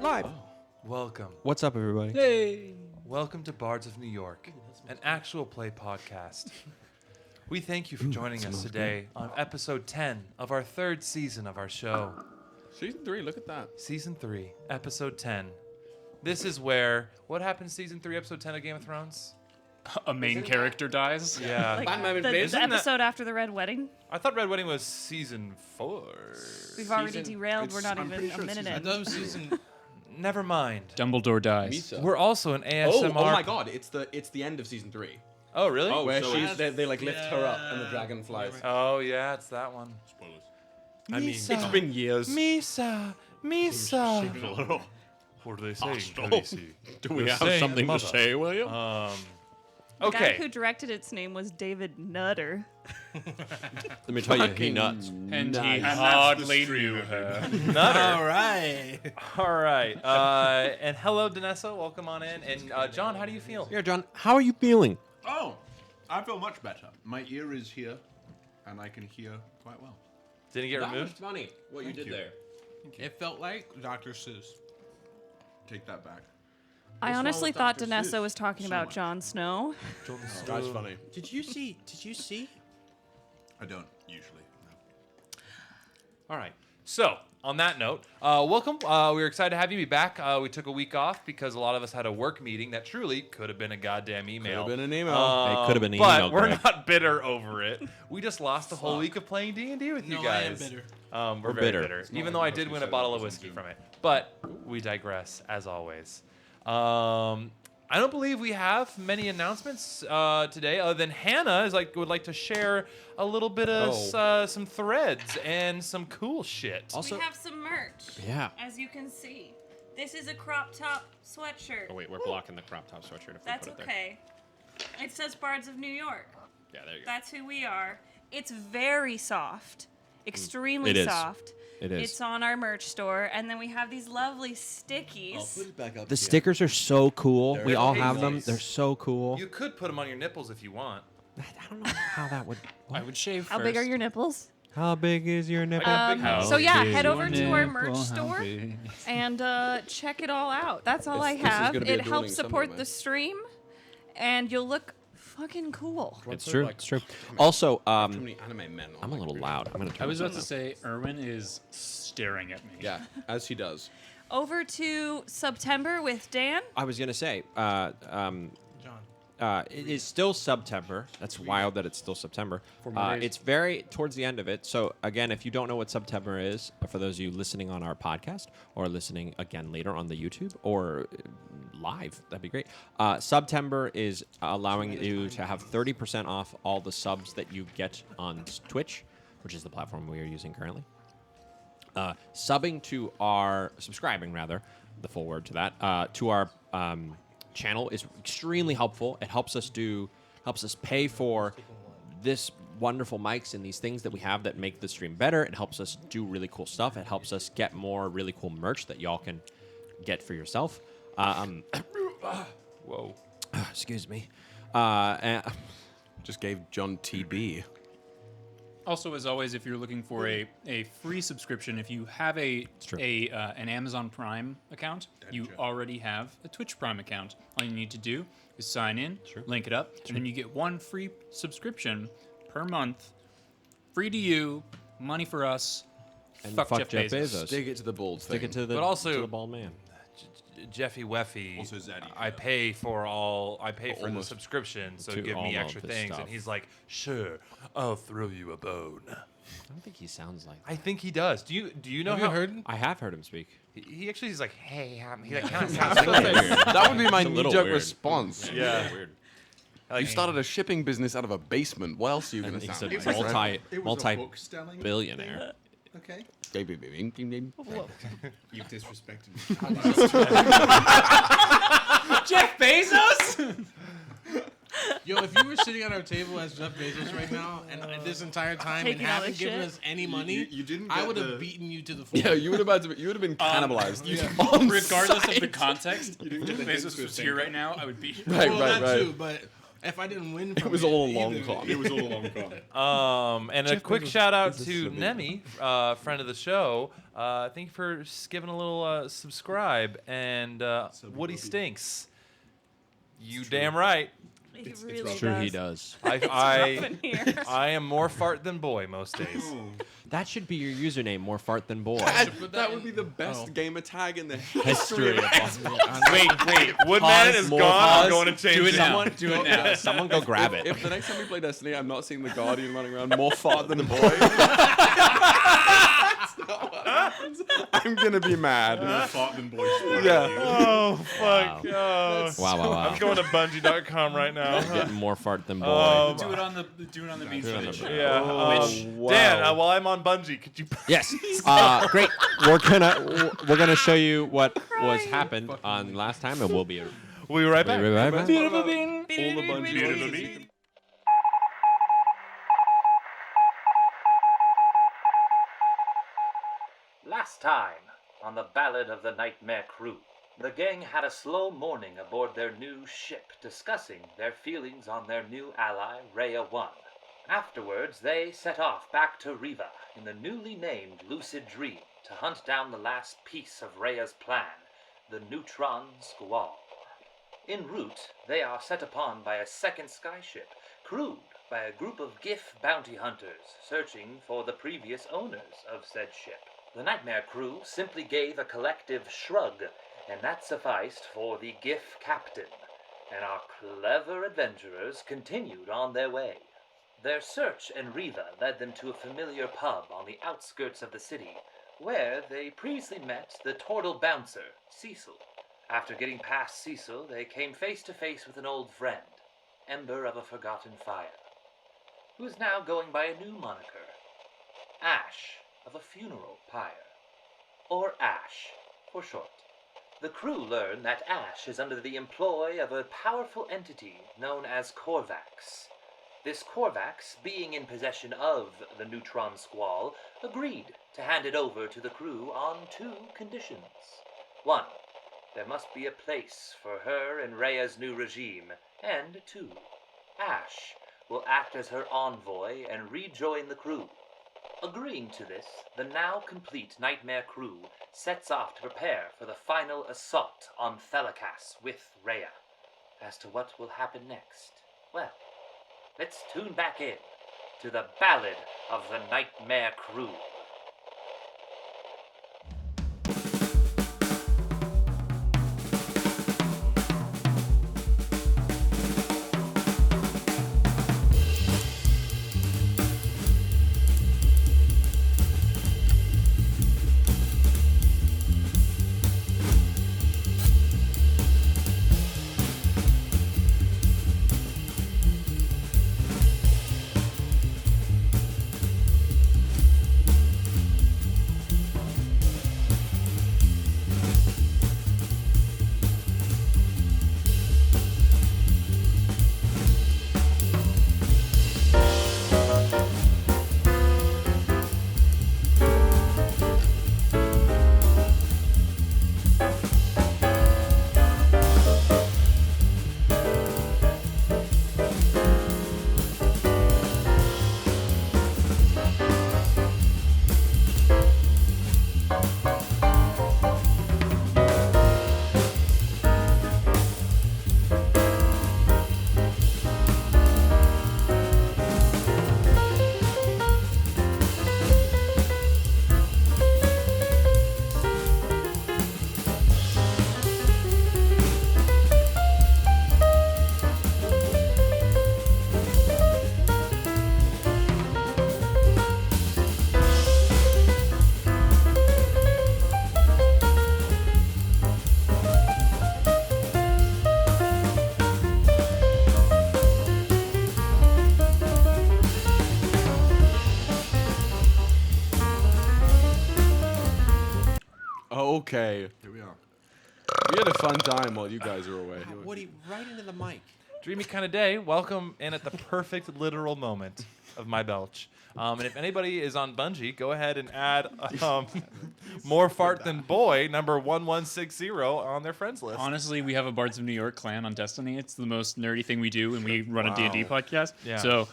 Live. Welcome. What's up, everybody? Hey! Welcome to Bards of New York, an actual play podcast. We thank you for joining us today on episode 10 of our third season of our show. Season 3, look at that. Season 3, episode 10. This is where, what happened season 3, episode 10 of Game of Thrones? A main character dies? Yeah. The episode after the Red Wedding. I thought Red Wedding was season 4. We've already derailed. We're not even a minute in. That was season. Never mind. Dumbledore dies. Misa. We're also an ASMR. Oh my God! It's the end of season 3. Oh, really? Oh, where so she's they like lift her up and the dragon flies. Oh, yeah, it's that one. Spoilers. I mean, it's been years. Misa. What are they saying? Do we have something to say, William? The guy Okay. who directed its name was David Nutter. Let me tell you, he nuts. And he hardly knew her. Nutter. All right. All right. And hello, Danessa. Welcome on in. And John, how do you feel? Yeah, John, how are you feeling? Oh, I feel much better. My ear is here, and I can hear quite well. Didn't it get That was removed? funny. What you did you. there. It felt like Dr. Seuss. Take that back. I wrong honestly with thought Dr. Danessa Seuss? was talking So about much. Jon Snow. That's funny. Did you see? I don't usually. No. All right. So, on that note, welcome. We're excited to have you be back. We took a week off because a lot of us had a work meeting that truly could have been a goddamn email. Could have been an email. It could have been an but email, we're Greg. not bitter over it. We just lost a whole week of playing D&D with you No, guys. I am bitter. We're very bitter. not Even like though I most did you win a said bottle that of wasn't whiskey Zoom. from it. But we digress, as always. I don't believe we have many announcements today, other than Hannah would like to share a little bit of some threads and some cool shit. Also, We have some merch. Yeah. As you can see. This is a crop top sweatshirt. Oh, wait, we're blocking the crop top sweatshirt if That's we put it okay. It says Bards of New York. there. Yeah, there you go. That's who we are. It's very soft. Extremely It is. soft. It is. It's on our merch store. And then we have these lovely stickies. it back up. The stickers are so cool. We all have them. nice. They're so cool. You could put them on your nipples if you want. I don't know how that would. I would shave How first. big are your nipples? How big is your nipple? got big How So yeah, big head your over to our nipple, merch how store big? and check it all out. That's all I This is have. gonna be a It helps dueling support somewhere, the man. stream, and you'll look fucking cool. It's true. It's true. Also, Too many anime men. I'm a little loud. I'm gonna turn I was this about to say, Erwin is staring at me. Yeah, as he does. Over to September with Dan. I was gonna say, John. it is still September. That's wild that it's still September. It's very towards the end of it. So again, if you don't know what September is, for those of you listening on our podcast or listening again later on the YouTube or live, that'd be great. September is allowing you to have 30% off all the subs that you get on Twitch, which is the platform we are using currently. Subscribing rather, the full word to that, to our channel is extremely helpful. It helps us pay for this wonderful mics and these things that we have that make the stream better. It helps us do really cool stuff. It helps us get more really cool merch that y'all can get for yourself. Whoa. Excuse me. Just gave John TB. Also, as always, if you're looking for a free subscription, if you have an Amazon Prime account, you already have a Twitch Prime account. All you need to do is sign in, link it up, and then you get one free subscription per month, free to you, money for us. And fuck Jeff Bezos. Stick it to the balls Stick it to the, But also- to the bald man. Jeffy Weffy, Also Zaddy. I pay for the Almost subscription, so to give all me of extra his things. stuff. And he's like, sure, I'll throw you a bone. I don't think he sounds like that. I think he does. Do you know Have how? you heard? I have heard him speak. He actually is like, hey, he like, kind of sounds like That would be my It's a little knee-jerk weird. response. Yeah. Weird. Like, You started a shipping business out of a basement. What else are you going And to he's sound a like? multi-billionaire. Okay. You've disrespected me. Jeff Bezos? Yo, if you were sitting at our table as Jeff Bezos right now, and this entire time and Taking all haven't this given shit? us any money, you didn't I get would have the- beaten you to the floor. Yeah, you would have been cannibalized. Regardless of the context, if Jeff Bezos was here right now, I would be. Right, well, right, that right. too, but if I didn't win from It was all a long either- con. It was all a long con. And a quick shout out to Nemi, friend of the show. Thank you for giving a little subscribe. And Woody stinks. You damn right. He really Sure, does. he does. I am more fart than boy most days. That should be your username, more fart than boy. That would be the best gamer tag in the History of Wait. Woodman is more gone. pause. I'm going to change Do it it. now. Do it now. Someone go grab it. If the next time we play Destiny, I'm not seeing the Guardian running around more fart than a boy. That's not what happens. I'm gonna be mad. Fought than boys. Oh, fuck. Wow, wow, wow. I'm going to Bungie.com right now. Getting more fart than boy. Do it on the main stage. Yeah. wow. Dan, while I'm on Bungie, could you... Yes. Great. We're gonna show you what was happened on last time, and we'll be right back. right back. Beautiful bean. All the Bungie. Last time, on the Ballad of the Nightmare Krew, the gang had a slow morning aboard their new ship, discussing their feelings on their new ally, Rhea 1. Afterwards, they set off back to Riva in the newly named Lucid Dream to hunt down the last piece of Rhea's plan, the Neutron Squall. En route, they are set upon by a second skyship, crewed by a group of GIF bounty hunters searching for the previous owners of said ship. The Nightmare Krew simply gave a collective shrug, and that sufficed for the GIF captain, and our clever adventurers continued on their way. Their search in Riva led them to a familiar pub on the outskirts of the city, where they previously met the Turtle bouncer, Cecil. After getting past Cecil, they came face to face with an old friend, Ember of a Forgotten Fire, who is now going by a new moniker, Ash of a Funeral Pyre, or Ash for short. The crew learn that Ash is under the employ of a powerful entity known as Korvax. This Korvax, being in possession of the Neutron Squall, agreed to hand it over to the crew on 2 conditions. 1. There must be a place for her in Rhea's new regime, and 2. Ash will act as her envoy and rejoin the crew. Agreeing to this, the now complete Nightmare Krew sets off to prepare for the final assault on Thelakas with Rhea. As to what will happen next, well, let's tune back in to the Ballad of the Nightmare Krew. Okay. Here we are. We had a fun time while you guys were away. Woody, right into the mic. Dreamy kind of day. Welcome in at the perfect literal moment of my belch. And if anybody is on Bungie, go ahead and add more fart than boy number 1160 on their friends list. Honestly, we have a Bards of New York clan on Destiny. It's the most nerdy thing we do, and we run a D&D podcast. Yeah. So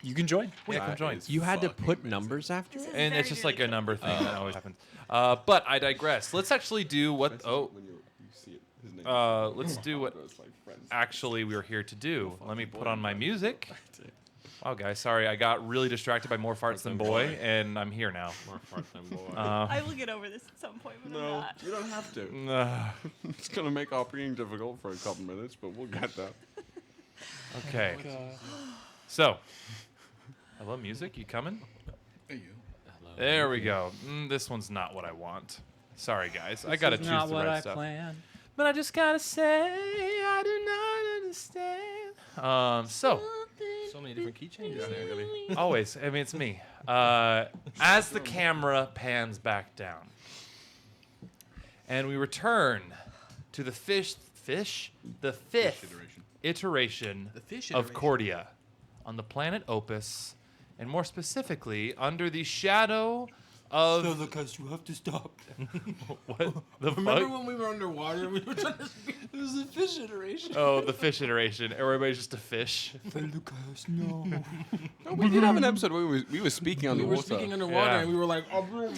You can join. Yeah, come join. You had to put numbers after it? And it's just like a number thing that always happens. But I digress. Let's actually do what. Oh, When you see it, his name. let's do what It's like friends. actually we were here to do. Let me put on my music. Wow, guys, sorry, I got really distracted by More Farts Than Boy, and I'm here now. More farts than boy. I will get over this at some point, but I'm No, not. you don't have to. It's gonna make operating difficult for a couple minutes, but we'll get there. Okay. So, hello, music, you coming? Hey, you. There we go. This one's not what I want. Sorry, guys. I gotta choose not the what right I stuff. planned. But I just gotta say, I do not understand. So many different key changes there. Always. I mean, it's me. As the camera pans back down, and we return to the fifth iteration fish of iteration. Cordia on the planet Opus, and more specifically, under the shadow of Because you have to stop. what the Remember fuck? when we were underwater? We were trying to speak. It was the fish iteration. Oh, the fish iteration. Everybody's just a fish. Lucas, no. No, we did have an episode where we were speaking We underwater. were speaking underwater, Yeah. and we were like, and we were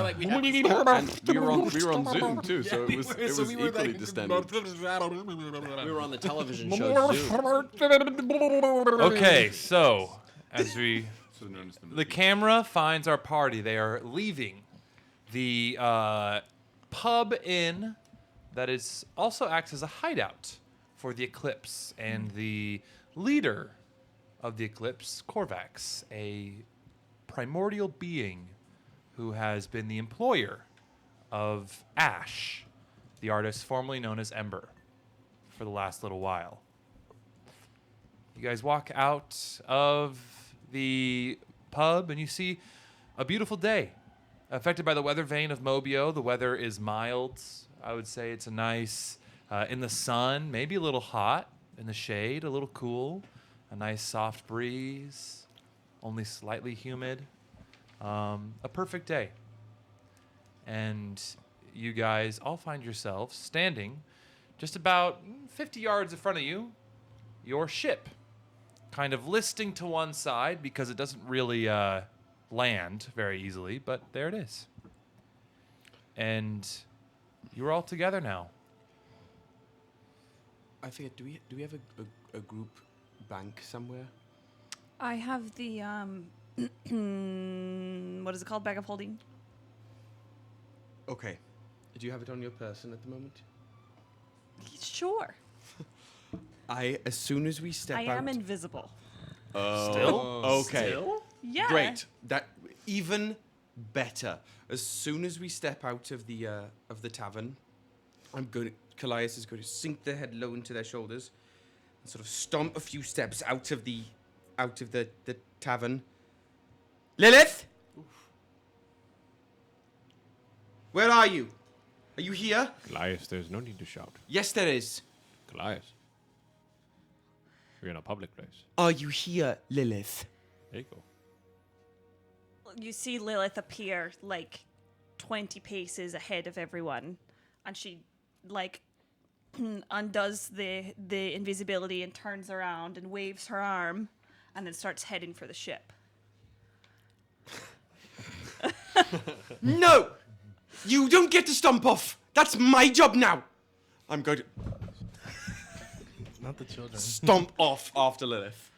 like, we have to And we were on Zoom too, so it was equally distended. We were on the television show Zoom. Okay, so as we So known as the camera finds our party, they are leaving the pub inn that is also acts as a hideout for the Eclipse, and the leader of the Eclipse, Korvax, a primordial being who has been the employer of Ash, the artist formerly known as Ember, for the last little while. You guys walk out of the pub and you see a beautiful day affected by the weather vane of Mobiaux. The weather is mild. I would say it's a nice, in the sun, maybe a little hot, in the shade, a little cool, a nice soft breeze, only slightly humid. A perfect day. And you guys all find yourselves standing just about 50 yards in front of you, your ship, kind of listing to one side because it doesn't really land very easily, but there it is. And you're all together now. I forget. Do we have a group bank somewhere? I have the what is it called? Bag of holding. Okay. Do you have it on your person at the moment? Sure. As soon as we step I out. am invisible. Still? Okay. Still? Yeah. Great. That even better. As soon as we step out of the tavern, Kallias is going to sink their head low into their shoulders and sort of stomp a few steps out of the tavern. Lilith? Where are you? Are you here? Kallias, there's no need to shout. Yes, there is. Kallias. You're in a public place. Are you here, Lilith? There you go. You see Lilith appear like 20 paces ahead of everyone, and she like undoes the invisibility and turns around and waves her arm, and then starts heading for the ship. No! You don't get to stomp off. That's my job now. I'm going to Not the children. stomp off after Lilith.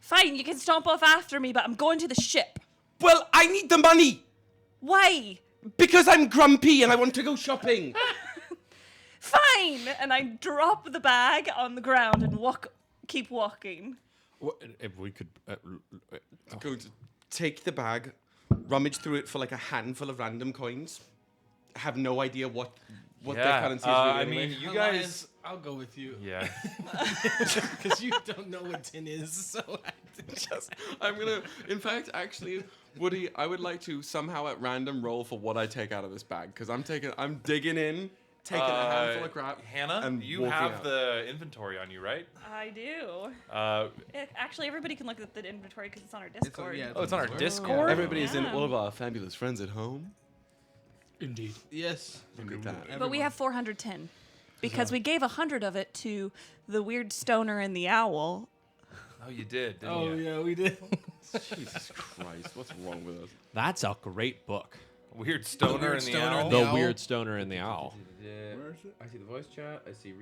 Fine, you can stomp off after me, but I'm going to the ship. Well, I need the money Why? because I'm grumpy and I want to go shopping. Fine! And I drop the bag on the ground and keep walking. If we could. I'm going to take the bag, rummage through it for like a handful of random coins. I have no idea what their currency is really I anyway. mean, you guys. I'll go with you. Yeah. Because you don't know what tin is, so I'm gonna. In fact, actually, Woody, I would like to somehow at random roll for what I take out of this bag because I'm digging in, taking a handful of crap. Hannah, and you walking have out. the inventory on you, right? I do. Actually, everybody can look at the inventory because it's on our Discord. It's on our Discord. Everybody is in Yeah. all of our fabulous friends at home. Indeed. Yes. Look at that. But we have 410. because we gave 100 of it to the weird stoner and the owl. Oh, you did, didn't Oh you? yeah, we did. Jesus Christ, what's wrong with us? That's a great book. Weird stoner and the Stoner owl. and The owl? Weird Stoner and the Owl. Where is it? I see the voice chat. I see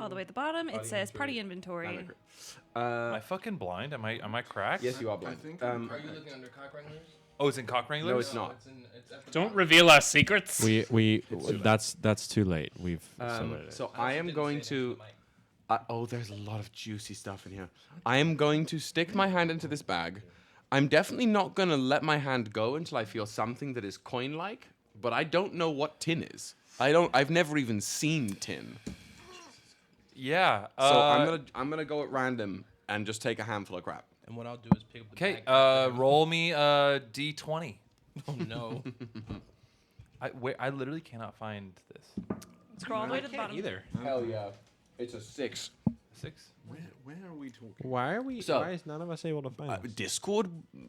All the way at the bottom, it says party inventory. Am I fucking blind? Am I cracked? Yes, you are I blind. think. Um, Are you looking under cock wranglers? Oh, it's in cock wranglers? no, it's not. It's at the Don't bottom. reveal our secrets. We that's too late. We've submitted it. So I am going to. Oh, there's a lot of juicy stuff in here. I am going to stick my hand into this bag. I'm definitely not going to let my hand go until I feel something that is coin-like, but I don't know what tin is. I've never even seen tin. Yeah. So I'm gonna go at random and just take a handful of crap. And what I'll do is pick up the Okay. bag. Roll me a d20. Oh no. I literally cannot find this. Scroll all the way to the bottom. either. Hell yeah. It's a 6. 6. Where are we talking? Why are we? So- why is none of us able to find this? Discord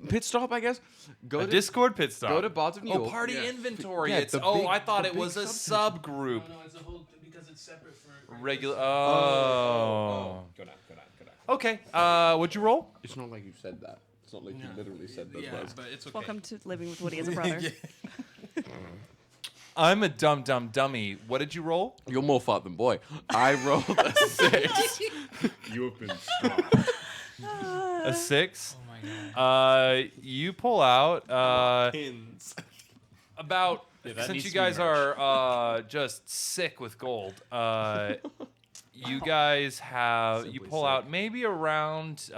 pit stop, I guess. Go A to Discord pit stop. Go to Bards of Oh, Newell. party inventory. Yeah, It's the oh, big- I thought the it big was a subsection. subgroup. No, it's a whole because it's separate for Regular. Oh. Go down. Okay. What'd you roll? It's not like you said that. It's not like you literally said those Yeah, words. but it's okay. Welcome to living with Woody as a brother. I'm a dummy. What did you roll? You're more fat than boy. I rolled a 6. You have been stopped. A 6. Oh my god. You pull out Pins. about Yeah, that since needs you to be guys are just sick with gold. You guys have you pull out maybe around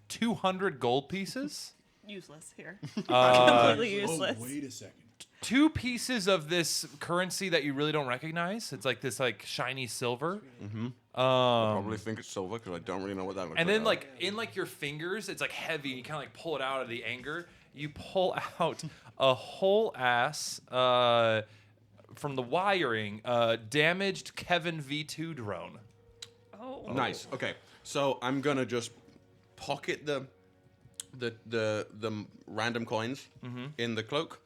200 gold pieces. Useless here. Uh, Completely useless. Wait a second. 2 pieces of this currency that you really don't recognize. It's like this shiny silver. I Um, probably think it's silver because I don't really know what that looks and like. then in your fingers, it's like heavy. You kind of pull it out of the anger. You pull out a whole ass from the wiring damaged Kevin V2 drone. Oh. Nice. Okay. So I'm gonna just pocket the random coins in the cloak,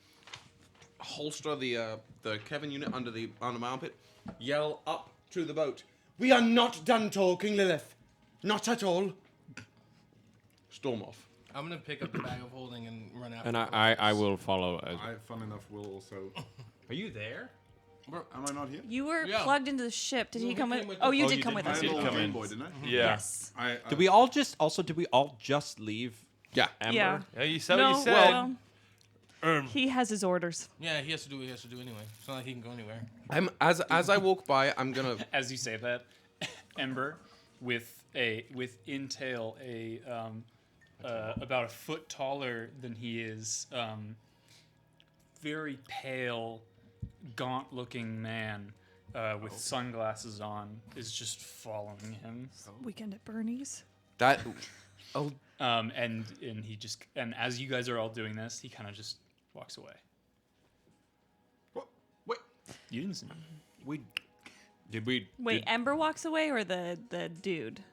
holster the Kevin unit under my armpit, yell up to the boat. We are not done talking, Lilith. Not at all. Storm off. I'm gonna pick up the bag of holding and run out. And I will follow. Fun enough, will also. Are you there? Well, am I not here? You were Yeah. plugged into the ship. Did No, he he come came with? with Oh, us. you Oh, did you come did. with us. I did rolled come a in. Boy, didn't I? Yeah. Yes. Did we all just leave? Yeah. Ember? Yeah. Yeah, you said No, what you said. well, he has his orders. Yeah, he has to do what he has to do anyway. It's not like he can go anywhere. As I walk by, I'm gonna. As you say that, Ember, with intail about a foot taller than he is, very pale, gaunt-looking man with sunglasses on is just following him. Weekend at Bernie's. That. Oh. And he just as you guys are all doing this, he kind of just walks away. What? Wait. You didn't see him. Wait, Ember walks away or the dude?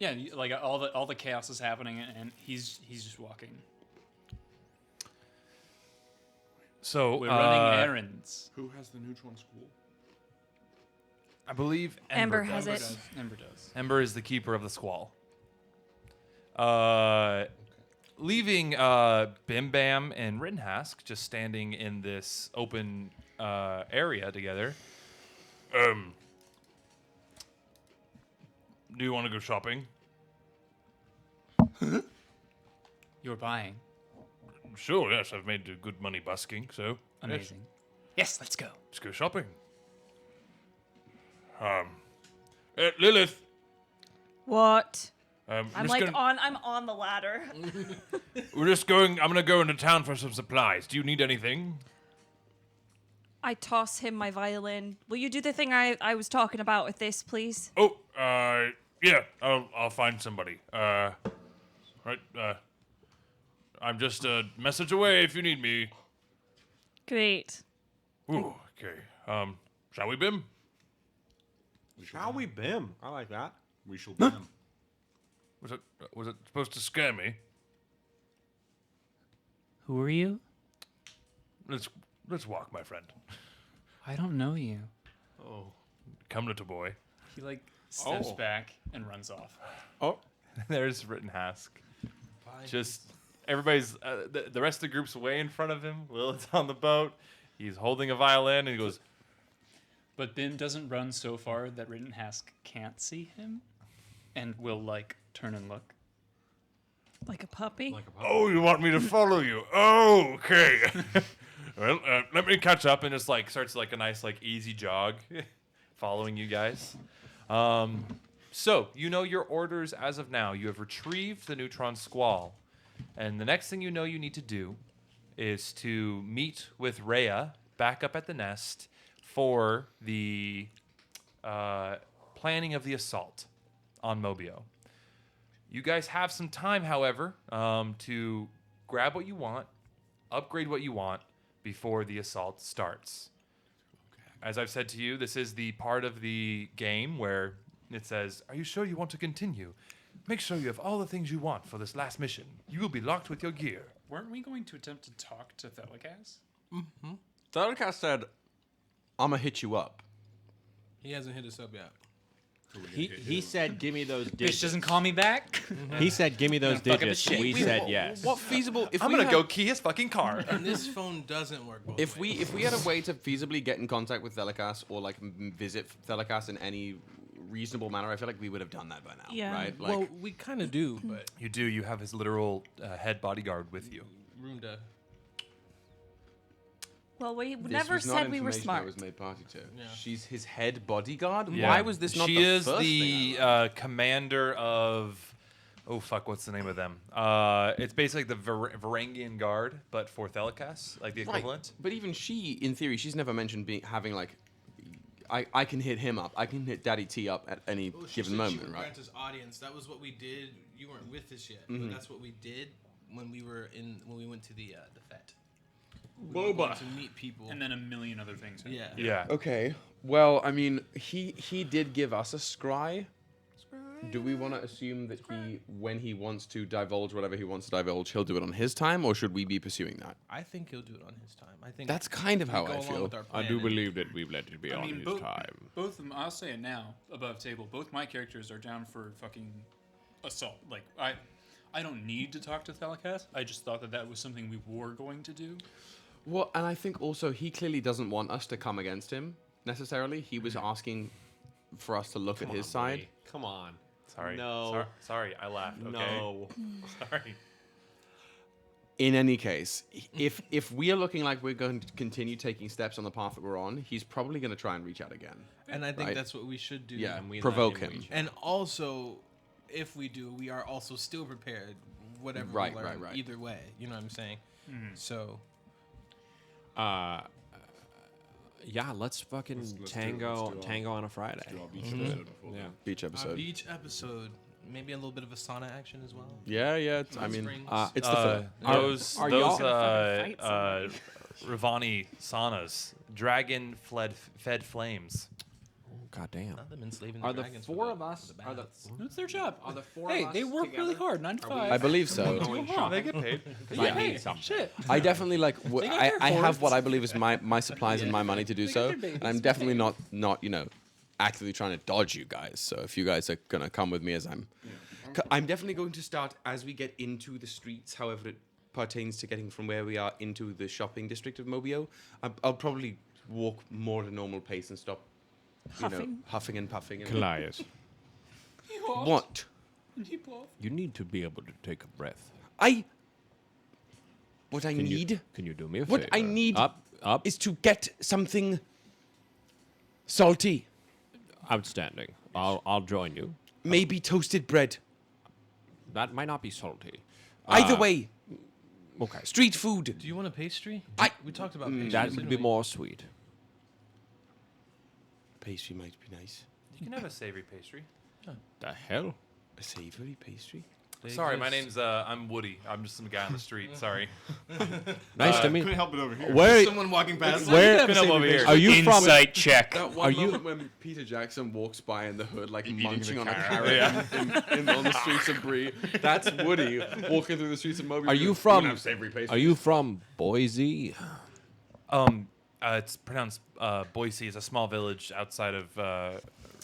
Yeah, like all the chaos is happening, and he's just walking. So We're running errands. Who has the neutron school? I believe Ember has does. it. Ember does. Ember is the keeper of the squall. Leaving Bim Bam and Rittenhask just standing in this open area together. Do you want to go shopping? You're buying. Sure, yes. I've made good money busking, so Amazing. Yes, let's go. let's go shopping. Lilith. What? I'm on the ladder. We're just going. I'm gonna go into town for some supplies. Do you need anything? I toss him my violin. Will you do the thing I was talking about with this, please? Oh, yeah. I'll find somebody. Right. I'm just a message away if you need me. Great. Ooh, okay. Shall we, Bim? Shall we bim? I like that. We shall be them. Was it supposed to scare me? Who are you? Let's walk, my friend. I don't know you. Oh, Come, little boy. He like steps back and runs off. Oh, There's Rittenhask. Just everybody's the rest of the group's way in front of him. Lilith's on the boat. He's holding a violin and he goes, But Bim doesn't run so far that Rittenhask can't see him, and will like turn and look. Like a puppy. "Oh, you want me to follow you? Oh, okay." Well, let me catch up, and just like starts like a nice like easy jog, following you guys. So you know your orders as of now. You have retrieved the neutron squall, and the next thing you know you need to do is to meet with Rhea back up at the nest for the planning of the assault on Mobiaux. You guys have some time, however, to grab what you want, upgrade what you want before the assault starts. As I've said to you, this is the part of the game where it says, "Are you sure you want to continue? Make sure you have all the things you want for this last mission. You will be locked with your gear." Weren't we going to attempt to talk to Thelikas? Thalakaz said, "I'ma hit you up." He hasn't hit us up yet. he said, "Give me those Bitch digits." doesn't call me back. He said, "Give me those fuck up his digits." shit. We said yes. What feasible? If I'm we gonna had- go key his fucking car. And this phone doesn't work both If ways. we had a way to feasibly get in contact with Thalakaz or like visit Thalakaz in any reasonable manner, I feel like we would have done that by now, Yeah. right? Like, Well, we kind of do, but You do. You have his literal head bodyguard with you. room to. Well, we this never was not said we were information I smart. was made party to. Yeah. She's his head bodyguard. Yeah. Why was this not She the is first the thing I learned? commander of. Oh fuck! What's the name of them? It's basically the Varangian Guard, but for Thelikas, like the equivalent. But even she, in theory, she's never mentioned having like. I can hit him up. I can hit Daddy T up at any Well, she given said she moment, would right? grant us audience. That was what we did. You weren't with us yet, Mm-hmm. but that's what we did when we went to the fete. We were going to meet people. And then a million other things. yeah. Yeah. Okay. Well, I mean, he did give us a scry. Do we want to assume that when he wants to divulge whatever he wants to divulge, he'll do it on his time, or should we be pursuing that? I think he'll do it on his time. I think That's kind of we how go I along feel. with our plan and- that we've let it be I mean, both of them. I'll say it now, above table. Both my characters are down for fucking assault. Like I don't need to talk to Thelikas. I just thought that was something we were going to do. Well, and I think also he clearly doesn't want us to come against him necessarily. He was asking for us to look at his side. Come on. Sorry. No. Sorry, I laughed. Okay. No. Sorry. In any case, if we are looking like we're going to continue taking steps on the path that we're on, he's probably going to try and reach out again. And I think Right. that's what we should do. Yeah, And we let provoke him him. reach And also, if we do, we are also still prepared. Whatever Right, we learn, right. either way. You know what I'm saying? So Yeah, let's fucking tango on a Friday. Yeah. Beach our episode. beach episode, maybe a little bit of a sauna action as well. Yeah. It's, I Hot mean, springs. it's the film. Those are y'all gonna fucking fight Ravani saunas, dragon-fed flames. God damn. Not them enslaving Are the the dragons four for of us? the Are the baths. That's their job. Are the four Hey, of us they work really together? hard, 9 to 5. I believe so. They get paid. I need something. Shit. I definitely like. got I their have forwards. what I believe is my supplies and my money to do They got so, their babies. and I'm definitely not actively trying to dodge you guys. So if you guys are gonna come with me, as I'm definitely going to start as we get into the streets. However, it pertains to getting from where we are into the shopping district of Mobiaux, I'll probably walk more at a normal pace and stop, huffing and puffing. And Kallias, what? you need to be able to take a breath. What I Can need You, can you do me a favor? What I need Up. is to get something salty, Outstanding. I'll join you. maybe toasted bread. That might not be salty. Either way, Okay. street food. Do you want a pastry? I- we talked about pastry. That didn't would be we? more sweet. Pastry might be nice. You can have a savory pastry. The hell? A savory pastry? They Sorry, my exist. name's I'm Woody. I'm just some guy on the street. Sorry. Nice to meet. Couldn't help it over here. Where? Someone walking past. Where? Couldn't help over here. Are you from? Insight check. That Are you- moment when Peter Jackson walks by in the hood, like Eating munching the on a carrot. carrot on the streets of Brie? That's Woody walking through the streets of Mobile. Are you from? Are you from Boise? It's pronounced Boise. It's a small village outside of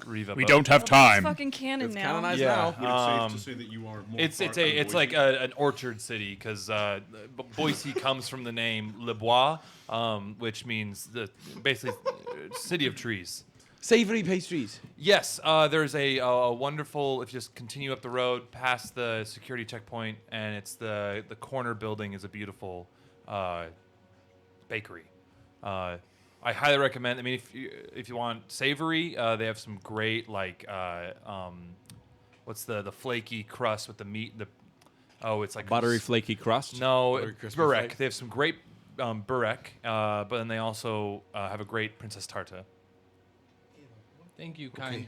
Riva. We but don't have It's time. fucking canon It's now. canonized Yeah. now. Would it safe to say that you are more It's like an orchard city because Boise comes from the name Le Bois, which means basically city of trees. Savory pastries. Yes, there's a wonderful. If you just continue up the road past the security checkpoint, and it's the corner building is a beautiful bakery. I highly recommend. I mean, if you want savory, they have some great what's the flaky crust with the meat? It's like Buttery, flaky crust. No, Buttery, crispy burek. flake. They have some great burek, but then they also have a great princess tarta. Thank you, kind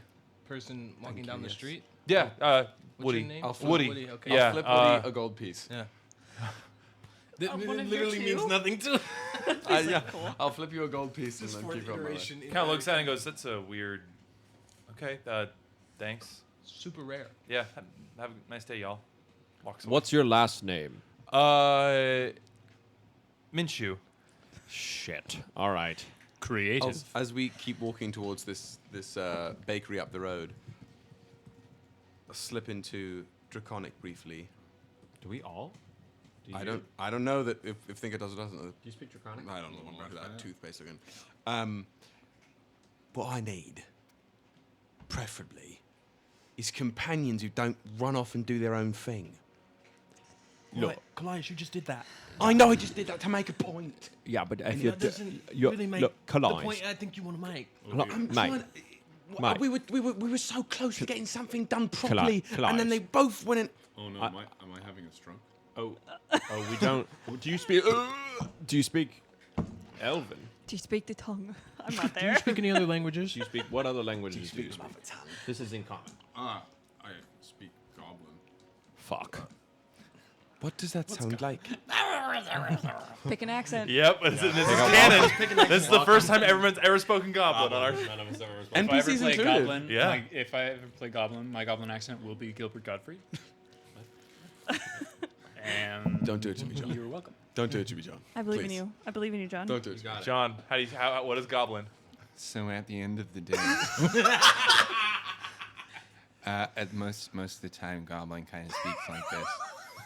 person walking down the street. Yeah, What's Woody. your name? I'll flip Woody. Woody, okay. Yeah, I'll flip Woody a gold piece. Yeah. one It of literally your means two? nothing to. Yeah. I'll flip you a gold piece and then keep going. Kind of looks at it and goes, "That's a weird." Okay, thanks. Super rare. Yeah, have a nice day, y'all. Walks away. What's your last name? Minshew. Shit. All right. Creative. As we keep walking towards this bakery up the road, I'll slip into Draconic briefly. Do we all? I don't know that if Thinker does or doesn't. Do you speak Draconic? I don't know about that toothpaste again. What I need, preferably, is companions who don't run off and do their own thing. Look. Kallias, you just did that. I know I just did that to make a point. Yeah, but if That doesn't really make look, the Kallias. point I think you want to make. I'm Mate. trying. Mate. We were so close to getting something done properly, Kallias. and then they both went in. Oh no, am I having a stroke? Oh, we don't. Do you speak? Do you speak Elven? Do you speak the tongue? I'm not Do you there. speak any other languages? Do you speak what other languages do you speak? This is in common. I speak Goblin. Fuck. What does that sound like? Pick an accent. Yep, this is canon. This is the first time everyone's ever spoken Goblin on our. If I ever NPCs play included. Goblin, Yeah. if I ever play Goblin, my Goblin accent will be Gilbert Godfrey. And Don't do it to me, John. you're welcome. Don't do it to me, John. I believe in Please. you. I believe in you, John. Don't do it. John, what is Goblin? So at the end of the day, at most of the time, Goblin kind of speaks like this.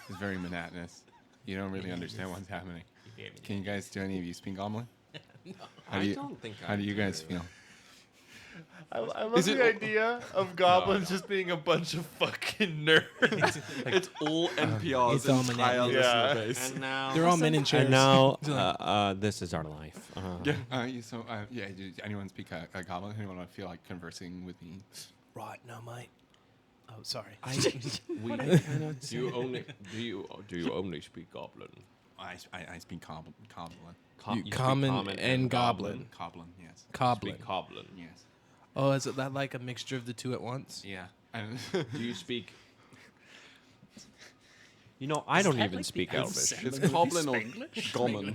It's very monotonous. You don't really understand what's happening. Can you guys, do any of you speak Goblin? How do you guys feel? I love the idea of goblins just being a bunch of fucking nerds. It's all NPRs. It's all entire monotonous. listener Yeah. base. And now, They're all men in chairs. and now, this is our life. Does anyone speak a Goblin? Anyone feel like conversing with me? Right, no, mate. Oh, sorry. We cannot. Do you only speak Goblin? I speak Goblin. You speak common and goblin. Goblin, yes. Coblin. Speak Goblin. Yes. Oh, is it that like a mixture of the two at once? Yeah. Do you speak? You know, I don't even speak Elvish. It's Goblin or Goblin.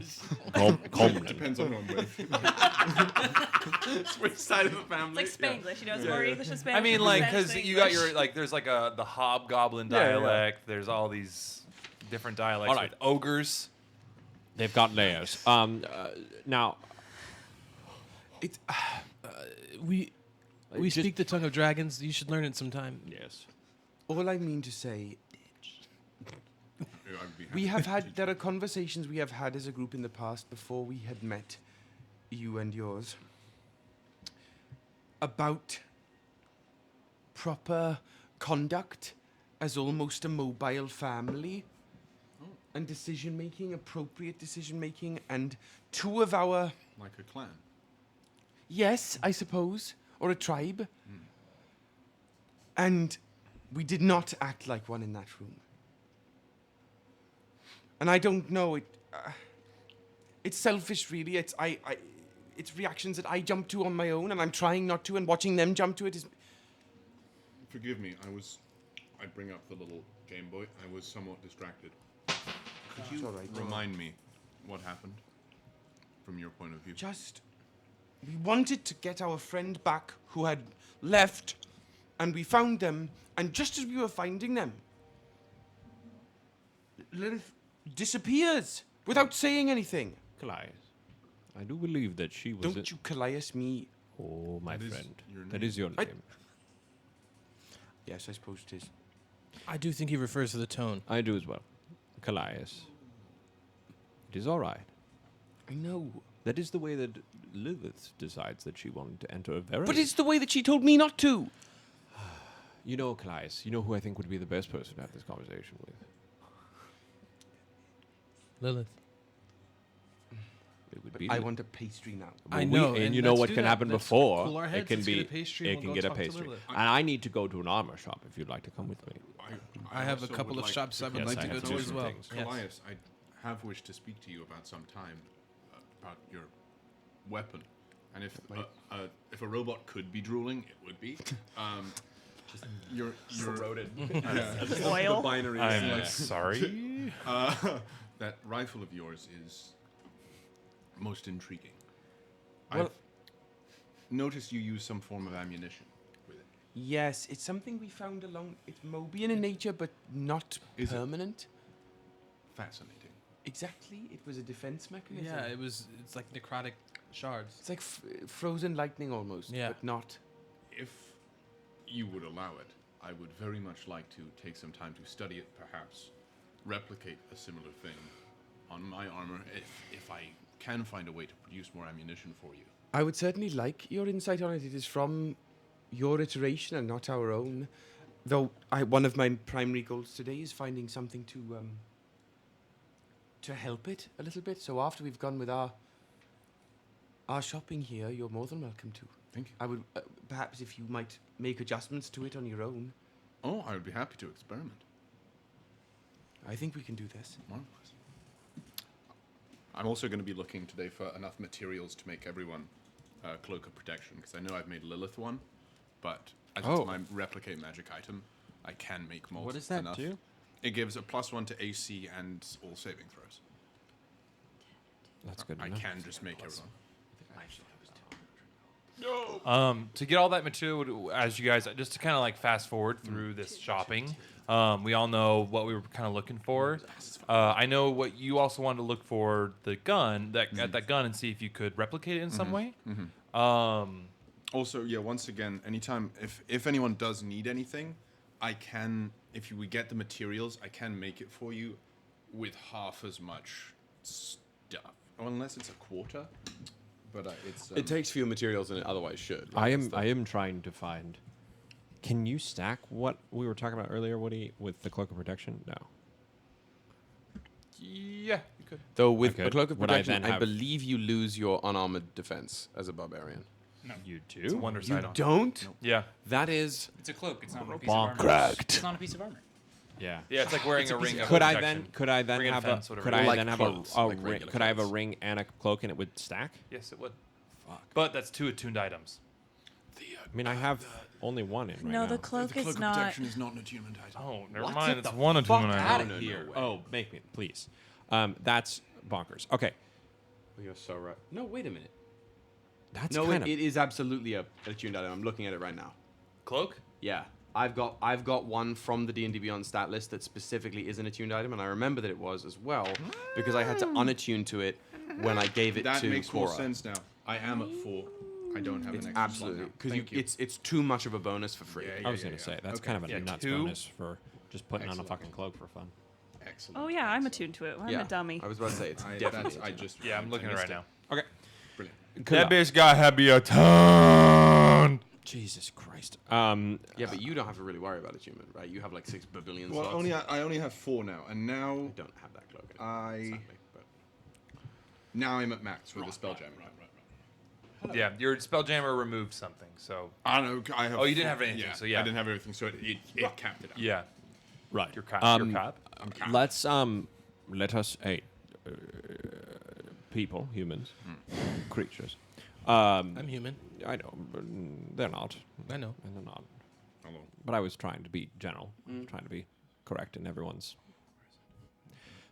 Goblin. Depends on one way. Which side of the family? It's like Spanglish, you know, it's more English than Spanish. I mean, than like, Spanish because than you got English. your there's like the hobgoblin Yeah, yeah. dialect. There's all these different dialects. All right. With ogres. They've got layers. Now, It's we just- speak the tongue of dragons. You should learn it sometime. yes. All I mean to say, there are conversations we have had as a group in the past before we had met you and yours about proper conduct as almost a mobile family and decision making, appropriate decision making, and two of our, Like a clan. yes, I suppose, or a tribe. And we did not act like one in that room. And I don't know, it's selfish, really. It's reactions that I jump to on my own, and I'm trying not to, and watching them jump to it is. Forgive me, I bring up the little Game Boy. I was somewhat distracted. Could you all right. remind me what happened from your point of view? We wanted to get our friend back who had left, and we found them, and just as we were finding them, Lilith disappears without saying anything. Kallias, I do believe that she was. Don't you Kallias me? Oh, my That is friend. your That name. is your name. Yes, I suppose it is. I do think he refers to the tone. I do as well. Kallias. It is all right. I know. That is the way that Lilith decides that she wanted to enter a very... But it's the way that she told me not to. You know, Kallias, you know who I think would be the best person to have this conversation with? Lilith. It would be... I want a pastry now. I know, and and you know let's what do can that. happen Let's before. cool our It heads, can let's be... get a pastry It and can we'll get go a talk to pastry. Lilith. And I need to go to an armor shop if you'd like to come with me. I have a also couple would of like shops I would Yes, like I to go have to two as well. things. Yes. Kallias, I have wished to speak to you about some time about your weapon, and if a robot could be drooling, it would be. Your Corroded. Oil. Binary. I'm sorry. that rifle of yours is most intriguing. Well- I've noticed you use some form of ammunition with it. Yes, it's something we found along. It's Mobian in nature, but not Is it? permanent. Fascinating. Exactly. It was a defense mechanism. Yeah, it's like necrotic shards. It's like frozen lightning almost, Yeah. but not. If you would allow it, I would very much like to take some time to study it, perhaps replicate a similar thing on my armor, if I can find a way to produce more ammunition for you. I would certainly like your insight on it. It is from your iteration and not our own. Though one of my primary goals today is finding something to help it a little bit. So after we've gone with our shopping here, you're more than welcome to. Thank you. I would perhaps if you might make adjustments to it on your own. Oh, I would be happy to experiment. I think we can do this. Marvelous. I'm also going to be looking today for enough materials to make everyone a cloak of protection, because I know I've made Lilith one, but as Oh. it's my replicate magic item, I can make multiple. What does that enough. do? It gives a +1 to AC and all saving throws. That's good I enough. can just make everyone. To get all that material, as you guys, just to kind of like fast forward through this shopping, we all know what we were kind of looking for. I know what you also wanted to look for, the gun, at that gun, and see if you could replicate it in some way. Also, yeah, once again, anytime, if anyone does need anything, I can, if we get the materials, I can make it for you with half as much stuff. Or unless it's a quarter. But it's... It takes fewer materials than it otherwise should. I am trying to find... Can you stack what we were talking about earlier, Woody, with the Cloak of Protection? No. Yeah, you could. Though with Okay. the Cloak of Would I Protection, then I have- believe you lose your unarmored defense as a barbarian. You It's a do? wonder You side on. don't? Yeah. That is... It's a cloak. It's not a piece Bonk. of armor. Cracked. It's not a piece of armor. Yeah. Yeah, it's like wearing a ring. Of Could I protection. then? Could I then Ring of have a? fence, whatever Could it I is. Like then have clothes, a like ring? regular Could I have a clothes. ring and a cloak and it would stack? Yes, it would. Fuck. But that's 2 attuned items. I mean, I have only one in right No, now. the cloak the is cloak of not. protection is not an attunement item. Oh, never What? mind. Get It's the one attunement fuck item. outta here. Oh, make me, please. That's bonkers. Okay, Oh, you're so right. No, wait a minute. that's No, kind of. it is absolutely a attuned item. I'm looking at it right now. Cloak? Yeah, I've got one from the D&D Beyond stat list that specifically is an attuned item, and I remember that it was as well because I had to unattune to it when I gave it That to makes Cora. more sense now. I am at 4. I don't have It's an extra absolutely slot now. because Thank you. it's too much of a bonus for free. Yeah, I was gonna say that's Okay. kind of a Yeah, nuts 2. bonus for just putting Excellent. on a fucking cloak for fun. Excellent. Oh yeah, I'm attuned to it. I'm Yeah, a dummy. I was about to say it's I, definitely. that's, I just... Yeah, I'm looking at it right missed now. Okay, Brilliant. That bitch got heavy a ton. Jesus Christ. Yeah, but you don't have to really worry about attunement, right? You have like 6 billion Well, slots. I only have 4 now, and now I don't have that cloak. Sadly, but now I'm at max with the spelljammer. Yeah, your spelljammer removed something, so I don't know. I have Oh, you didn't 4 have anything, so yeah. I didn't have everything, so it capped it out. yeah, Right. your cop. Um, your cop. Let's let us people, humans, creatures. I'm human. I know, but they're not. I know. And they're not. Hello. But I was trying to be general, trying to be correct in everyone's.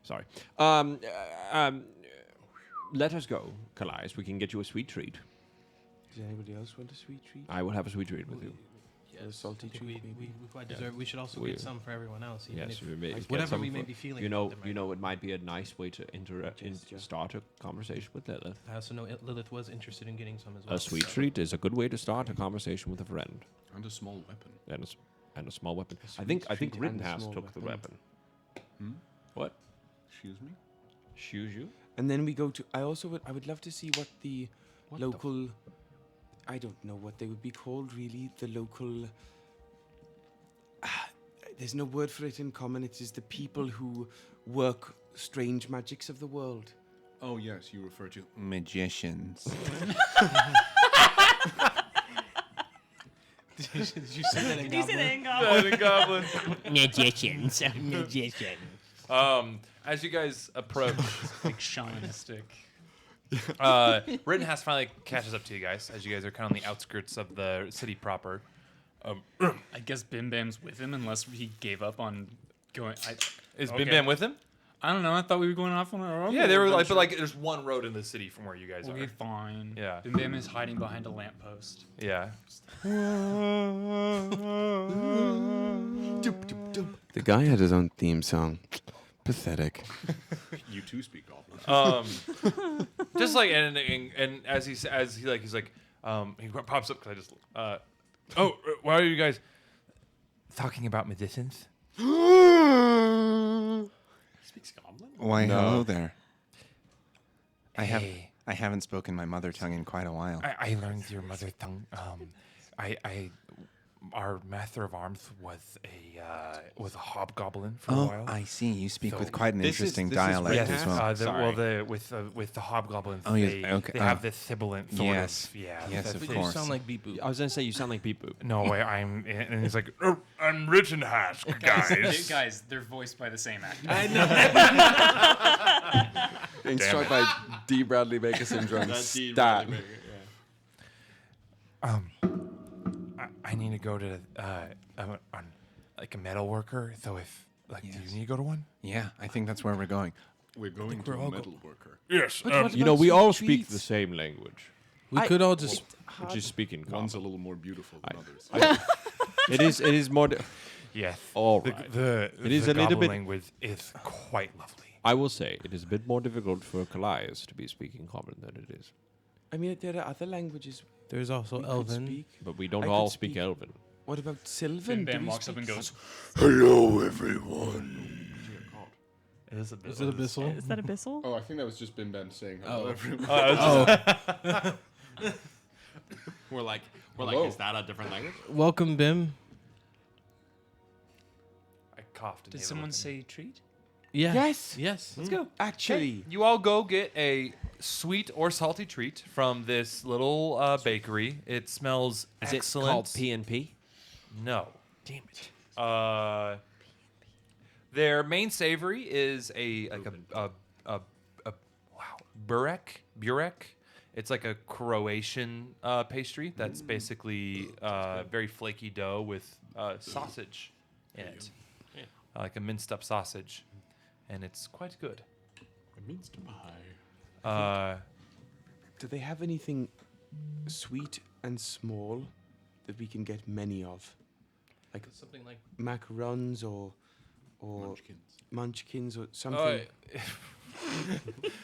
Sorry. Let us go, Kallias. We can get you a sweet treat. Does anybody else want a sweet treat? I will have a sweet treat with you. Yes. salty I think treat, we maybe. quite deserve. We should also We- get some for everyone else. Even Yes, if we may get whatever some we may for- be feeling. You about them right know, it might be a nice way to start a conversation with Lilith. now. I also know Lilith was interested in getting some as well. A sweet treat is a good way to start a conversation with a friend, And a small weapon. and a small weapon. I sweet think treat and a Rittenhouse small took the weapon. weapon. What? Excuse me? Shoes you? And then we go to. I would love to see what the local. I don't know what they would be called really. The local. There's no word for it in common. It is the people who work strange magics of the world. Oh, yes, you refer to Magicians. Did you say that in Do you see Goblin? that in Goblin? Magicians. Magicians. As you guys approach, Like shamanistic. Rittenhouse finally catches up to you guys as you guys are kind of on the outskirts of the city proper. I guess Bim Bam's with him unless he gave up on going. Is Okay. Bim Bam with him? I don't know. I thought we were going off on our own. Yeah, they were like, adventure. but like, there's one road in the city from where you guys Okay, are. fine. Yeah. Bim Bam is hiding behind a lamppost. Yeah. The guy had his own theme song. Pathetic. You too speak goblin. Just like and as he pops up because I just why are you guys talking about magicians? Speaks Goblin. Why, No. hello there. Hey. I haven't spoken my mother tongue in quite a while. I learned your mother tongue. Our master of arms was a hobgoblin for a Oh, while. I see. You speak So with quite an this is- interesting this is dialect Red as Hat? well. Sorry. With the hobgoblins, Oh, yes, they, okay, they have this sibilant sort yes, of yeah. yes, that- of But course. you sound like Beep Boop. I was gonna say you sound like Beep Boop. No way, and he's like, oh, I'm Rittenhouse, guys. Guys, they're voiced by the same actor. Being struck by D. Bradley Baker syndrome. Stat. I need to go to on like a metal worker. So if do Yes. you need to go to one? Yeah, I think that's where we're going. We're going to a metal worker. Yes. You know, we all speak the same language. We could all just. Which is speaking One's a common. little more beautiful than others. It is more. Yes. All The, right. the, It is the a little goblin bit- language is quite lovely. I will say it is a bit more difficult for Kallias to be speaking common than it is. I mean, there are other languages There's also we could Elven. speak. But we don't I could all speak speak- Elven. What about Bim Sylvan? Do Bam we walks up and speak goes, Hello, everyone. Is it Abyssal? Is that Abyssal? Oh, I think that was just Bim Bam saying hello, Oh. everyone. We're like, Hello. is that a different language? Welcome, Bim. I coughed. did someone say treat? Yeah. Yes. Yes. Let's go. Actually, You all go get a sweet or salty treat from this little bakery. It smells Is excellent. it called P&P? No. Damn it. Their main savory is a burek. It's like a Croatian pastry that's basically very flaky dough with sausage in it, like a minced up sausage, and it's quite good. do they have anything sweet and small that we can get many of? Like Something like. macarons or munchkins or something.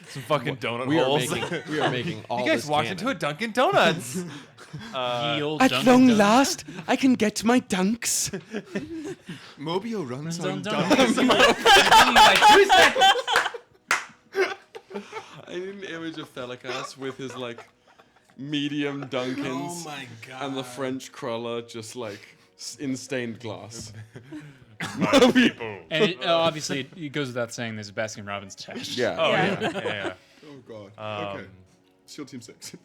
Some fucking donut We are holes. making all You guys this walked canon. into a Dunkin' Donuts. Ye old At Dunkin' long Donuts. last, I can get my dunks. Mobiaux runs Dun, on dun, dunks. dun. I need an image of Thelikas with his like medium Dunkins my god. and the French cruller just like in stained glass. And obviously, it goes without saying there's a Baskin Robbins attached. Yeah. Oh Yeah. yeah. Oh god. Okay. SEAL Team 6.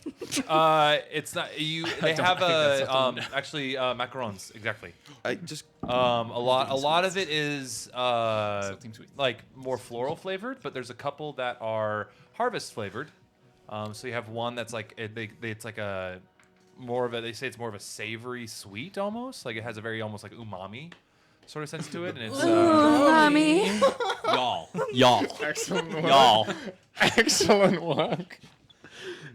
It's not you. They don't- have I think that's something actually macarons exactly. I just A lot of it is Team Sweet. like more floral flavored, but there's a couple that are harvest flavored. So you have one that's like it's like a more of a, they say it's more of a savory sweet almost, like it has a very almost like umami sort of sense to it, and it's Mommy. Y'all. Excellent work. Y'all. Excellent work.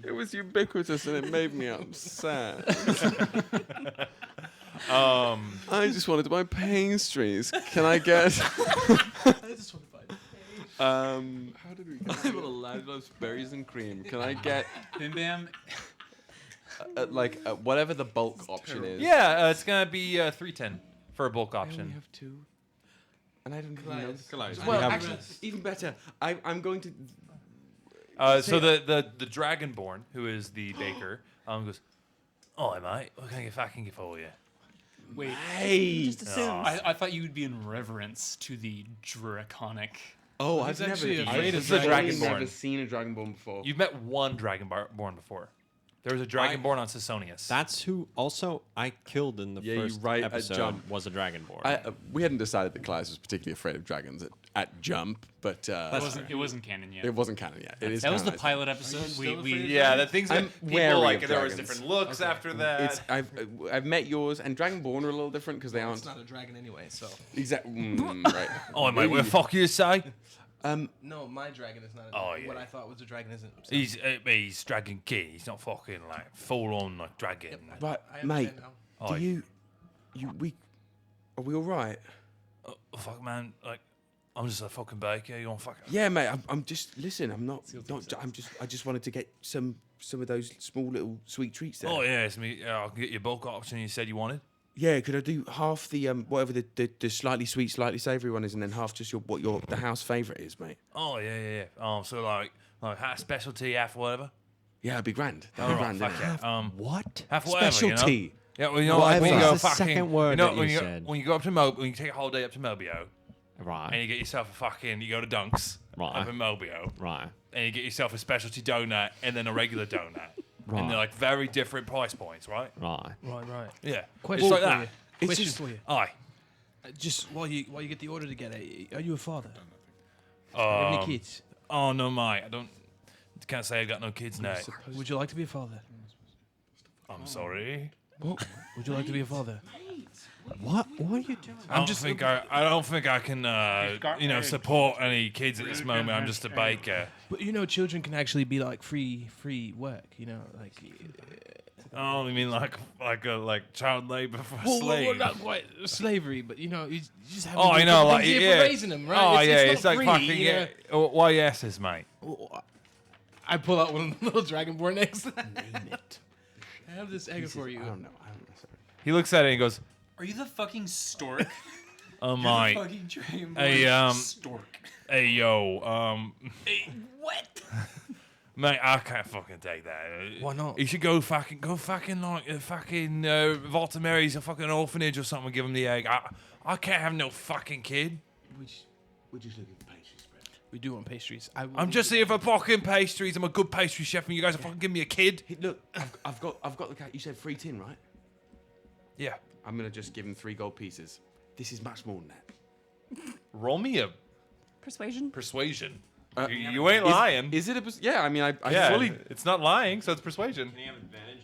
It was ubiquitous and it made me upset. I just wanted to buy pastries. Can I get? I just want to buy. How did we get? I want a Leonidas berries and cream. Can I get Bim Bam. whatever the bulk option is? Yeah, it's gonna be 310 for a bulk I only option. have 2, and I don't even know. Kallias. Well, actually, even better. I'm going to. So the Dragonborn, who is the baker, goes, "Oh, mate, what can I fucking get for you?" Wait, Hey. Just assumes. I thought you would be in reverence to the draconic. Oh, He's I've actually never. afraid It's of the dragons. Dragonborn. I've never seen a Dragonborn before. You've met one Dragonborn before. There was a Dragonborn on Sisonius. That's who also I killed in the Yeah, you're first right, at episode Jump. was a dragonborn. We hadn't decided that Kallias was particularly afraid of dragons at Jump, but It wasn't canon yet. it wasn't canon yet. It is. That was the canonized. pilot episode. still afraid of yeah, the things that I'm people wary like. of There was dragons. different looks after that. It's I've met yours, and Dragonborn are a little different because they It's aren't not a dragon anyway, so. exactly right. Oh, mate, what the fuck you say? No, my dragon is not a Oh, dragon. yeah. What I thought was a dragon isn't. So. He's Dragon King. He's not fucking like full on like dragon. Right, I mate. understand now. Oh, Do are we all right? oh, fuck, man. Like, I'm just a fucking baker. You want fucking? Yeah, mate. I'm just listen. I'm not. I just wanted to get some of those small little sweet treats there. Oh yeah, it's me. I can get your bulk option you said you wanted. Yeah, could I do half the whatever the slightly sweet, slightly savoury one is, and then half just the house favourite is, mate? Oh yeah. So like half specialty, half whatever. Yeah, it'd be grand. All That'd be right, grand. fuck innit? yeah. what? Half whatever. Specialty. You know? Yeah, well, you know, like Whatever. when you go What's the fucking, second word you know, that when you you said? when you go up to when you take a holiday up to Mobiaux, Right. and you get yourself a fucking, you go to Dunks Right. up in Mobiaux, Right. and you get yourself a specialty donut and then a regular donut, Right. and they're like very different price points, right? Right. Right. Yeah, Question it's like for that. you. It's Question just- for you. Aye. Just while you get the order together, are you a father? Do you have any Um, kids? Oh no, mate. Can't say I got no kids now. Would you like to be a father? I'm sorry. Would you like to be a father? What are you doing? I don't think I can support any kids at this moment. I'm just a baker. But children can actually be like free work. Like. Oh, you mean like child labor for Well, slaves? not quite slavery, but you just have. Oh, I know, like for yeah. raising them, right? Oh yeah, not it's like free, fucking you know? yeah. Why yeses, mate? I pull out one of the little dragonborn eggs. Name it. I have this egg for you. I don't know. Sorry. He looks at it and goes, Are you the fucking stork? "Oh You're the my, fucking dragon Hey, stork. hey yo, What? mate, I can't fucking take that. Why not? You should go fucking like Valtimeri's a fucking orphanage or something. And give him the egg. I can't have no fucking kid. We're just looking for pastry spread. We do want pastries. I'm just here for fucking pastries. I'm a good pastry chef, and you guys are fucking giving me a kid. Hey, look, I've got the cat. You said free tin, right? Yeah. I'm gonna just give him 3 gold pieces. This is much more than that. Roll me a Persuasion. persuasion. You ain't lying. Is it a? Yeah, I mean, I yeah, fully. it's not lying, so it's persuasion.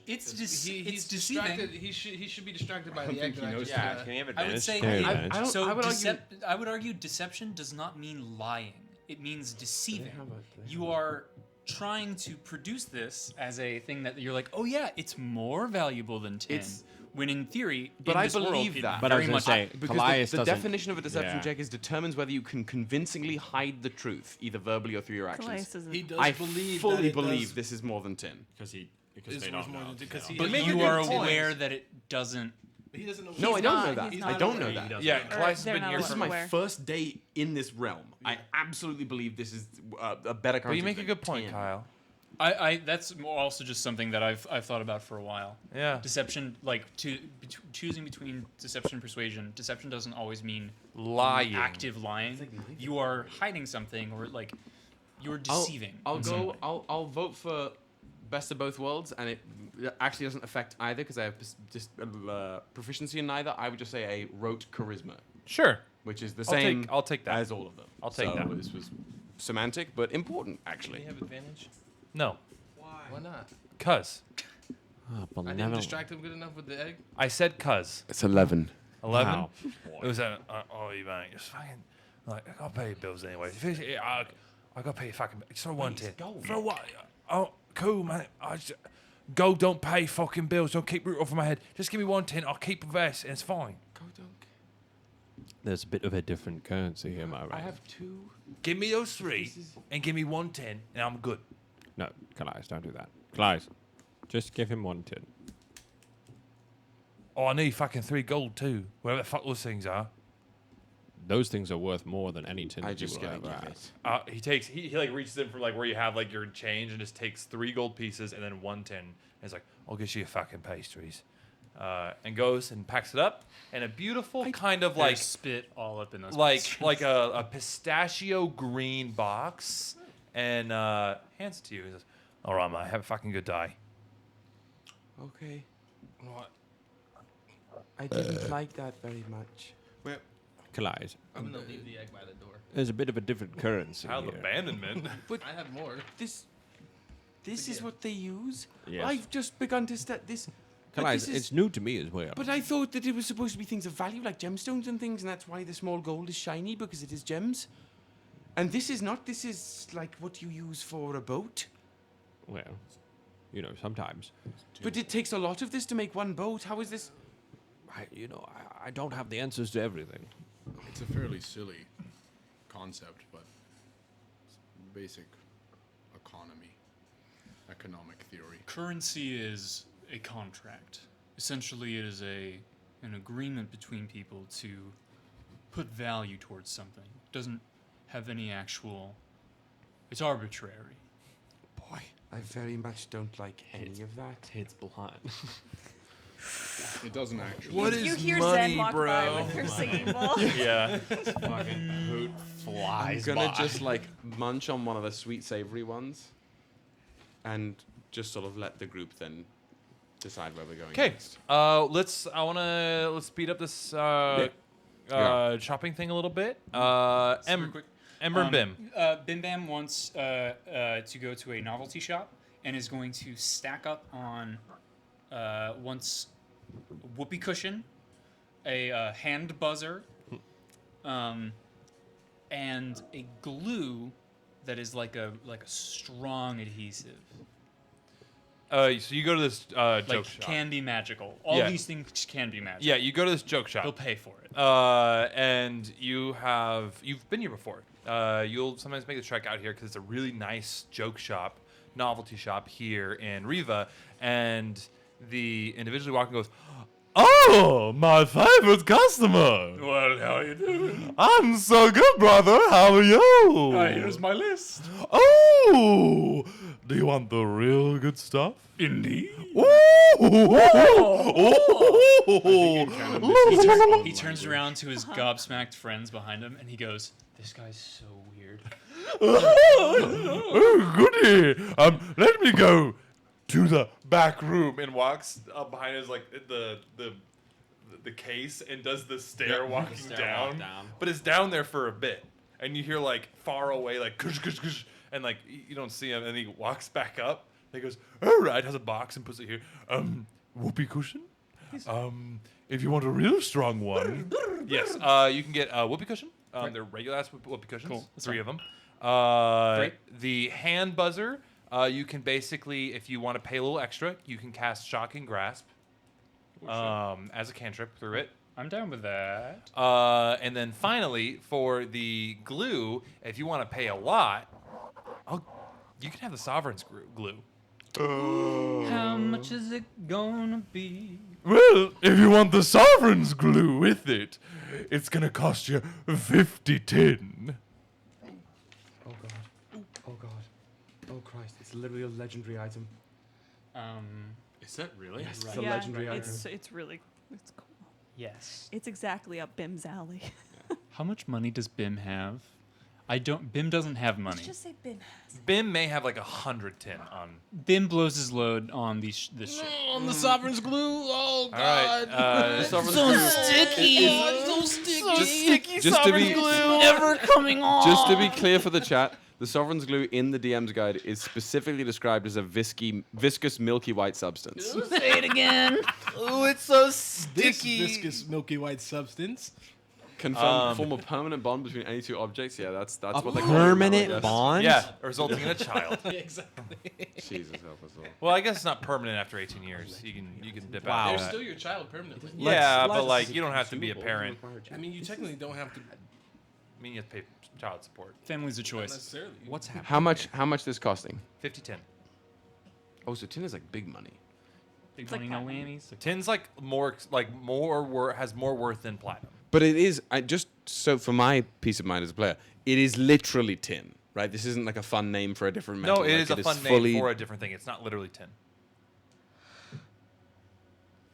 It's He's it's deceiving. distracted. He should be distracted by the egg. that I just, Can you have I would advantage? say Can you have advantage? I don't- so. I would I would argue deception does not mean lying. It means deceiving. You are trying to produce this as a thing that you're like, oh yeah, it's more valuable than tin. When in theory, But in I this world, believe it that. But I very was gonna much say, Because Kallias the doesn't- definition of a deception Yeah. check is determines whether you can convincingly hide the truth, either verbally or through your actions. Kallias doesn't. he does I believe fully that it believe does, this is more than 10. Because is they worth don't more know. than because he. but make a you good are point. aware that it doesn't. He doesn't know. No, I don't know not- that. he's I not don't aware. know that. Yeah, Or Kallias has they're been not here This for. is my aware. first day in this realm. I absolutely believe this is a better But currency. you make a than good point, 10. Kyle. That's also just something that I've thought about for a while. Yeah. Deception, choosing between deception and persuasion. Deception doesn't always mean Lying. active lying. You are hiding something, or like you're deceiving. I'll go. I'll vote for best of both worlds, and it actually doesn't affect either because I have just proficiency in neither. I would just say a rote charisma, Sure. which is the I'll same. take- I'll take that. as all of them. I'll take so that. This was semantic, but important Can actually. he have advantage? No. Why not? Cuz. Oh, I didn't distract him good enough with the egg. I said cuz. It's 11. 11? Wow. It was you mate, just fucking, like, I gotta pay your bills anyway. I gotta pay your fucking, throw one tin. Throw what? Oh, cool, man. Gold don't pay fucking bills. Don't keep root off my head. Just give me 1 tin. I'll keep the rest, and it's fine. Gold don't. There's a bit of a different currency here, my right? I have 2. Give me those 3, and give me 1 tin, and I'm good. No, Kallias, don't do that. Kallias, just give him 1 tin. Oh, I need fucking 3 gold too. Whatever the fuck those things are. Those things are worth more than any tin I that you just will gotta ever give have. it. He like reaches in from like where you have like your change and just takes 3 gold pieces and then 1 tin. And he's like, I'll get you fucking pastries. And goes and packs it up in a beautiful kind of like There's spit all up in those. like pastries. like a pistachio green box and hands it to you. He says, all right, mate, have a fucking good day. Okay. I didn't like that very much. Kallias, I'm gonna leave the egg by the door. there's a bit of a different currency Child here. abandonment. But I have more. this is what they use? Yes. I've just begun to start this. but Kallias, this is- it's new to me as well. But I thought that it was supposed to be things of value, like gemstones and things, and that's why the small gold is shiny, because it is gems. And this is not. This is like what you use for a boat. Well, you know, sometimes. But it takes a lot of this to make one boat. How is this? I don't have the answers to everything. It's a fairly silly concept, but it's basic economic theory. Currency is a contract. Essentially, it is an agreement between people to put value towards something. It doesn't have any actual. It's arbitrary. Boy, I very much don't like any of that. It's blind. It doesn't actually. What You is hear money, Zen walk bro? by with her singing bowl. Yeah. Fucking hoot I'm flies gonna by. just like munch on one of the sweet savory ones, and just sort of let the group then decide where we're going. Okay. next. Let's speed up this shopping thing a little bit. Super quick. Ember and Bim. Bim Bam wants to go to a novelty shop and is going to stack up on wants a whoopee cushion, a hand buzzer, and a glue that is like a strong adhesive, So you go to this joke like shop. can be magical. All Yeah. these things can be magical. Yeah, you go to this joke shop. He'll pay for it. And you've been here before. You'll sometimes make the trek out here because it's a really nice joke shop, novelty shop here in Riva, and the individual walking goes, "Oh, my favorite customer. Well, how you doing? I'm so good, brother. How are you? Here's my list. Oh, do you want the real good stuff? Indeed. He turns around to his gobsmacked friends behind him and he goes, "This guy's so weird." Oh, goody. Let me go to the back room, and walks up behind his like the case and does the stair walking down. But it's down there for a bit, and you hear like far away like kush, kush, kush, and like you don't see him, and he walks back up. And he goes, all right, has a box and puts it here. Whoopee cushion. If you want a real strong one, yes, you can get a whoopee cushion. They're regular ass whoopee cushions. Cool. That's 3 of them. Great. The hand buzzer. You can basically, if you want to pay a little extra, you can cast Shocking Grasp as a cantrip through it. I'm down with that. And then finally, for the glue, if you want to pay a lot, you can have the Sovereign's glue. How much is it gonna be? Well, if you want the Sovereign's glue with it, it's gonna cost you 50 tin. Oh god. Oh god. Oh Christ. It's literally a legendary item. Is that really? Yes, it's a legendary item. It's really cool. Yes. It's exactly up Bim's alley. How much money does Bim have? Bim doesn't have money. Let's just say Bim has. Bim may have like 100 tin on. Bim blows his load on this shit. On the Sovereign's glue. Oh All right. god. The Sovereign's So glue. sticky. So sticky. Just to be Never coming off. just to be clear for the chat, the Sovereign's glue in the DM's guide is specifically described as a viscous, milky white substance. Say it again. Oh, it's so sticky. This viscous, milky white substance. Form a permanent bond between any two objects. Yeah, that's what they call it. Permanent now, I guess. bond? Yeah, resulting in a child. Exactly. Jesus help us all. Well, I guess it's not permanent after 18 years. You can dip Wow. out. They're of that. still your child permanently. Yeah, Let's- but like you don't have to be a parent. I mean, you technically don't have to I mean, you have to pay child support. Family's a choice. necessarily. What's happening? How much this costing? 50-10. Oh, so tin is like big money. Big like money, no platinum. whammies. Tin's has more worth than platinum. But it is just so for my peace of mind as a player, it is literally tin, right? This isn't like a fun name for a different metal. No, it like, is a fun fully... name for a different thing. It's not literally tin.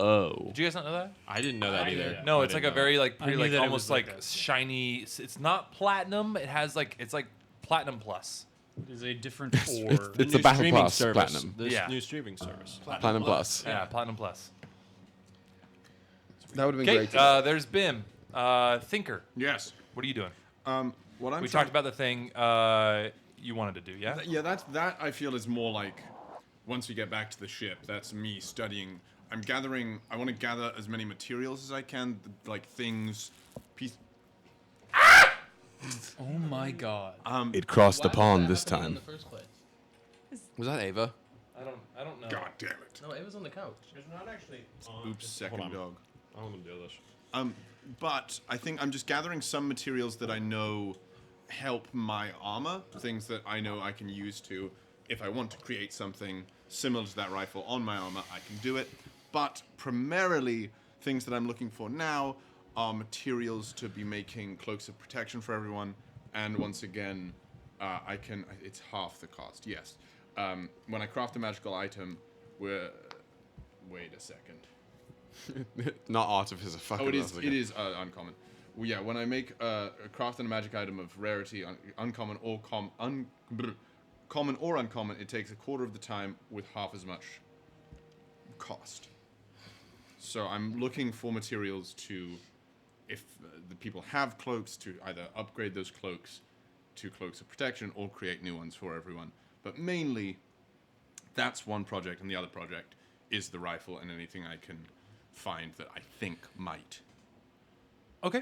Oh. Did you guys not know that? I didn't know that either. No, I it's like didn't a know very like I pretty knew like that it almost was like like that. shiny. It's not platinum. It has like it's like platinum plus. It is a different ore. It's the new Battle streaming Plus service. Platinum. This Yeah. new streaming service. Platinum Plus. Yeah, platinum plus. That would have been Okay, great. there's Bim. Thinker. Yes. What are you doing? What I'm We trying- talked about the thing you wanted to do. Yeah. Yeah, that I feel is more like once we get back to the ship, that's me studying. I want to gather as many materials as I can, like things, Oh my god. It crossed the Why was pond that this happening in time. the first place? Was that Ava? I don't know. God damn it. No, it was on the couch. It's not actually. Oops, second dog. I want to do this. But I think I'm just gathering some materials that I know help my armor, things that I know I can use to, if I want to create something similar to that rifle on my armor, I can do it. But primarily, things that I'm looking for now are materials to be making cloaks of protection for everyone. And once again, it's half the cost, yes. When I craft a magical item, wait a second. Not artificer. Fucking. Oh, it is uncommon. Well, yeah, when I make a craft and a magic item of rarity, uncommon or common or uncommon, it takes a quarter of the time with half as much cost. So I'm looking for materials to, if the people have cloaks, to either upgrade those cloaks to cloaks of protection or create new ones for everyone. But mainly, that's one project, and the other project is the rifle and anything I can find that I think might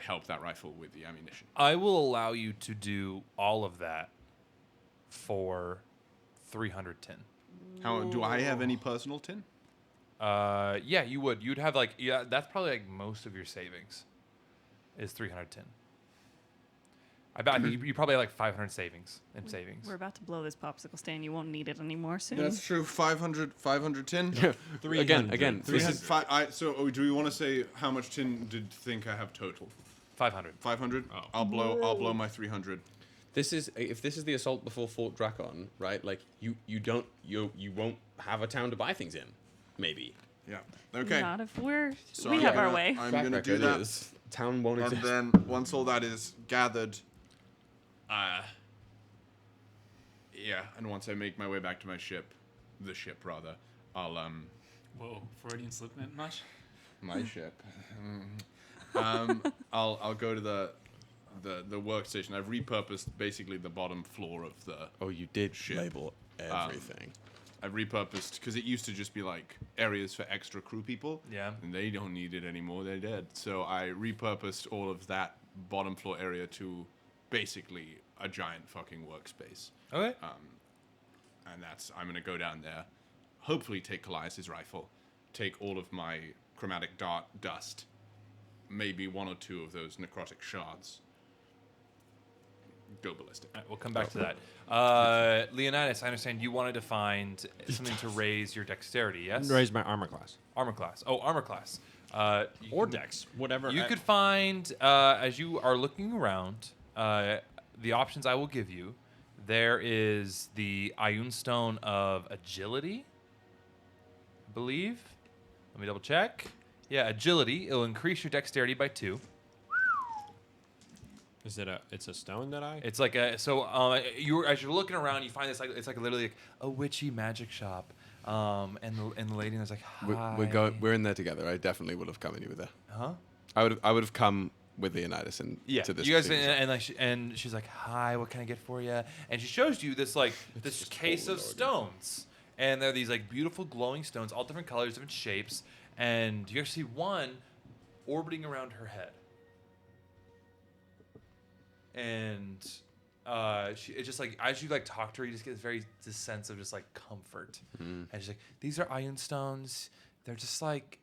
help that rifle with the ammunition. I will allow you to do all of that for 300 tin. How do I have any personal tin? Yeah, you would. You'd have that's probably like most of your savings is 300 tin. I bet you probably have like 500 savings. We're about to blow this popsicle stand. You won't need it anymore soon. That's true. 500 tin. Again. This is So do we want to say how much tin did think I have total? 500. 500. Oh. I'll blow my 300. if this is the assault before Fort Drakon, right? Like you won't have a town to buy things in, maybe. Yeah. Okay. Not if we I'm have our gonna- way. I'm gonna do that. Town won't And exist. then once all that is gathered, and once I make my way back to my ship, I'll Whoa, Freudian slip much? my ship. I'll go to the workstation. I've repurposed basically the bottom floor of the. Oh, you did ship. label everything. I've repurposed because it used to just be like areas for extra crew people. Yeah. And they don't need it anymore. They're dead. So I repurposed all of that bottom floor area to basically a giant fucking workspace. Okay. And I'm gonna go down there, hopefully take Kallias' rifle, take all of my chromatic dust, maybe one or two of those necrotic shards. Go ballistic. All right, we'll come back to that. Leonidas, I understand you wanted to find something to raise your dexterity, yes? Raise my armor class. Armor class. Oh, armor class. Or dex, whatever. You could find, as you are looking around, the options I will give you. There is the Ioun Stone of Agility, I believe. Let me double check. Yeah, Agility. It'll increase your dexterity by 2. Is it it's a stone that I? It's like as you're looking around, you find this it's like literally like a witchy magic shop, and the lady was like, hi. We're in there together. I definitely would have come in with her. Huh? I would have come with Leonidas and to this. You guys particular shop. and she's like, hi, what can I get for you? And she shows you this this case of stones, and they're these like beautiful glowing stones, all different colors, different shapes, and you actually see one orbiting around her head. and it's just like as you like talk to her, you just get this sense of just like comfort. And she's like, these are iron stones. They're just like,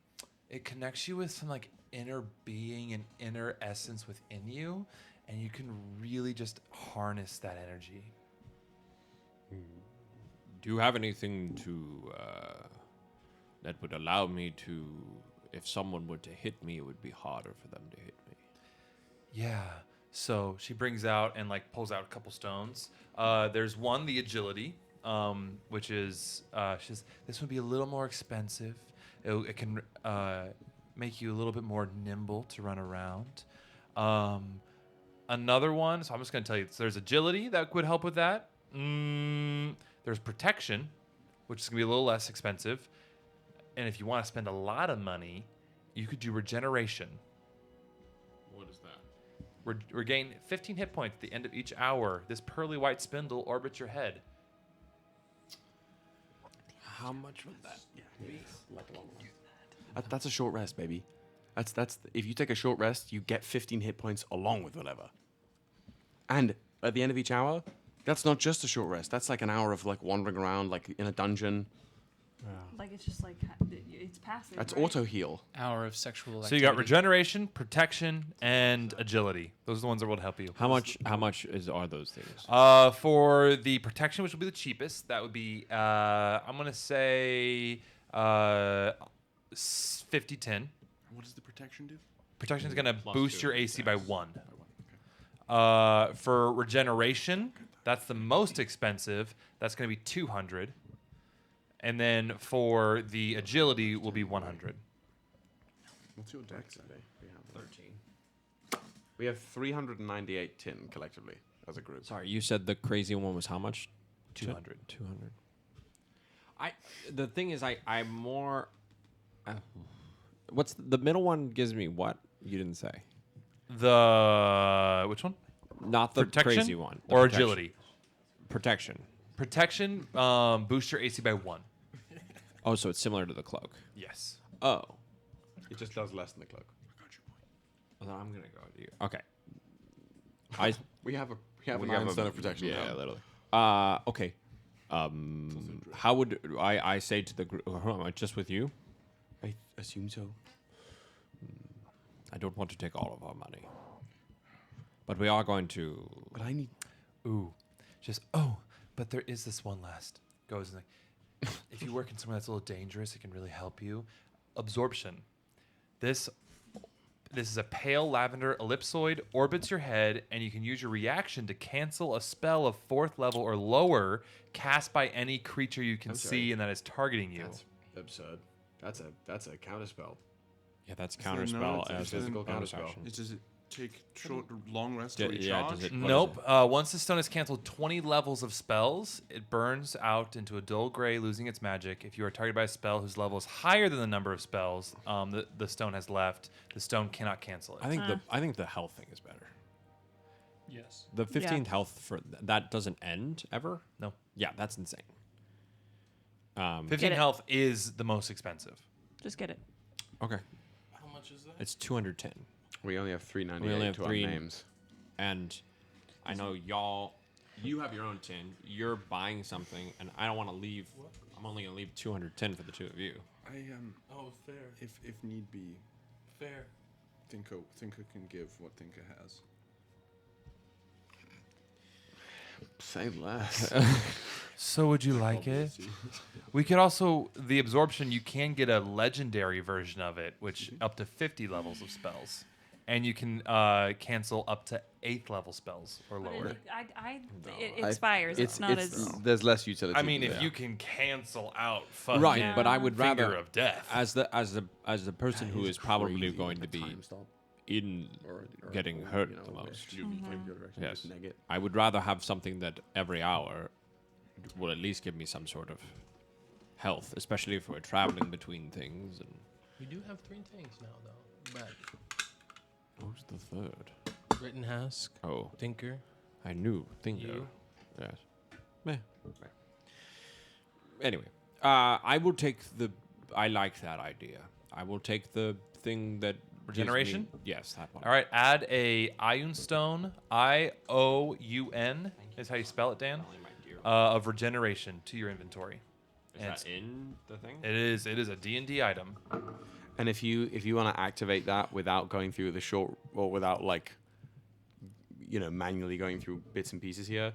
it connects you with some like inner being and inner essence within you, and you can really just harness that energy. Do you have anything to that would allow me to, if someone were to hit me, it would be harder for them to hit me? Yeah. So she brings out and like pulls out a couple stones. There's one, the agility, which is this would be a little more expensive. It can make you a little bit more nimble to run around. Another one, so I'm just going to tell you, so there's agility that would help with that. There's protection, which is going to be a little less expensive. And if you want to spend a lot of money, you could do regeneration. What is that? Regain 15 hit points at the end of each hour. This pearly white spindle orbits your head. How much would that be? That's a short rest, baby. That's if you take a short rest, you get 15 hit points along with whatever. And at the end of each hour, that's not just a short rest. That's like an hour of like wandering around like in a dungeon. Like it's just like it's passive. That's right? auto heal. Hour of sexual activity. So you got regeneration, protection, and agility. Those are the ones that will help you. How much are those things? For the protection, which will be the cheapest, that would be I'm gonna say 50-10. What does the protection do? Protection is gonna Plus boost 2, your AC by 1. Okay. For regeneration, that's the most expensive. That's gonna be 200. And then for the agility will be 100. What's your dex? We have 13. We have 398 tin collectively as a group. Sorry, you said the crazy one was how much? 200. 200. The thing is, I'm more. What's the middle one? Gives me what? You didn't say. Which one? Not the Protection crazy one. The or protection. agility? Protection. Protection boosts your AC by 1. Oh, so it's similar to the cloak. Yes. Oh. It just does less than the cloak. Well, I'm gonna go to you. Okay. We have an iron stone of protection. Yeah, now. literally. Okay. How would I say to the group? Just with you? I assume so. I don't want to take all of our money, but we are going to. But I need. Ooh. But there is this one last. Goes and like, if you work in somewhere that's a little dangerous, it can really help you. Absorption. This is a pale lavender ellipsoid, orbits your head, and you can use your reaction to cancel a spell of 4th level or lower cast by any creature you can see and that is targeting you. That's absurd. That's a counterspell. Yeah, that's Is there counterspell no- as is there physical bonus counterspell. action. Does it take long rest Yeah, to yeah, recharge? does it- What Nope. Once the stone has canceled 20 levels of spells, it burns out into a dull gray, losing its magic. If you are targeted by a spell whose level is higher than the number of spells the stone has left, the stone cannot cancel it. I think the health thing is better. Yes. The 15th health for that doesn't end ever. No. Yeah, that's insane. 15 Get it. health is the most expensive. Just get it. Okay, How much is that? it's 210, We only have 398 We only have to three- our names. and I know y'all. You have your own tin. You're buying something, and I don't want to leave. I'm only gonna leave 210 for the two of you. Oh, fair. If need be, Fair. Thinker can give what Thinker has. Say less. So would you like it? We could also, the absorption, you can get a legendary version of it, which up to 50 levels of spells. And you can cancel up to 8th level spells or But lower. it expires. It's not as. There's less utility. I mean, to if that. you can cancel out fucking Right, but I would finger rather, of death. as the person who is probably going to be in getting hurt the most. Yes, I would rather have something that every hour will at least give me some sort of health, especially if we're traveling between things. And We do have 3 things now, though. But who's the third? Rittenhouse, Oh, Tinker. I knew Thinker. You? Yes. Meh. Anyway, I will take the. I like that idea. I will take the thing that Regeneration? Yes, that one. All right, add a Ioun Stone, Ioun is how you spell it, Dan, of regeneration to your inventory. Is that in the thing? It is a D&D item. And if you want to activate that without going through the short, or without like, manually going through bits and pieces here,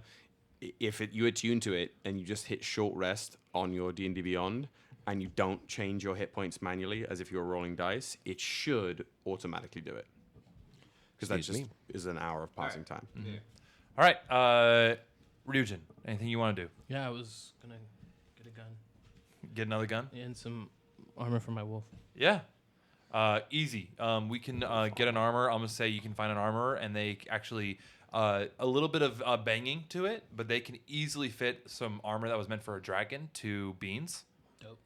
if you attune to it and you just hit short rest on your D&D Beyond, and you don't change your hit points manually as if you were rolling dice, it should automatically do it. Because that just is an hour of passing time. Mm-hmm. All right, Ryujin, anything you want to do? Yeah, I was gonna get a gun. Get another gun? And some armor for my wolf. Yeah. Easy. We can get an armor. I'm going to say you can find an armor, and they actually, a little bit of banging to it, but they can easily fit some armor that was meant for a dragon to beans. Dope.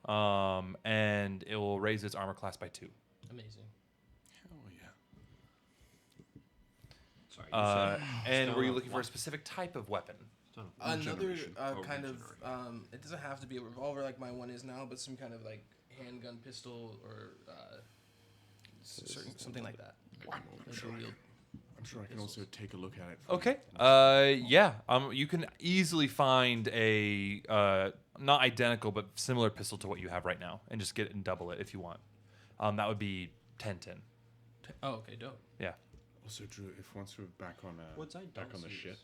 And it will raise its armor class by 2. Amazing. Hell yeah. Sorry. And were you looking for a specific type of weapon? Another kind of, it doesn't have to be a revolver like my one is now, but some kind of like handgun pistol or something like that. I'm sure I can also take a look at it. Okay. Yeah. You can easily find a not identical but similar pistol to what you have right now, and just get it and double it if you want. That would be 10-10. Oh, okay, dope. Yeah. Also, Drew, if once we're back on the ship,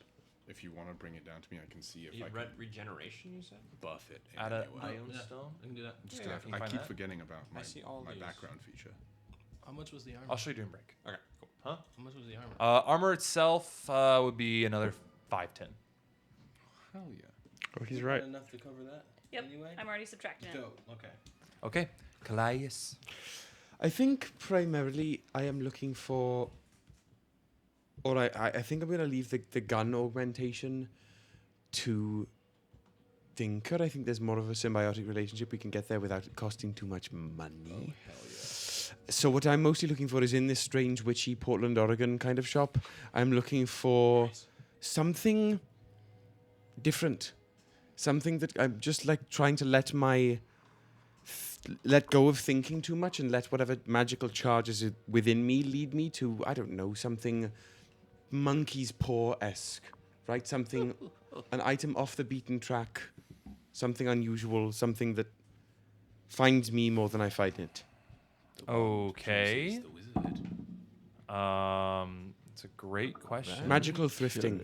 if you want to bring it down to me, I can see if I can regeneration. You said buff it. Add a anyway. Ioun Stone. I can do that. Just Yeah, I find keep that. forgetting about my these. background feature. How much was the armor? I'll show you during break. Okay, cool. Huh? How much was the armor? Armor itself would be another 5-10. Hell yeah. Oh, he's right. Enough to cover that. Yep. Anyway. I'm already subtracting it. Dope. Okay. Okay. Kallias. I think primarily I am looking for, or I think I'm going to leave the gun augmentation to Thinker. I think there's more of a symbiotic relationship. We can get there without it costing too much money. Oh, hell yeah. So what I'm mostly looking for is in this strange witchy Portland, Oregon kind of shop. I'm looking for something different. Something that I'm just like trying to let go of thinking too much and let whatever magical charges within me lead me to, I don't know, something monkey's paw-esque, right? Something, an item off the beaten track, something unusual, something that finds me more than I find it. Okay. It's a great question. Magical thrifting.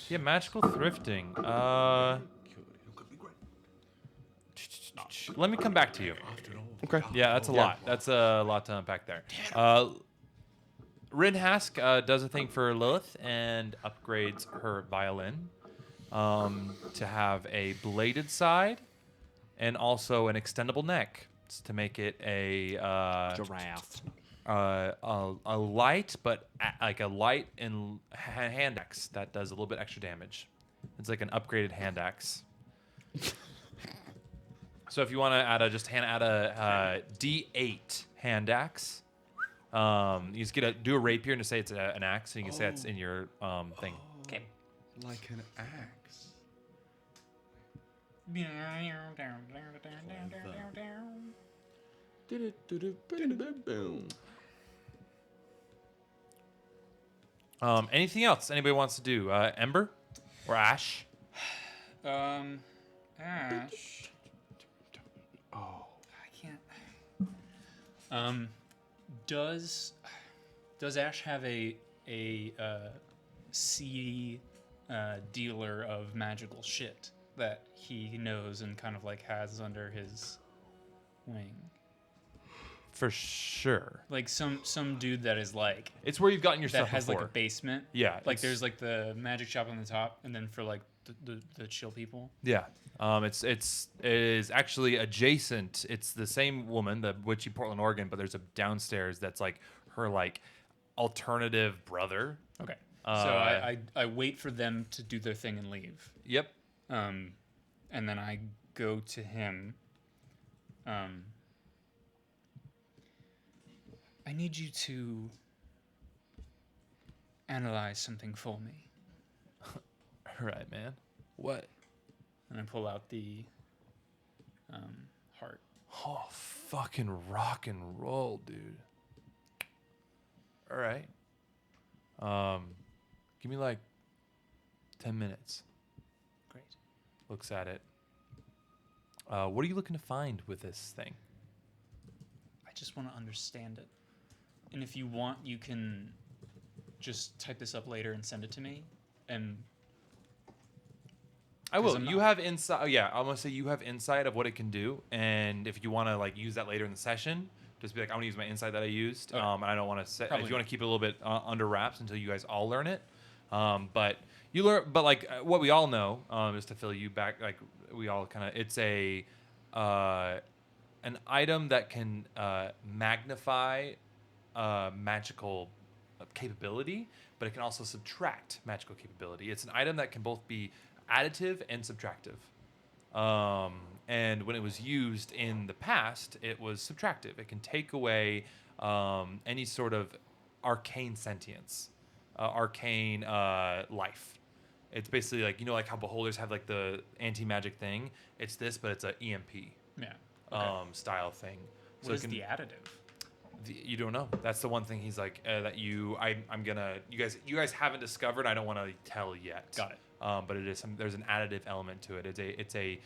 Yeah, magical thrifting. Let me come back to you. Okay. Yeah, that's a lot. That's a lot to unpack there. Rinhask does a thing for Lilith and upgrades her violin to have a bladed side and also an extendable neck to make it a Giraffe. a light, but like a light and hand axe that does a little bit extra damage. It's like an upgraded hand axe. So if you want to add a D8 hand axe, you just do a rapier and just say it's an axe, and you can say it's in your thing. Okay. Like an axe. Anything else anybody wants to do? Ember or Ash? Ash. Oh, I can't. Does Ash have a seedy dealer of magical shit that he knows and kind of like has under his wing? For sure. Like some dude that is like It's where you've gotten your that stuff has before. like a basement. Yeah, Like it's- there's like the magic shop on the top, and then for like the chill people. Yeah. It is actually adjacent. It's the same woman, the witchy Portland, Oregon, but there's a downstairs that's like her like alternative brother. Okay. So I wait for them to do their thing and leave. Yep. And then I go to him. I need you to analyze something for me. All right, man. What? And I pull out the heart. Oh, fucking rock and roll, dude. All right. Give me like 10 minutes. Great. Looks at it. What are you looking to find with this thing? I just want to understand it. And if you want, you can just type this up later and send it to me. And I will. I'm You have insight. Oh, yeah, I'm gonna say you have insight of what it can do, and if you want to like use that later in the session, just be like, I want to use my insight that I used. Okay. And I don't want to say. Probably If you want to keep it a little bit under wraps until you guys all learn it, but you learn. But like what we all know, is to fill you back. Like we all kind of. It's a an item that can magnify magical capability, but it can also subtract magical capability. It's an item that can both be additive and subtractive. And when it was used in the past, it was subtractive. It can take away any sort of arcane sentience, arcane life. It's basically like, like how beholders have like the anti-magic thing. It's this, but it's a EMP style thing. what is the additive? You don't know. That's the one thing he's like that I'm gonna you guys haven't discovered. I don't want to tell yet. Got it. But it is there's an additive element to it. It's a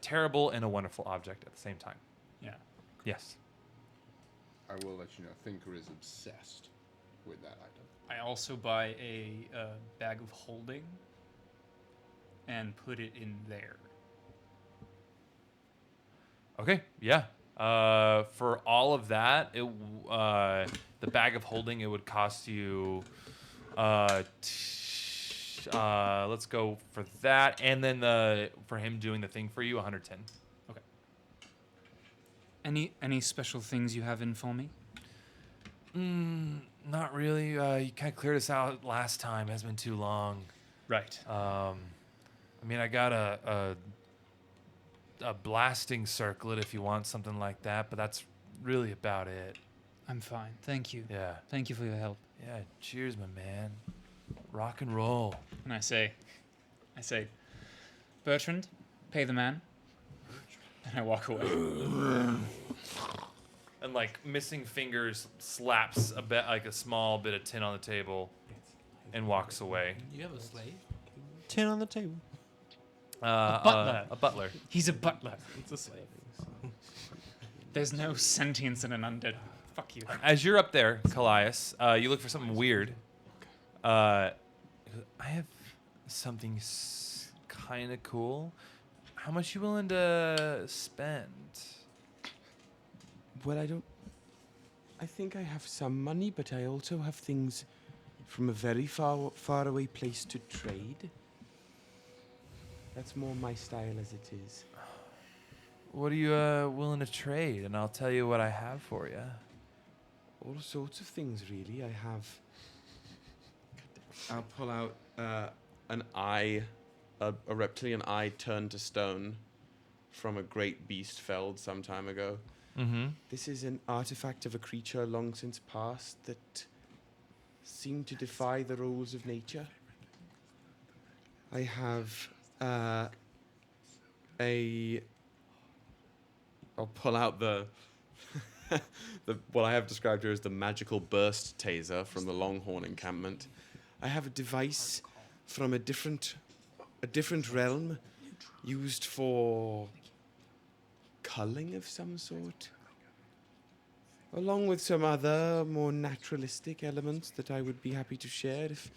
terrible and a wonderful object at the same time. Yeah. Yes. I will let you know. Thinker is obsessed with that item. I also buy a bag of holding and put it in there. Okay. Yeah. For all of that, the bag of holding, it would cost you. Let's go for that, and then for him doing the thing for you, 110. Okay. Any special things you have in for me? Not really. You kind of cleared us out last time. It has been too long. Right. I mean, I got a blasting circlet if you want something like that, but that's really about it. I'm fine. Thank you. Yeah. Thank you for your help. Yeah. Cheers, my man. Rock and roll. And I say, Bertrand, pay the man. And I walk away. And like missing fingers slaps a bit, like a small bit of tin on the table, and walks away. You have a slave? Tin on the table. A butler. A butler. He's a butler. It's a slave. There's no sentience in an undead. Fuck you. As you're up there, Kallias, you look for something weird. I have something kind of cool. How much you willing to spend? Well, I think I have some money, but I also have things from a very far away place to trade. That's more my style as it is. What are you willing to trade? And I'll tell you what I have for you. All sorts of things, really. I'll pull out an eye, a reptilian eye turned to stone from a great beast felled some time ago. Mm-hmm. This is an artifact of a creature long since past that seemed to defy the rules of nature. I have I'll pull out the what I have described here as the magical burst taser from the Longhorn encampment. I have a device from a different realm used for culling of some sort, along with some other more naturalistic elements that I would be happy to share if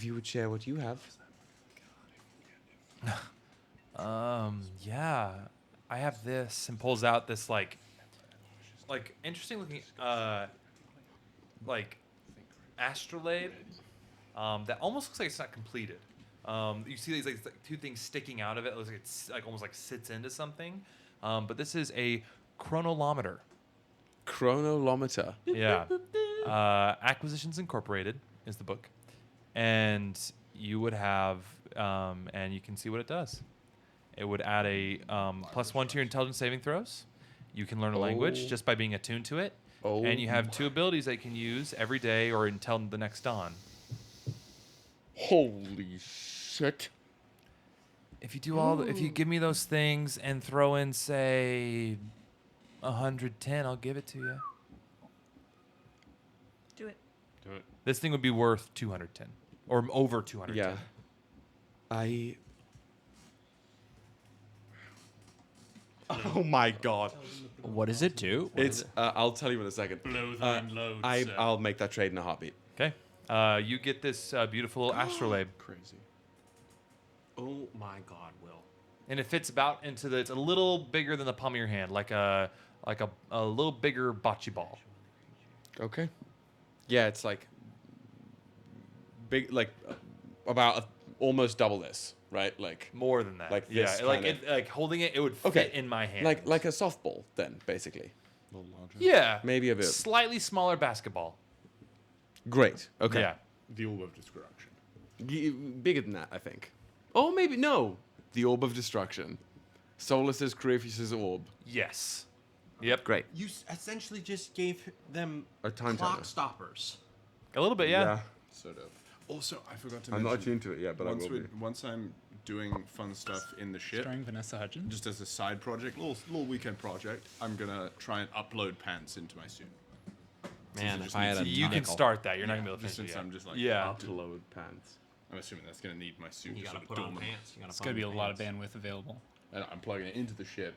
you would share what you have. Yeah, I have this, and pulls out this like interesting looking like astrolabe that almost looks like it's not completed. You see these like two things sticking out of it. It looks like it's like almost like sits into something. But this is a chronolometer. Chronolometer. Yeah. Acquisitions Incorporated is the book, and you would have and you can see what it does. It would add a +1 to your intelligence saving throws. You can learn a language just by being attuned to it. And you have 2 abilities that you can use every day or until the next dawn. Holy shit. If you do if you give me those things and throw in, say, 110, I'll give it to you. Do it. This thing would be worth 200 tin, or over 200 Yeah. tin. Oh my god. What does it do? I'll tell you in a second. I'll make that trade in a heartbeat. Okay. You get this beautiful astrolabe. Crazy. Oh my god, Will. And it fits about into it's a little bigger than the palm of your hand, like a little bigger bocce ball. Okay. Yeah, it's like big, like about almost double this, right? Like More than that. Like yeah, this like kind of- like holding it would fit in my hand. like a softball, then basically. A little larger. yeah, Maybe a bit. slightly smaller basketball. Great. Okay. Yeah. The orb of destruction. Bigger than that, I think. Oh, maybe no. The orb of destruction. Solus's Crevius's orb. Yes. Yep. Great. You essentially just gave them A time clock turner. stoppers. A little bit, yeah. Sort of. Also, I forgot to I'm mention. not attuned to it yet, but I will be. Once I'm doing fun stuff in the ship, Starring Vanessa Hudgens. just as a side project, little weekend project, I'm gonna try and upload pants into my suit. Man, just if I had a needs- You can nickel. start that. You're not gonna be able to Just finish it since yet. I'm just like Yeah. Upload pants. I'm assuming that's gonna need my suit. You just gotta sort put of on dormant. pants. You gotta It's put going to be a on lot of pants. bandwidth available. And I'm plugging it into the ship,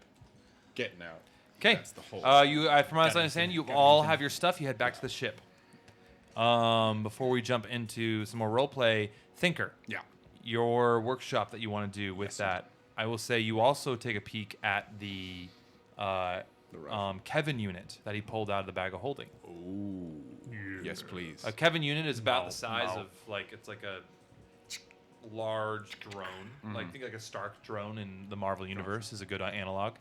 getting out. Okay. That's the whole. From what I understand, you all have your stuff. You head back to the ship. Before we jump into some more roleplay, Thinker. Yeah. Your workshop that you want to do with that. I will say you also take a peek at the Kevin unit that he pulled out of the bag of holding. Yes, please. A Kevin unit is about the size of it's like a large drone. Like think like a Stark drone in the Marvel universe is a good analog.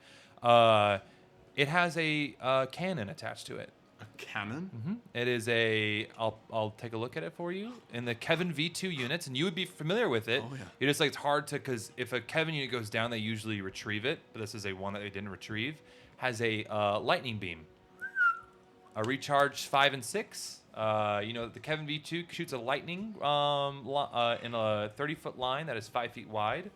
It has a cannon attached to it. A cannon? It is a. I'll take a look at it for you in the Kevin V2 units, and you would be familiar with it. Oh, yeah. You're just like it's hard to because if a Kevin unit goes down, they usually retrieve it, but this is a one that they didn't retrieve. Has a lightning beam. A recharge 5 and 6. The Kevin V2 shoots a lightning in a 30-foot line that is 5 feet wide.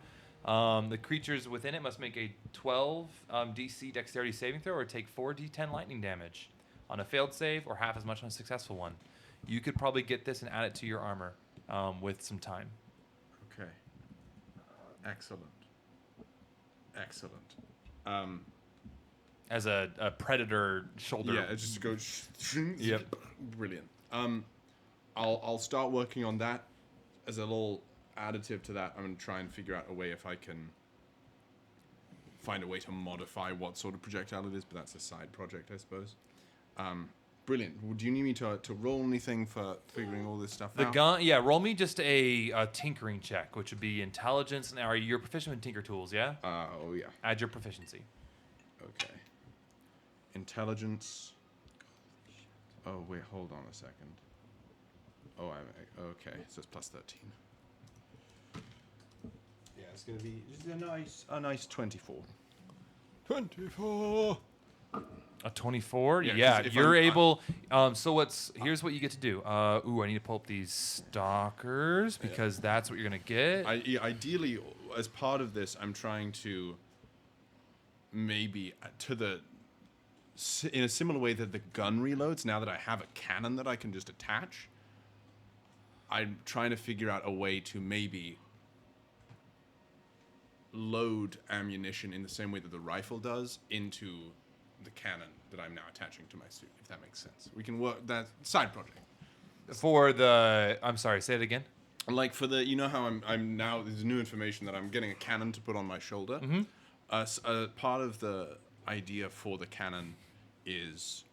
The creatures within it must make a 12 DC dexterity saving throw or take 4d10 lightning damage on a failed save or half as much on a successful one. You could probably get this and add it to your armor with some time. Okay. Excellent. As a predator shoulder. Yeah, it just goes. Yep. Brilliant. I'll start working on that as a little additive to that. I'm gonna try and figure out a way if I can find a way to modify what sort of projectile it is, but that's a side project, I suppose. Brilliant. Well, do you need me to roll anything for figuring all this stuff The out? gun, yeah. Roll me just a tinkering check, which would be intelligence. And are you proficient in tinker tools? Yeah. Oh yeah. Add your proficiency. Okay. Intelligence. Oh wait, hold on a second. Oh, okay. So it's plus 13. Yeah, it's gonna be just a nice 24. 24. A 24? Yeah, Yeah, 'cause if you're I'm- able. Here's what you get to do. I need to pull up these stalkers because that's what you're gonna get. Ideally, as part of this, I'm trying to maybe in a similar way that the gun reloads. Now that I have a cannon that I can just attach, I'm trying to figure out a way to maybe load ammunition in the same way that the rifle does into the cannon that I'm now attaching to my suit, if that makes sense. We can work that side project. I'm sorry, say it again. Like for the, you know how I'm now, there's new information that I'm getting a cannon to put on my shoulder. Part of the idea for the cannon is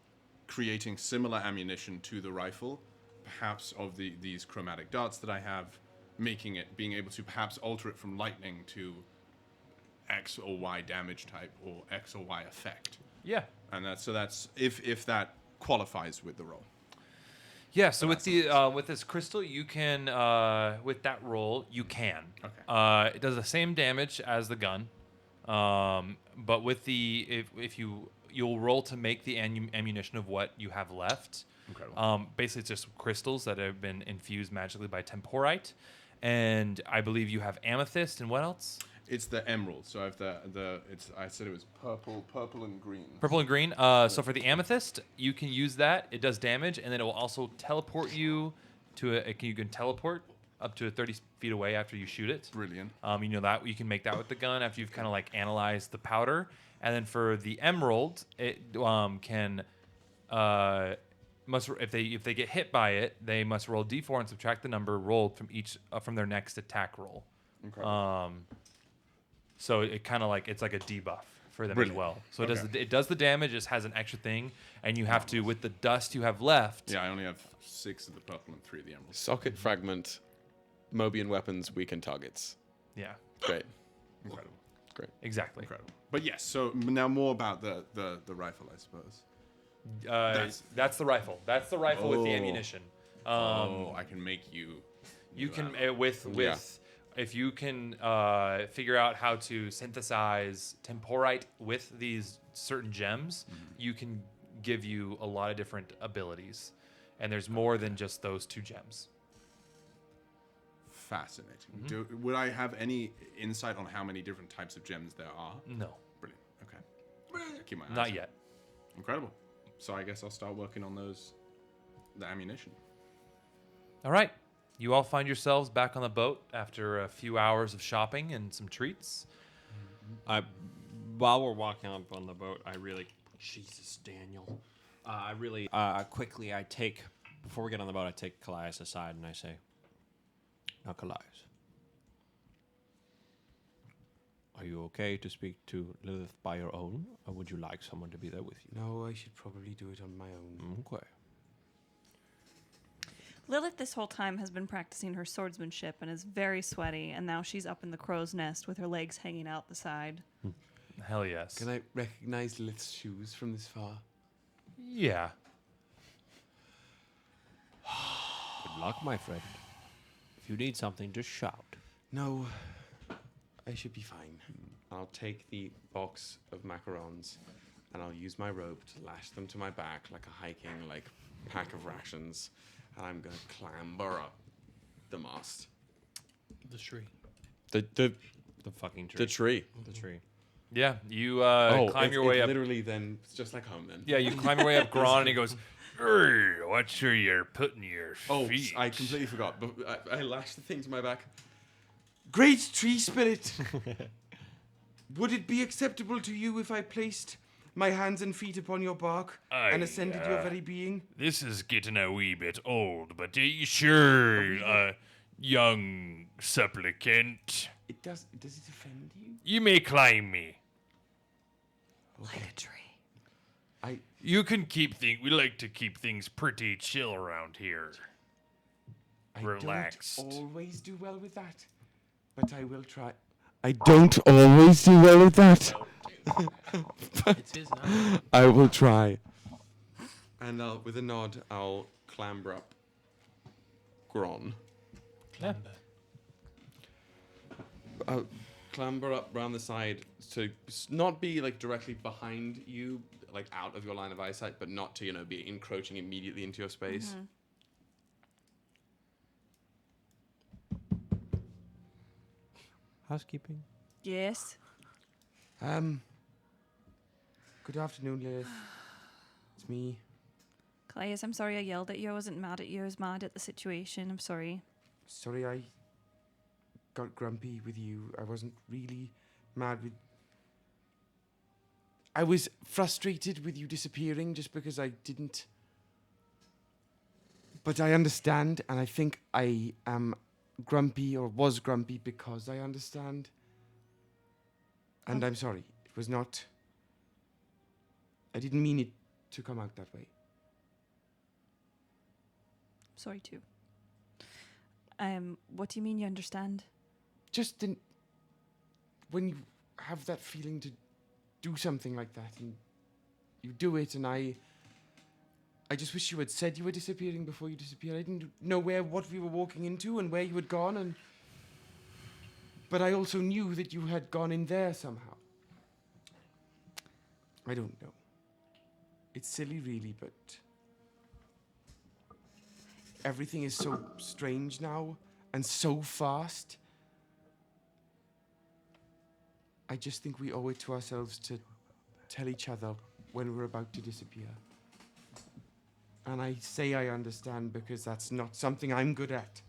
creating similar ammunition to the rifle, perhaps of these chromatic darts that I have, being able to perhaps alter it from lightning to X or Y damage type or X or Y effect. Yeah. And that's if that qualifies with the roll. Yeah. So with this crystal, you can with that roll you can. Okay. It does the same damage as the gun, but with the if you'll roll to make the ammunition of what you have left. Incredible. Basically, it's just crystals that have been infused magically by temporite, and I believe you have amethyst and what else? It's the emerald. So I have I said it was purple and green. Purple and green. So for the amethyst, you can use that. It does damage, and then it will also teleport you to you can teleport up to 30 feet away after you shoot it. Brilliant. You know that you can make that with the gun after you've kind of like analyzed the powder. And then for the emerald, it can if they get hit by it, they must roll d4 and subtract the number rolled from each from their next attack roll. Okay. So it kind of like it's like a debuff for them Brilliant. as well. So it does the damage. It just has an extra thing, and you have to with the dust you have left. Yeah, I only have 6 of the purple and 3 of the emerald. Socket fragment, Mobian weapons, weaken targets. Yeah. Great. Incredible. Great. Exactly. Incredible. But yes, so now more about the rifle, I suppose. That's the rifle. That's the rifle with the Oh. ammunition. I can make you. You new can ammo. with if you can figure out how to synthesize temporite with these certain gems, you can give you a lot of different abilities, and there's more than just those 2 gems. Fascinating. Would I have any insight on how many different types of gems there are? No, Brilliant. Okay. Keep my eyes not out. yet. Incredible. So I guess I'll start working on the ammunition. All right. You all find yourselves back on the boat after a few hours of shopping and some treats. While we're walking up on the boat, Jesus, Daniel. Quickly, before we get on the boat, I take Kallias aside and I say, now, Kallias, are you okay to speak to Lilith by your own, or would you like someone to be there with you? No, I should probably do it on my own. Okay. Lilith this whole time has been practicing her swordsmanship and is very sweaty, and now she's up in the crow's nest with her legs hanging out the side. Hell yes. Can I recognize Lilith's shoes from this far? Yeah. Good luck, my friend. If you need something, just shout. No, I should be fine. I'll take the box of macarons and I'll use my rope to lash them to my back like a hiking pack of rations, and I'm gonna clamber up the mast. The tree. The fucking tree. The tree. The tree. Yeah, you climb your it way up. Literally, then it's just like home. Then. Yeah, you climb your way up Gron, and he goes, "What sure you're putting your feet?" I completely forgot. But I lashed the thing to my back. Great tree spirit. Would it be acceptable to you if I placed my hands and feet upon your bark and ascended your very being? This is getting a wee bit old, but sure, young supplicant. Does it offend you? You may climb me. Like a tree. You can keep things. We like to keep things pretty chill around here. Relaxed. I don't always do well with that, but I will try. I don't always do well with that. It's his now. I will try. And with a nod, I'll clamber up Gron. Clamber. I'll clamber up round the side to not be directly behind you, out of your line of eyesight, but not to be encroaching immediately into your space. Housekeeping. Yes. Good afternoon, Lilith. It's me. Kallias, I'm sorry I yelled at you. I wasn't mad at you. I was mad at the situation. I'm sorry. Sorry I got grumpy with you. I wasn't really mad with... I was frustrated with you disappearing just because I didn't... But I understand, and I think I am grumpy or was grumpy because I understand. And I'm sorry. It was not... I didn't mean it to come out that way. Sorry too. What do you mean you understand? Just when you have that feeling to do something like that and you do it, and I just wish you had said you were disappearing before you disappeared. I didn't know what we were walking into and where you had gone, but I also knew that you had gone in there somehow. I don't know. It's silly, really, but everything is so strange now and so fast. I just think we owe it to ourselves to tell each other when we're about to disappear. And I say I understand because that's not something I'm good at.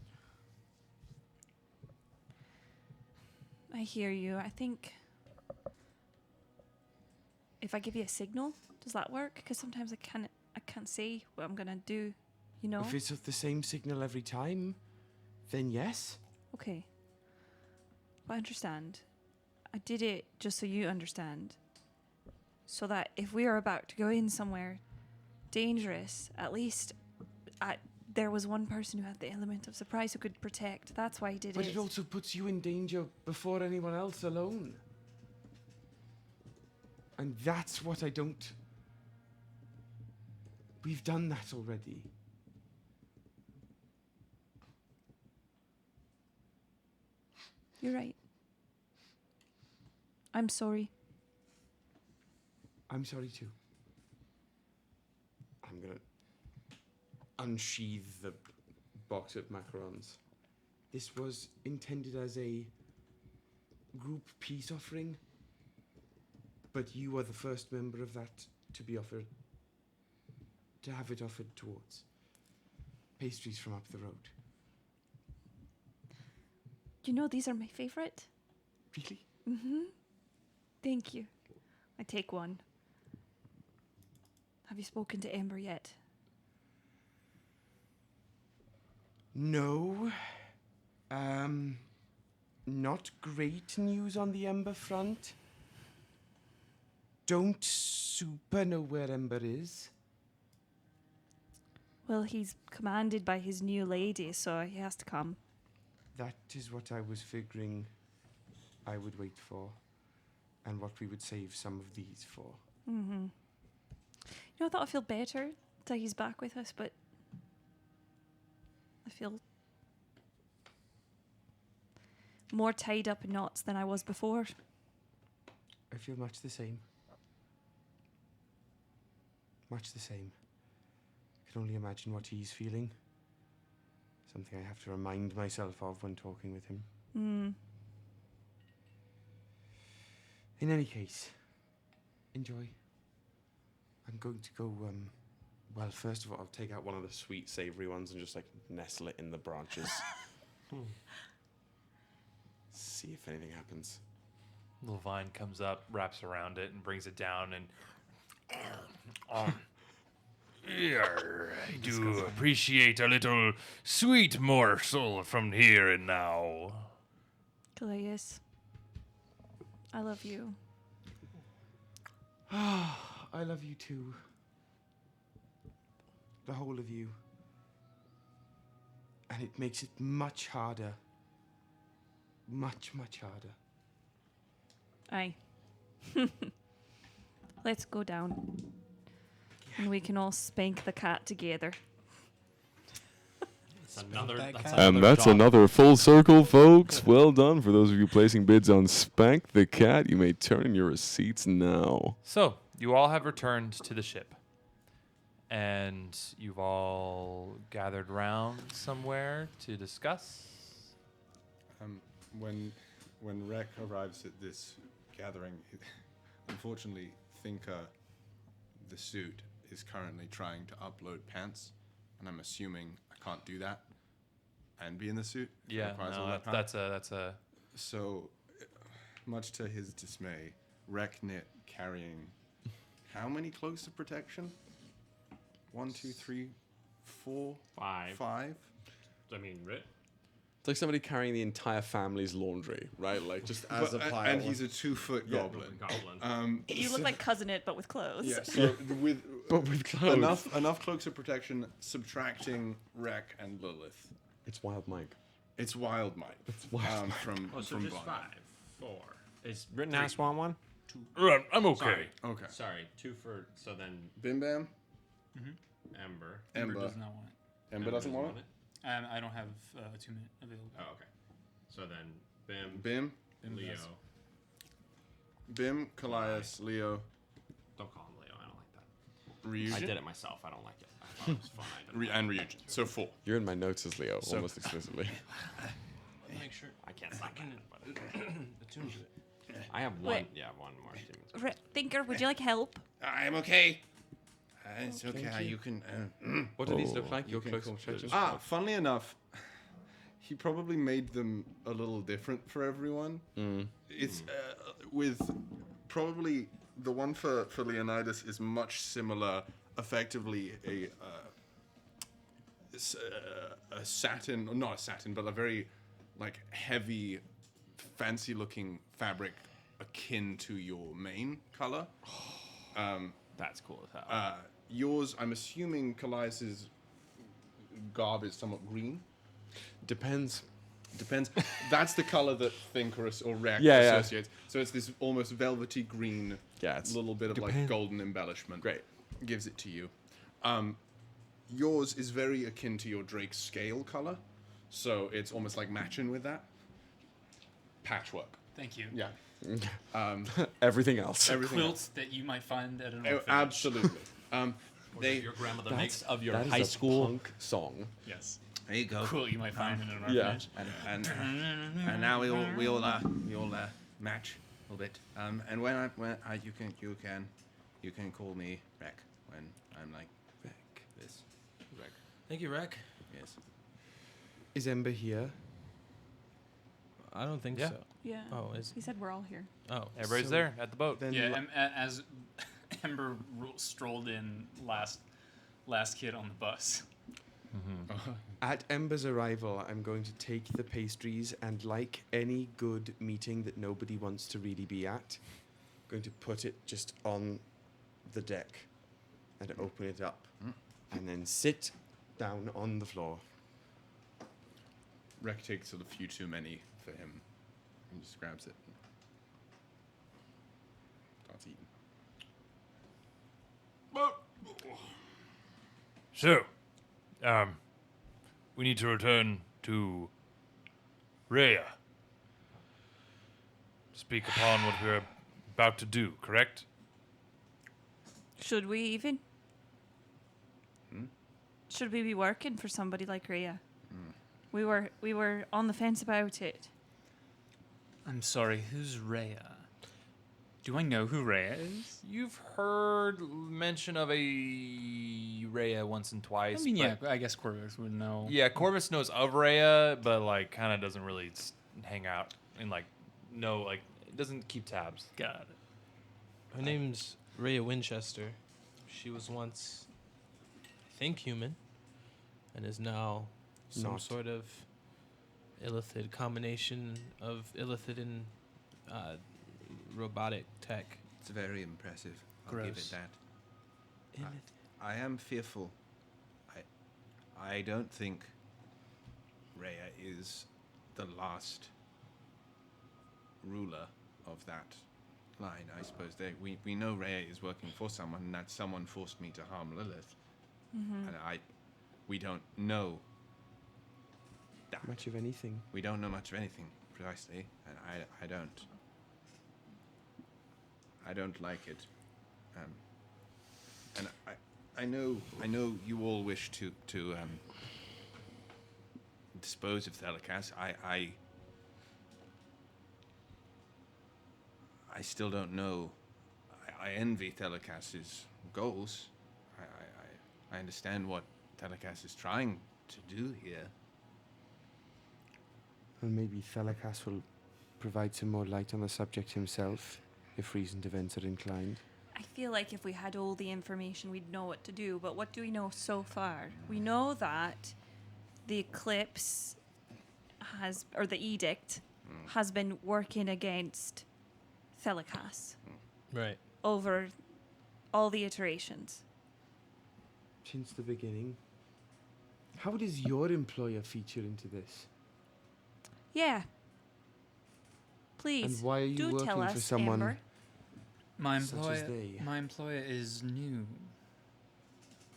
I hear you. I think if I give you a signal, does that work? Because sometimes I can't say what I'm gonna do, you know? If it's the same signal every time, then yes. Okay. But I understand. I did it just so you understand. So that if we are about to go in somewhere dangerous, at least there was one person who had the element of surprise who could protect. That's why he did it. But it also puts you in danger before anyone else alone. And that's what I don't... We've done that already. You're right. I'm sorry. I'm sorry too. I'm gonna unsheath the box of macarons. This was intended as a group peace offering, but you are the first member of that to be offered, to have it offered towards. Pastries from up the road. You know, these are my favorite. Really? Mm-hmm. Thank you. I take one. Have you spoken to Ember yet? No. Not great news on the Ember front. Don't super know where Ember is. Well, he's commanded by his new lady, so he has to come. That is what I was figuring I would wait for, and what we would save some of these for. Mm-hmm. You know, I thought I'd feel better that he's back with us, but I feel more tied up in knots than I was before. I feel much the same. Much the same. I can only imagine what he's feeling. Something I have to remind myself of when talking with him. Mm. In any case, enjoy. I'm going to go, well, first of all, I'll take out one of the sweet, savory ones and just, like, nestle it in the branches. See if anything happens. Little vine comes up, wraps around it, and brings it down, and I do appreciate a little sweet morsel from here and now. Kallias, I love you. I love you too. The whole of you. And it makes it much harder. Much, much harder. Aye. Let's go down. And we can all spank the cat together. That's another full circle, folks. Well done for those of you placing bids on Spank the Cat. You may turn in your receipts now. So, you all have returned to the ship. And you've all gathered round somewhere to discuss. When Rek arrives at this gathering, unfortunately, Thinker, the suit, is currently trying to upload pants, and I'm assuming I can't do that and be in the suit. Yeah, no, that's a. So, much to his dismay, Reknit carrying how many cloaks of protection? 1, 2, 3, 4, 5. I mean, Rit. It's like somebody carrying the entire family's laundry, right? Like just as a pile. And he's a 2-foot goblin. You look like Cousin It, but with clothes. Yeah, so with clothes. enough cloaks of protection, subtracting Rek and Lilith. It's Wild Mike. It's Wild Mike. It's Wild Mike. From So just Ballad. 5, 4. Is Written Ass want one? 2. I'm okay. Sorry. Okay. Sorry, 2 for, so then Bim Bam? Ember. Ember. Does not want it. Ember doesn't want it? I don't have attunement available. Oh, okay. So then Bim, Bim? Leo. Bim, Kallias, Leo. Don't call him Leo. I don't like that. Ryujin? I did it myself. I don't like it. I thought it was fine. And Ryujin. So 4. You're in my notes as Leo, almost explicitly. Make sure I can't sign that, but attune to it. I have one. Wait. Yeah, one more. Thinker, would you like help? I'm okay. It's okay. You can. What do these look like? You Your can close call- observation? Funnily enough, he probably made them a little different for everyone. It's with probably the one for Leonidas is much similar. Effectively, a satin, or not a satin, but a very like heavy, fancy-looking fabric akin to your main color. That's cool as hell. Yours, I'm assuming Kallias' garb is somewhat green. Depends. That's the color that Thinkerus or Rek Yeah. associates. So it's this almost velvety green, It's little bit of like golden embellishment. Great. Gives it to you. Yours is very akin to your Drake's scale color. So it's almost like matching with that. Patchwork. Thank you. Yeah. Everything else. Quilts that you might find at an orphanage. Absolutely. Your grandmother makes of your That is high a school punk song. Yes. There you go. Quilt you might find in an Yeah. orphanage. And now we all match a little bit. And when you can call me Rek when I'm like this. Rek. Thank you, Rek. Yes. Is Ember here? I don't think Yeah. so. Yeah. Oh, is He said we're all here. oh. Everybody's there at the boat. Then Yeah, as Ember strolled in, last kid on the bus. At Ember's arrival, I'm going to take the pastries and, like any good meeting that nobody wants to really be at, I'm going to put it just on the deck and open it up and then sit down on the floor. Rek takes a few too many for him. He just grabs it. Starts eating. So, we need to return to Rhea. Speak upon what we're about to do, correct? Should we even? Should we be working for somebody like Rhea? We were on the fence about it. I'm sorry, who's Rhea? Do I know who Rhea is? You've heard mention of a Rhea once and twice. I mean, yeah, but- I guess Corvus would know. Yeah, Corvus knows of Rhea, but like kind of doesn't really hang out and doesn't keep tabs. Got it. Her name's Rhea Winchester. She was once, I think, human, and is now some Not. sort of illithid combination of illithid and robotic tech. It's very impressive. I'll give it Gross. that. I am fearful. I don't think Rhea is the last ruler of that line. I suppose we know Rhea is working for someone, and that someone forced me to harm Lilith. And we don't know that. Much of anything. We don't know much of anything, precisely, and I don't like it. And I know you all wish to dispose of Kallias. I still don't know. I envy Kallias' goals. I understand what Kallias is trying to do here. Well, maybe Kallias will provide some more light on the subject himself, if recent events are inclined. I feel like if we had all the information, we'd know what to do. But what do we know so far? We know that the eclipse or the edict has been working against Kallias Right. over all the iterations. Since the beginning. How does your employer feature into this? Yeah. Please. And why are you do tell working for us, someone Amber. My such as they? employer is new.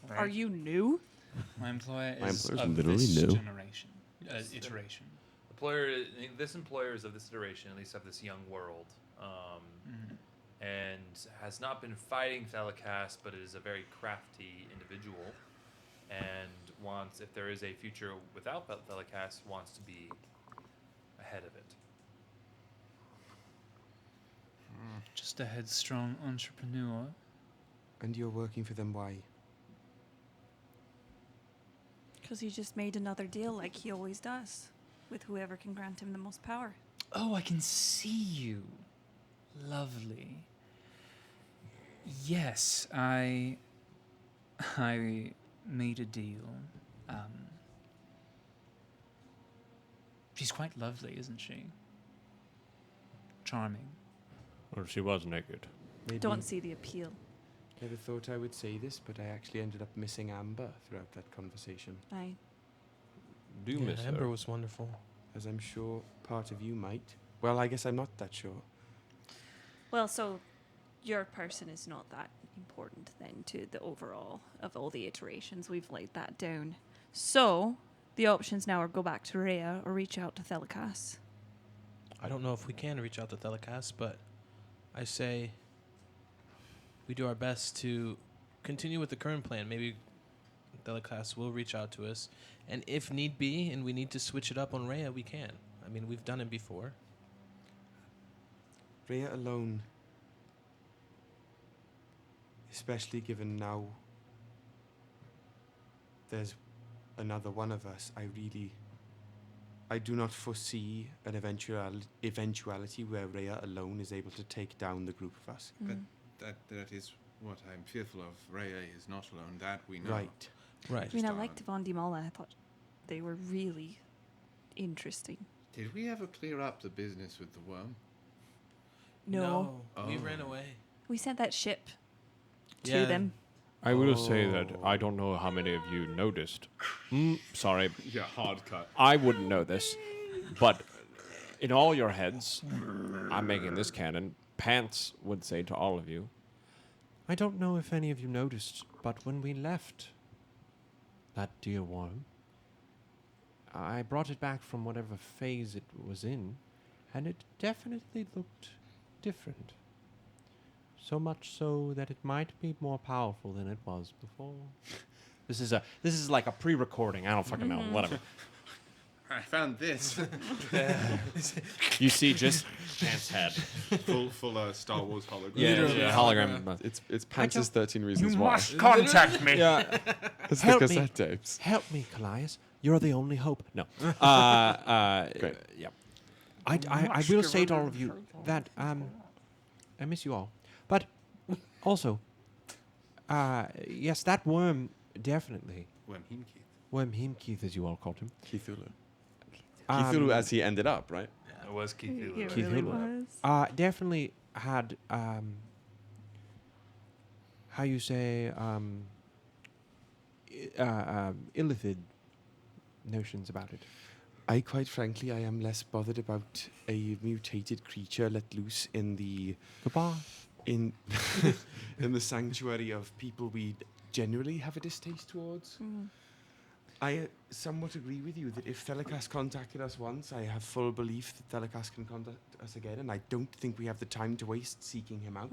Right? Are you new? My employer My is employer's of literally this new. generation, iteration. This employer is of this iteration, at least of this young world, and has not been fighting Kallias, but is a very crafty individual, and wants, if there is a future without Kallias, wants to be ahead of it. Just a headstrong entrepreneur. And you're working for them, why? Because he just made another deal like he always does, with whoever can grant him the most power. Oh, I can see you. Lovely. Yes, I made a deal. She's quite lovely, isn't she? Charming. Well, she was naked. Maybe Don't see the appeal. Never thought I would say this, but I actually ended up missing Amber throughout that conversation. Aye. Do miss Ember her. was wonderful. As I'm sure part of you might. Well, I guess I'm not that sure. Well, so your person is not that important then to the overall of all the iterations. We've laid that down. So the options now are go back to Rhea or reach out to Thelikas. I don't know if we can reach out to Thelikas, but I say we do our best to continue with the current plan. Maybe Thelikas will reach out to us. And if need be, and we need to switch it up on Rhea, we can. I mean, we've done it before. Rhea alone, especially given now there's another one of us, I do not foresee an eventuality where Rhea alone is able to take down the group of us. But that is what I'm fearful of. Rhea is not alone. That we know. Right. Right. I mean, I liked Von Dimala. I thought they were really interesting. Did we ever clear up the business with the worm? No. We Oh. ran away. We sent that ship to Yeah. them. I will say that I don't know how many of you noticed. Sorry, Yeah, hard cut. I wouldn't know this, but in all your heads, I'm making this canon. Pants would say to all of you, I don't know if any of you noticed, but when we left that dear worm, I brought it back from whatever phase it was in, and it definitely looked different. So much so that it might be more powerful than it was before. This is like a pre-recording. I don't fucking know. Whatever. I found this. You see just Pants' head. full Star Wars hologram. Yeah, hologram. It's Pants' 13 Reasons You Why. must contact me. Yeah. It's the Help me. cassette tapes. Help me, Kallias. You're the only hope. No. Great. Yeah. I will say to all of you that I miss you all. But also, yes, that worm definitely. Worm Heemkeith. Worm Heemkeith, as you all called him. Cthulhu. Cthulhu as he ended up, right? It was Keith. It Keith really Hulu. was. Definitely had how you say illithid notions about it. Quite frankly, I am less bothered about a mutated creature let loose in the in the sanctuary of people we generally have a distaste towards. I somewhat agree with you that if Thelikas contacted us once, I have full belief that Thelikas can contact us again, and I don't think we have the time to waste seeking him out.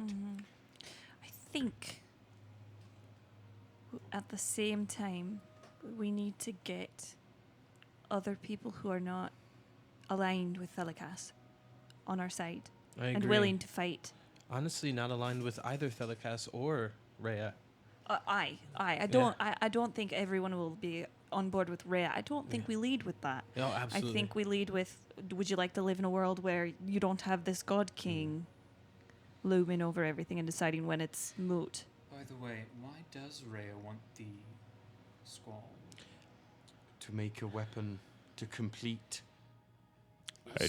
I think at the same time, we need to get other people who are not aligned with Thelikas on our side I and agree. willing to fight. Honestly, not aligned with either Thelikas or Rhea. I don't think everyone will be on board with Rhea. I don't think we lead with that. No, absolutely. I think we lead with, would you like to live in a world where you don't have this God King looming over everything and deciding when it's moot? By the way, why does Rhea want the squall? To make a weapon to complete.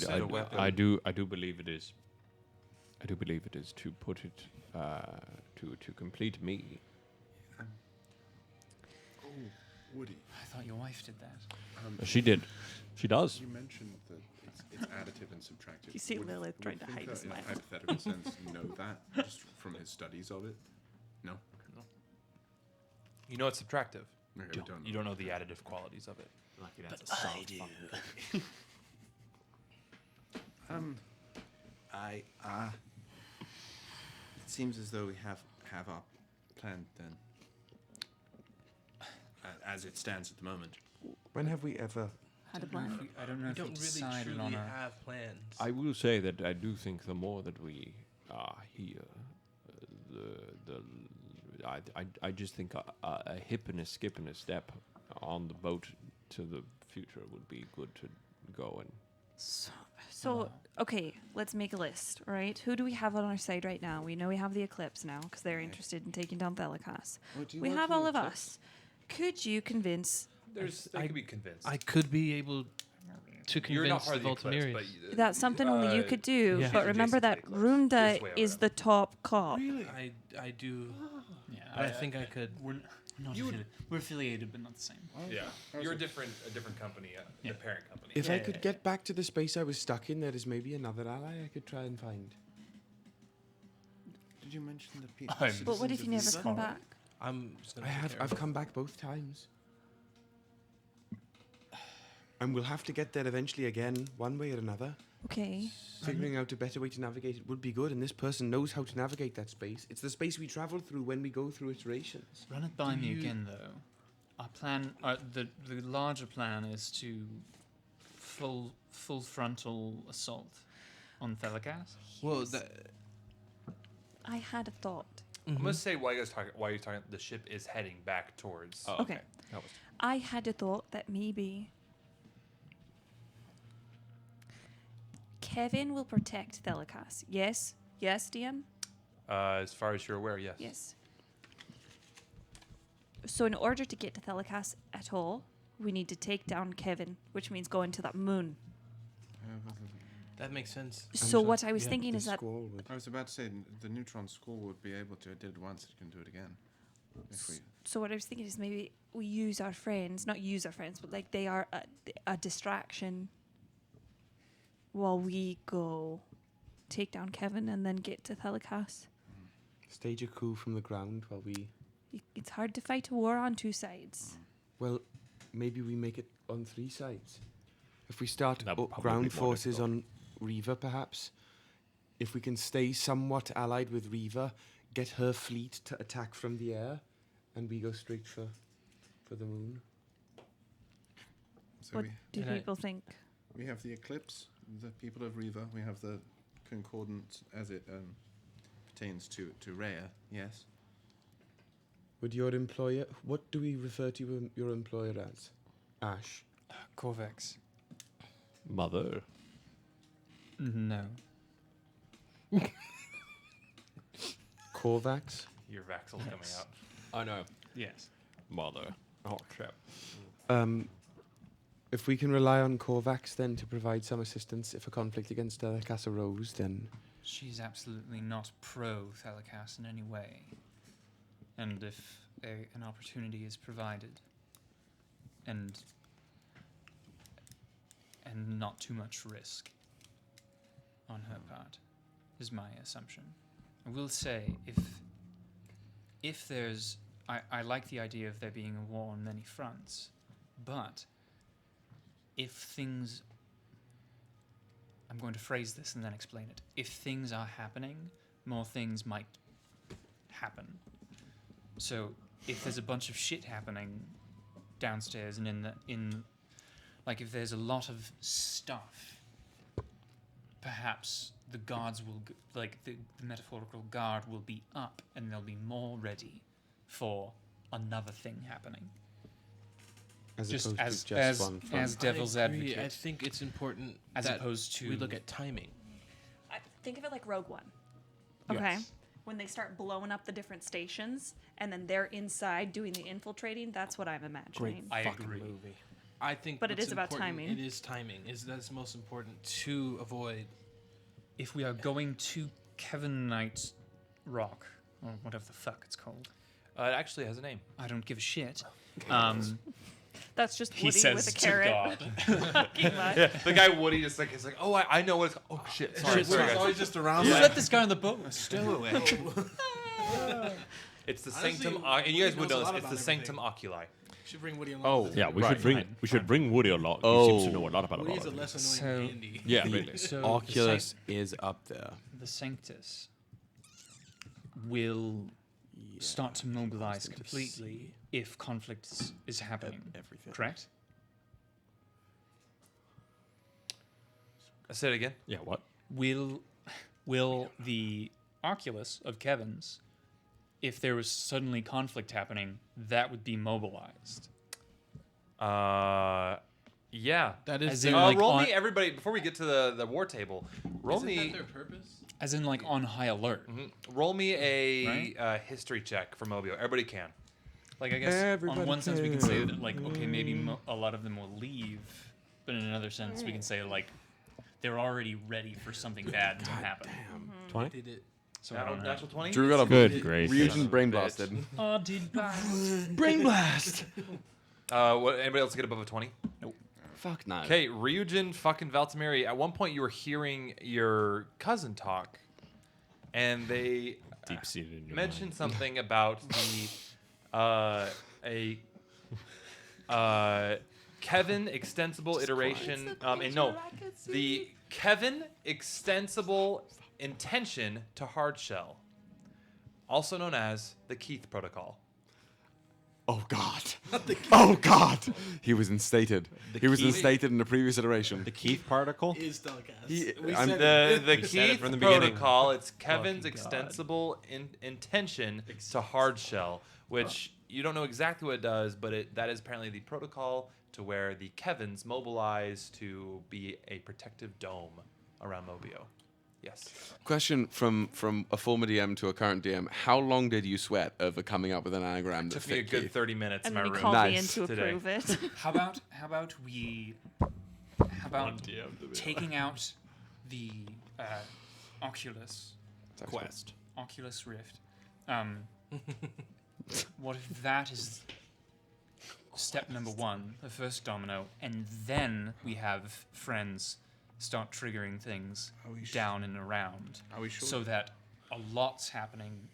I do believe it is. I do believe it is to put it to complete me. Woody. I thought your wife did that. She did. She does. You mentioned that it's additive and subtractive. You see Lilith trying to would hide a Thinker, in smile. a hypothetical sense, know that just from his studies of it? No. You know it's subtractive. Okay, we don't know. You don't know the additive qualities of it. I do. It seems as though we have our plan then, as it stands at the moment. When have we ever? Had a plan. I don't know We if we don't really decided truly on a... have plans. I will say that I do think the more that we I just think a hip and a skip and a step on the boat to the future would be good to go and. So, okay, let's make a list, right? Who do we have on our side right now? We know we have the Eclipse now because they're interested in taking down Thelikas. We have all of us. Could you convince? They could be convinced. I could be able to You're not convince part the of the Eclipse, Valtimeri. but That's something only you could do. Yeah. But remember that Eclipse. Runda This way is around. the top cop. I do. Yeah, But I think I could. We're not we're affiliated, but not the same. Yeah, you're a different company, the parent company. If I could get back to the space I was stuck in, there is maybe another ally I could try and find. Did you mention the people? But what if you never come back? I'm just gonna take care of I've come back both times. And we'll have to get there eventually again, one way or another. Okay. Figuring out a better way to navigate it would be good, and this person knows how to navigate that space. It's the space we travel through when we go through iterations. Run it by me again, though. Our plan, the larger plan, is to full frontal assault on Thelikas. Well, I had a thought. I'm gonna say while you're talking, the ship is heading back towards. Oh, Okay. I had a thought that maybe Kevin will protect Thelikas. Yes? Yes, DM? As far as you're aware, yes. Yes. So in order to get to Thelikas at all, we need to take down Kevin, which means going to that moon. that makes sense. So what I was thinking is that I was about to say the neutron squall would be able to. It did it once. It can do it again. If we. so what I was thinking is maybe we use our friends, not use our friends, but like they are a distraction while we go take down Kevin and then get to Thelikas. Stage a coup from the ground while we... It's hard to fight a war on two sides. Well, maybe we make it on 3 sides. If we start That would probably ground be more forces difficult. on Riva, perhaps. If we can stay somewhat allied with Riva, get her fleet to attack from the air, and we go straight for the moon. So What do people think? we have the eclipse, the people of Riva. We have the concordant as it pertains to Rhea. Yes. Would your employer... What do we refer to your employer as? Ash. Corvex. Mother. No. Korvax? Your Vaxel's coming out. I know. Yes. Mother. Oh, crap. If we can rely on Korvax then to provide some assistance if a conflict against Thelikas arose, then... She's absolutely not pro Thelikas in any way. And if an opportunity is provided, and not too much risk on her part, is my assumption. I will say, if there's... I like the idea of there being a war on many fronts, but if things... I'm going to phrase this and then explain it. If things are happening, more things might happen. So if there's a bunch of shit happening downstairs and like if there's a lot of stuff, perhaps the guards will the metaphorical guard will be up and they'll be more ready for another thing happening. As Just opposed to just one front. as devil's I agree. advocate. I think it's important As that opposed to we look at timing. Think of it like Rogue One. Okay. Yes. When they start blowing up the different stations and then they're inside doing the infiltrating, that's what I'm imagining. I fucking agree. movie. I think, But it what's is about important- timing. It is timing. That's most important to avoid. If we are going to Kevinite Rock, or whatever the fuck it's called, It actually has a name. I don't give a shit. That's just He Woody says with a to carrot. God. Fucking much. Yeah, the guy Woody just like is like, oh, I know what it's. Oh shit, sorry, guys. always just around. Just let this guy on the boat. Stowaway. It's the Honestly, sanctum, Woody and you guys would knows a know lot this. It's about the sanctum oculi. Should bring Woody along. Yeah, we Right, should bring fine. we should bring Woody along. He Oh. seems to know a lot about a lot Woody's a of less things. annoying So- than Andy. Yeah, really. So Oculus is up there. the Sanctus will start to mobilize completely if conflict is happening. Everything. Correct? Say it again. Yeah, what? Will the Oculus of Kevin's, if there was suddenly conflict happening, that would be mobilized. Yeah. That is As in, their- like, roll on- me, everybody, before we get to the war table. Roll Isn't me. that their purpose? As in, like, on high alert. Roll me a history check for Mobiaux. Everybody can. Like, I guess on one sense we can say that, like, okay, maybe a lot of them will leave, but in another sense we can say, like, they're already ready for something bad to happen. 20? Did it? So I don't know. Natural 20? Drew got a Good gracious. Ryujin brain blasted. Oh, did bad. Brain blast. Anybody else get above a 20? Fuck no. Okay, Ryujin fucking Valtimeri. At one point, you were hearing your cousin talk, and they Deep seated in your mentioned mind. something about Kevin extensible iteration. The Kevin extensible intention to hard shell, also known as the Keith protocol. Oh God! Oh God! He was instated. He was instated in the previous iteration. The Keith particle? Is telecast. I'm The said it Keith from the beginning. protocol. It's Kevin's extensible intention to hard shell, which you don't know exactly what it does, but that is apparently the protocol to where the Kevins mobilize to be a protective dome around Mobiaux. Yes. Question from a former DM to a current DM: how long did you sweat over coming up with an anagram that Took me a fit good Keith? 30 minutes And in my then he room. called me in Nice. to Today. approve it. How about taking out the Oculus Quest. Oculus Rift? What if that is step number 1, the first domino, and then we have friends start triggering things down and around, Are we sure? so that a lot's happening,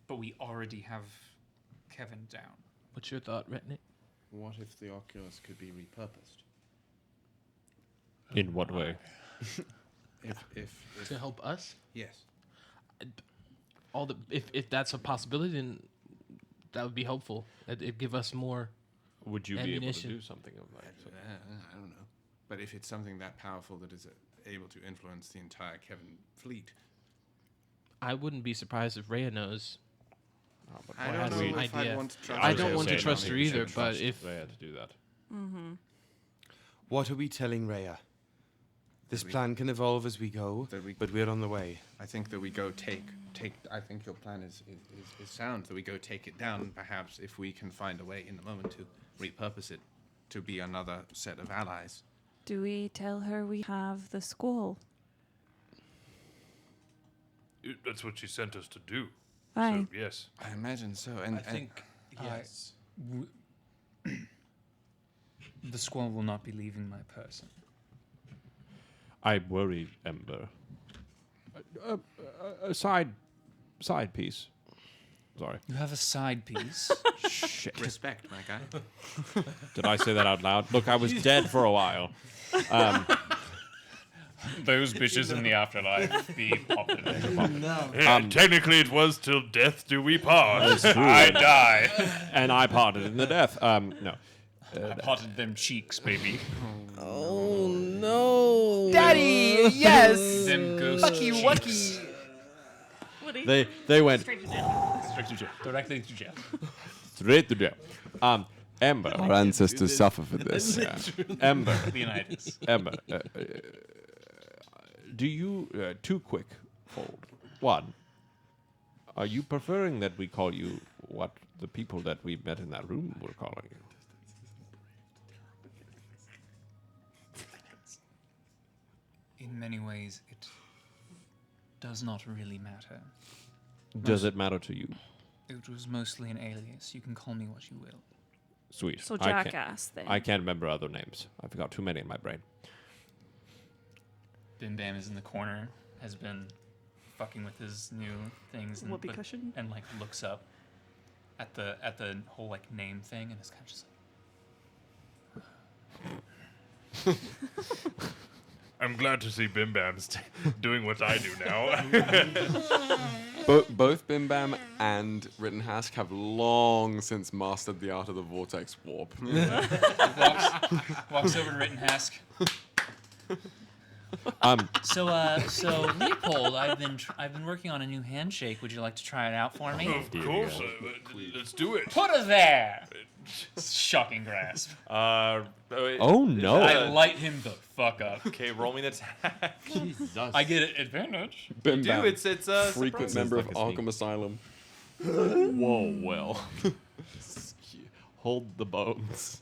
but we already have Kevin down. What's your thought, Retnick? What if the Oculus could be repurposed? In what way? If To help us? yes. If that's a possibility, then that would be helpful. It'd give us more. Would you be able to Ammunition. do something of that? I don't know. But if it's something that powerful that is able to influence the entire Kevin fleet, I wouldn't be surprised if Rhea knows. I don't don't know know if idea. I'd want to trust I her. don't want to say, trust no, her you either, shouldn't but trust if Rhea to do that. What are we telling Rhea? This plan can evolve as we go, but we're on the way. I think that we go take. I think your plan is sound. That we go take it down. Perhaps if we can find a way in the moment to repurpose it to be another set of allies. Do we tell her we have the scroll? That's what she sent us to do. Fine. So, yes. I imagine so. I think yes. The squall will not be leaving my person. I worry, Ember. A side piece. Sorry. You have a side piece. Shit. Respect, my guy. Did I say that out loud? Look, I was dead for a while. Those bitches in the afterlife be popular. Yeah, technically, it was till death do we part. That's true. I die. And I parted in the death. No. I potted them cheeks, baby. oh no, Daddy, yes. Them ghost cheeks. Wucky. They went Straight to jail. Straight to jail. Directly to jail. straight to jail. Ember. Our ancestors suffer for this. Yeah. Ember. Leonidas. Ember. Do you too quick fold? One. Are you preferring that we call you what the people that we met in that room were calling you? In many ways, it does not really matter. Does it matter to you? It was mostly an alias. You can call me what you will. Sweet. So I can't- jackass then. I can't remember other names. I've got too many in my brain. Bim Bam is in the corner, has been fucking with his new things and, Whoopee cushion? and like looks up at the whole like name thing and is kind of just I'm glad to see Bim Bam's doing what I do now. Both Bim Bam and Rittenhask have long since mastered the art of the vortex warp. walks over to Rittenhask. So Leopold, I've been working on a new handshake. Would you like to try it out for me? Of course, let's do it. Put her there. Shocking grasp. Oh no! I light him the fuck up. Okay, roll me an attack. Jesus. I get an advantage. Bim Do bam. it's Frequent surprise. member of Like a sneak. Arkham Asylum. Whoa, well. Hold the bones.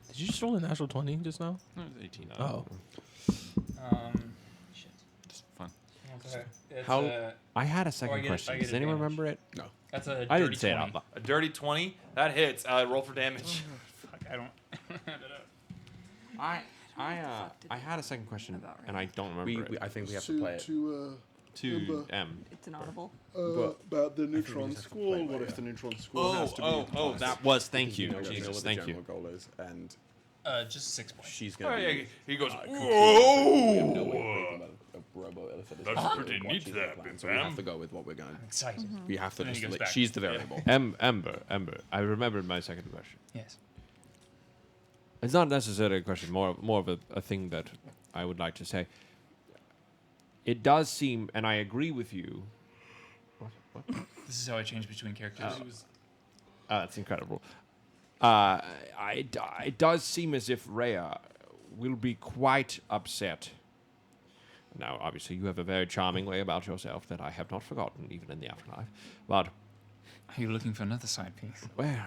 Did you just roll a natural 20 just now? No, it's 18. Oh. Shit. Just fun. Okay. It's, How? I had a I second get- I question. get Does anyone advantage. remember it? No. That's a I dirty didn't say 20. it out loud. A dirty 20 that hits. Roll for damage. Fuck, I don't. I had a second question, About right. and I don't remember it. I think we have to play it. To M. It's inaudible. About the neutron squall. What if the neutron squall has to be? That was. Thank you, know what Jesus. the Thank general you. goal is, and Just 6 points. she's Oh, gonna yeah, be. he goes, We have no way of Whoa! breaking a robo elephant. That's pretty neat, She's that, the plan, Bim so we have Bam. to go with what we're gonna. Excited. We have to And then he just. goes back. She's the variable. Ember. I remembered my second question. Yes. It's not necessarily a question, more of a thing that I would like to say. It does seem, and I agree with you. What? This is how I change between characters. That's incredible. It does seem as if Rhea will be quite upset. Now, obviously, you have a very charming way about yourself that I have not forgotten, even in the afterlife. But, Are you looking for another side piece? well,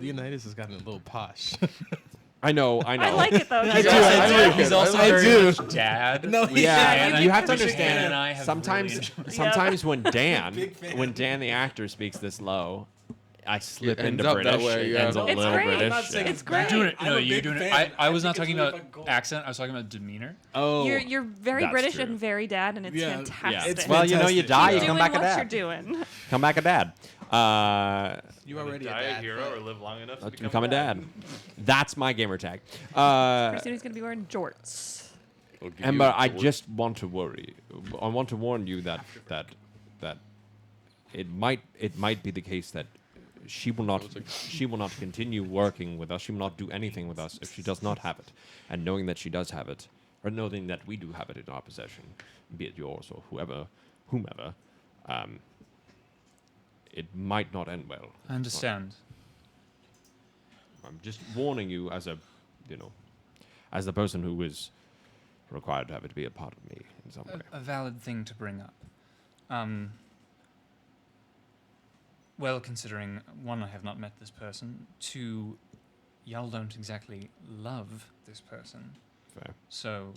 Leonidas has gotten a little posh. I know. I like it though. He's also very much dad. No, Yeah, you have to Anna understand. and I have Sometimes, really enjoyed- sometimes when Dan the actor speaks this low, I slip It into ends up that British. way, It yeah. ends a It's little great. British. I'm not saying yeah. it's great. You're doing it. I'm No, a you're big doing it. fan. I I was not think talking it's about really fun goal. accent. I was talking about demeanor. Oh, You're very that's British true. and very dad, and it's Yeah. fantastic. It's Well, you know, you fantastic. die, you Keep come doing back a what dad. you're doing. Come back a dad. You already die a a dad. hero or live long enough to Become a dad. That's my gamer tag. Pretty soon he's gonna be wearing jorts. Ember, I just want to worry. I want to warn you that it might be the case that she will not continue working with us. She will not do anything with us if she does not have it. And knowing that she does have it, or knowing that we do have it in our possession, be it yours or whomever, it might not end well. I understand. I'm just warning you as as the person who is required to have it be a part of me in some way. A valid thing to bring up. Well, considering, one, I have not met this person. Two, y'all don't exactly love this person. Fair. So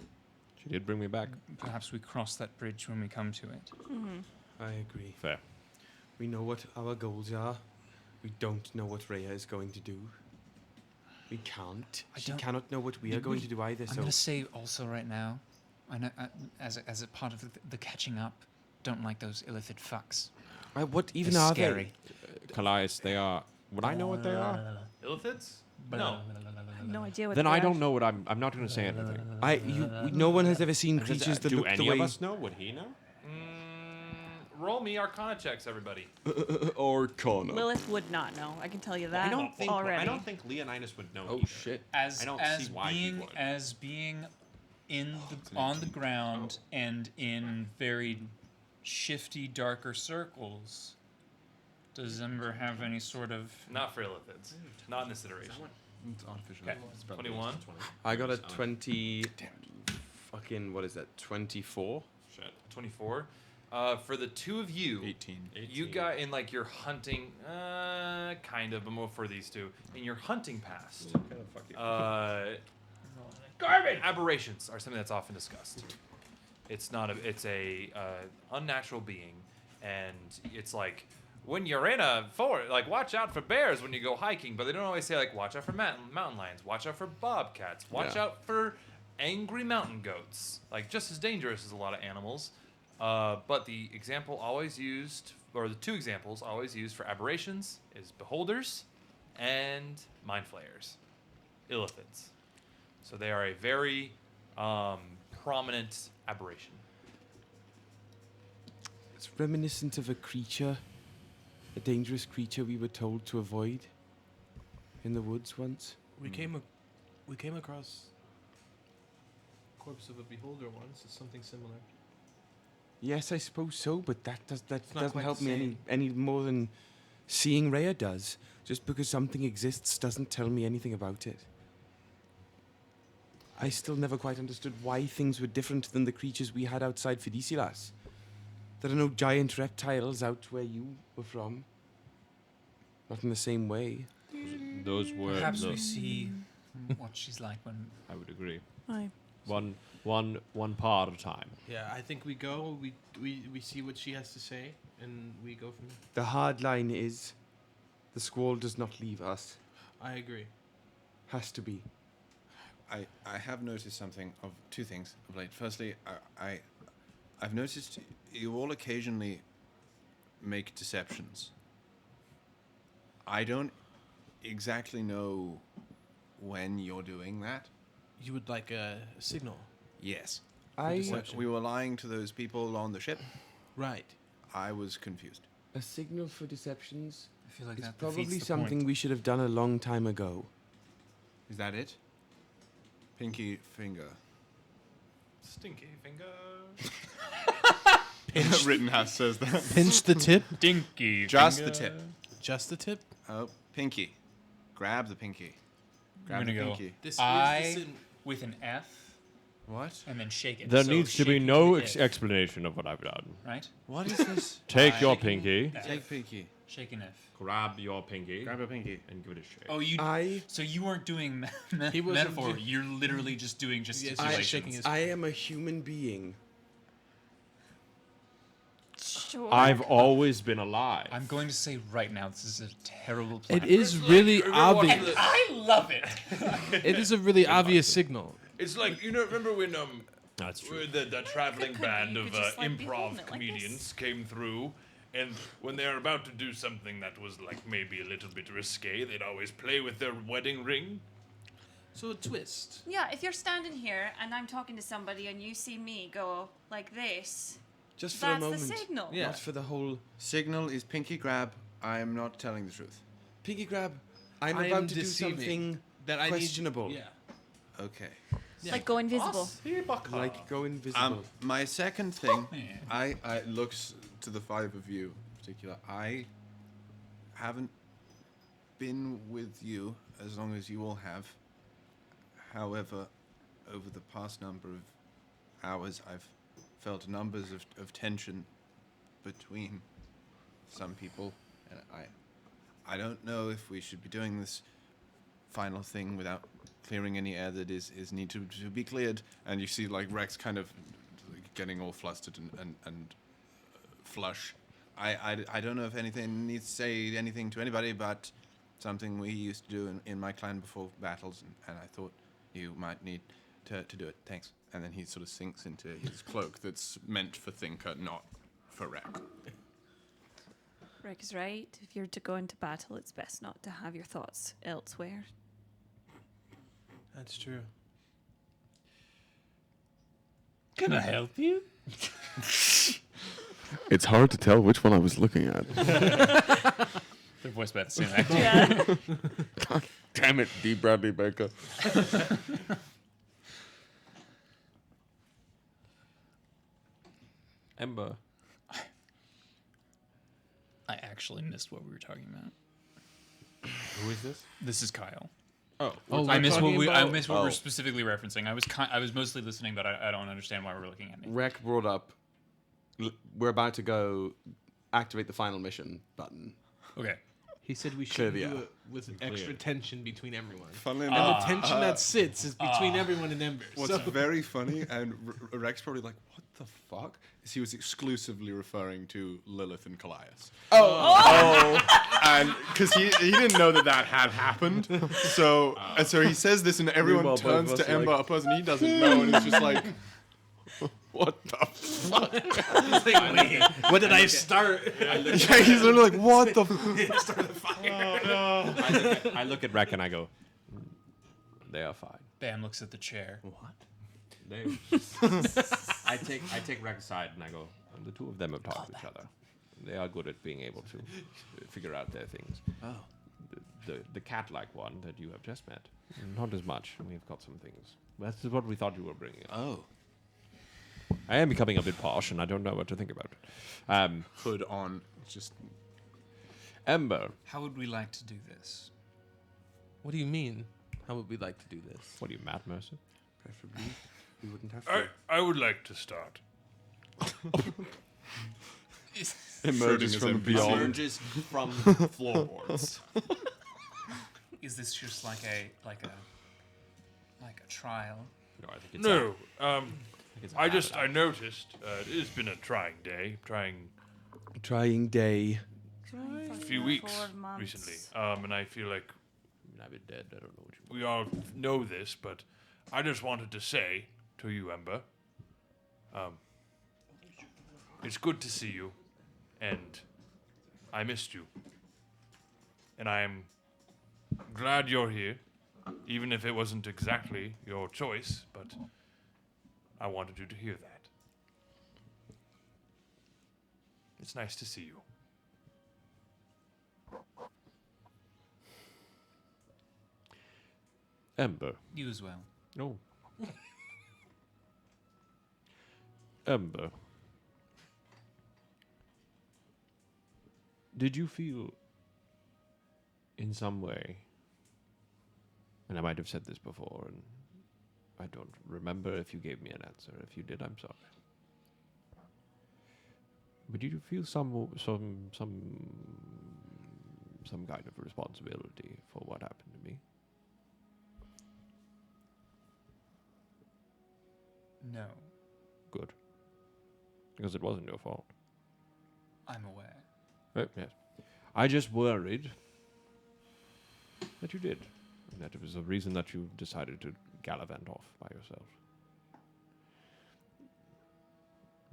She did bring me back. perhaps we cross that bridge when we come to it. I agree. Fair. We know what our goals are. We don't know what Rhea is going to do. We can't. She don't- cannot know what we are going to do either. I'm So going to say also right now, I know, as a part of the catching up, don't like those illicit fucks. what even They're are scary. Kallias, they are. Would I know what they are? Illithids? No. I have no idea what. Then they I are. don't know what I'm not going to say anything. No one has ever seen creatures that Do look the any way. of us know? Would he know? Roll me Arcana checks, everybody. Arcana. Lilith would not know. I can tell you that I don't think. already. I don't think Leonidas would know. Oh either. shit. As I don't as see why he being would. as being in the on the ground and in very shifty, darker circles. Does Ember have any sort of? Not for Illithids. Not in this iteration. It's artificial. Okay. 21. I got a 20. Fucking what is that? 24. Shit. 24. For the two of you, 18. you got in like your hunting, kind of, but more for these two. In your hunting past, garbage aberrations are something that's often discussed. It's not a, it's a unnatural being, and it's like when you're in a forest, like watch out for bears when you go hiking, but they don't always say like watch out for mountain lions, watch out for bobcats, watch out for angry mountain goats, like just as dangerous as a lot of animals. But the example always used, or the two examples always used for aberrations is beholders and mind flayers, illithids. So they are a very prominent aberration. It's reminiscent of a creature, a dangerous creature we were told to avoid in the woods once. We came across corpse of a beholder once. It's something similar. Yes, I suppose so, but that not doesn't quite help the me any more than seeing Rhea does. Just because something exists doesn't tell me anything about it. I still never quite understood why things were different than the creatures we had outside Fidicilas. There are no giant reptiles out where you were from. Not in the same way. Those were. Perhaps we see what she's like when. I would agree. Aye. One part at a time. Yeah, I think we go. We see what she has to say, and we go from there. The hard line is, the squall does not leave us. I agree. Has to be. I have noticed something of two things of late. Firstly, I've noticed you all occasionally make deceptions. I don't exactly know when you're doing that. You would like a signal? Yes. Deception. We were lying to those people on the ship. Right. I was confused. A signal for deceptions I feel like is that probably defeats the something point. we should have done a long time ago. Is that it? Pinky finger. Stinky finger. Rittenhouse says that. Pinch the tip. Dinky Just finger. the tip. Just the tip. Oh, pinky. Grab the pinky. I'm Grab the gonna go. pinky. This I is the with an F, What? and then shake it. There So needs to be shaking no the F, explanation of what I've done. right. What is this? Take your Shaking pinky, F. Take pinky. Shake an F. grab your pinky, Grab a pinky. and give it a shake. Oh, you. I So you weren't doing He wasn't metaphor. do- You're literally just doing gesticulations. Yes, shaking his. I am a human being. Sure. I've always been alive. I'm going to say right now, this is a terrible plan. It is really obvious. And I love it. It is a really obvious signal. It's like, remember when That's true. the traveling could band you of could just, like, be holding improv it like comedians came through, and when they were about to do something that was like maybe a little bit risque, they'd always play with their wedding ring. So a twist. Yeah, if you're standing here and I'm talking to somebody and you see me go like this, Just for a that's moment. the signal. Yeah. Not for the whole Signal is pinky grab. I am not telling the truth. pinky grab. I'm I am about to do deceiving. something That I questionable. Need, yeah. Okay. Yeah. Like go invisible. Like go invisible. My second thing, I looks to the five of you in particular. I haven't been with you as long as you all have. However, over the past number of hours, I've felt numbers of tension between some people, and I don't know if we should be doing this final thing without clearing any air that is need to be cleared. And you see like Rex kind of getting all flustered and flush. I don't know if anything needs to say anything to anybody, but something we used to do in my clan before battles, and I thought you might need to do it. Thanks. And then he sort of sinks into his cloak that's meant for Thinker, not for Rex. Rick is right. If you're to go into battle, it's best not to have your thoughts elsewhere. That's true. Can I help you? It's hard to tell which one I was looking at. Their voice about the same actor. Yeah. God damn it, D. Bradley Baker. Ember. I actually missed what we were talking about. Who is this? This is Kyle. Oh, I missed what I missed what Oh. we're specifically referencing. I was mostly listening, but I don't understand why we're looking at me. Rek brought up. We're about to go activate the final mission button. Okay. He said we Clear should the do air. it with extra tension between everyone. Funnily And enough, the tension that sits is between everyone and Ember. what's So very funny, and Rex probably like, what the fuck? Is he was exclusively referring to Lilith and Kallias. And because he didn't know that had happened. So and so he says this, and everyone Meanwhile, both turns of us to Ember, like- a person he doesn't know, and it's just like, what the fuck? what did I start? Yeah, he's literally like, what the I look at Rek and I go, they are fine. Bam looks at the chair. What? They. I take Rek aside and I go, the two of them have talked to each other. They are good at being able to figure out their things. Oh. the cat-like one that you have just met. Not as much. We've got some things. That's what we thought you were bringing up. Oh. I am becoming a bit posh, and I don't know what to think about it. Hood on, just... Ember. How would we like to do this? What do you mean? How would we like to do this? What are you, Matt Mercer? Preferably, we wouldn't have to. I would like to start. Emerges from beyond. Emerges from floorboards. Is this just like a trial? No, I think it's No, it's a I noticed it has been a trying day, Trying day. a few weeks recently, and I feel like I've been dead. I don't know what you we all know this, but I just wanted to say to you, Ember, it's good to see you, and I missed you, and I am glad you're here, even if it wasn't exactly your choice, but I wanted you to hear that. It's nice to see you. Ember. You as well. Oh. Ember. Did you feel in some way, and I might have said this before, and I don't remember if you gave me an answer. If you did, I'm sorry. But did you feel some kind of responsibility for what happened to me? No, Good. Because it wasn't your fault. I'm aware. Yes. I just worried that you did. And that it was a reason that you decided to gallivant off by yourself.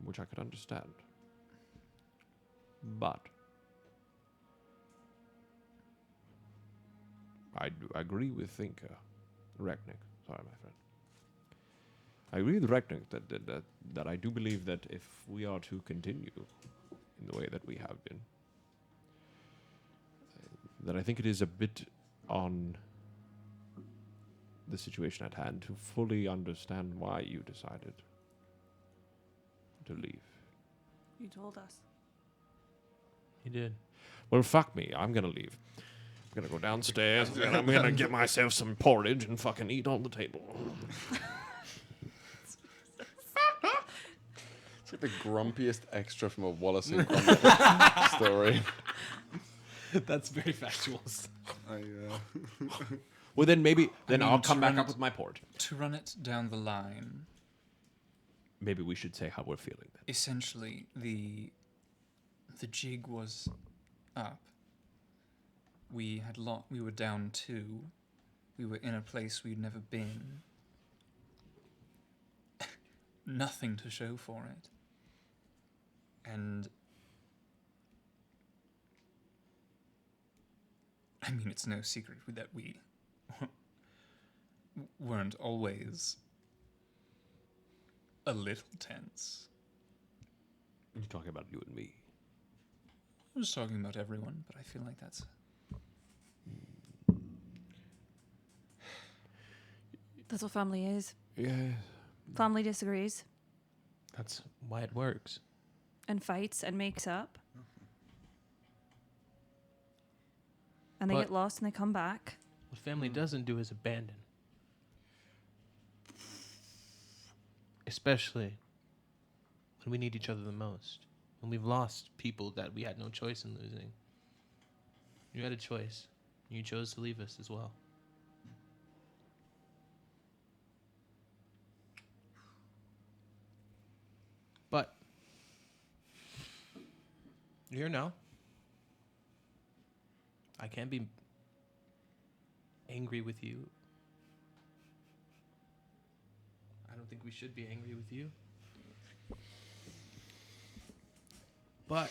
Which I could understand. But I do agree with Thinker, Reknik. Sorry, my friend. I agree with Reknik that I do believe that if we are to continue in the way that we have been, that I think it is a bit on the situation at hand to fully understand why you decided to leave. You told us. He did. Well, fuck me. I'm gonna leave. I'm gonna go downstairs and I'm gonna get myself some porridge and fucking eat on the table. It's like the grumpiest extra from a Wallace and Gromit story. That's very factual. Well, then maybe I mean, I'll come to back run up it- with my porridge. To run it down the line, Maybe we should say how we're feeling then. essentially the jig was up. We were down 2. We were in a place we'd never been. Nothing to show for it. And I mean, it's no secret that we weren't always a little tense. You're talking about you and me. I was talking about everyone, but I feel like that's... That's what family is. Yeah. Family disagrees That's why it works. and fights and makes up. And they But- get lost and they come back. What family doesn't do is abandon. Especially when we need each other the most. When we've lost people that we had no choice in losing. You had a choice. You chose to leave us as well. But you're here now. I can't be angry with you. I don't think we should be angry with you. But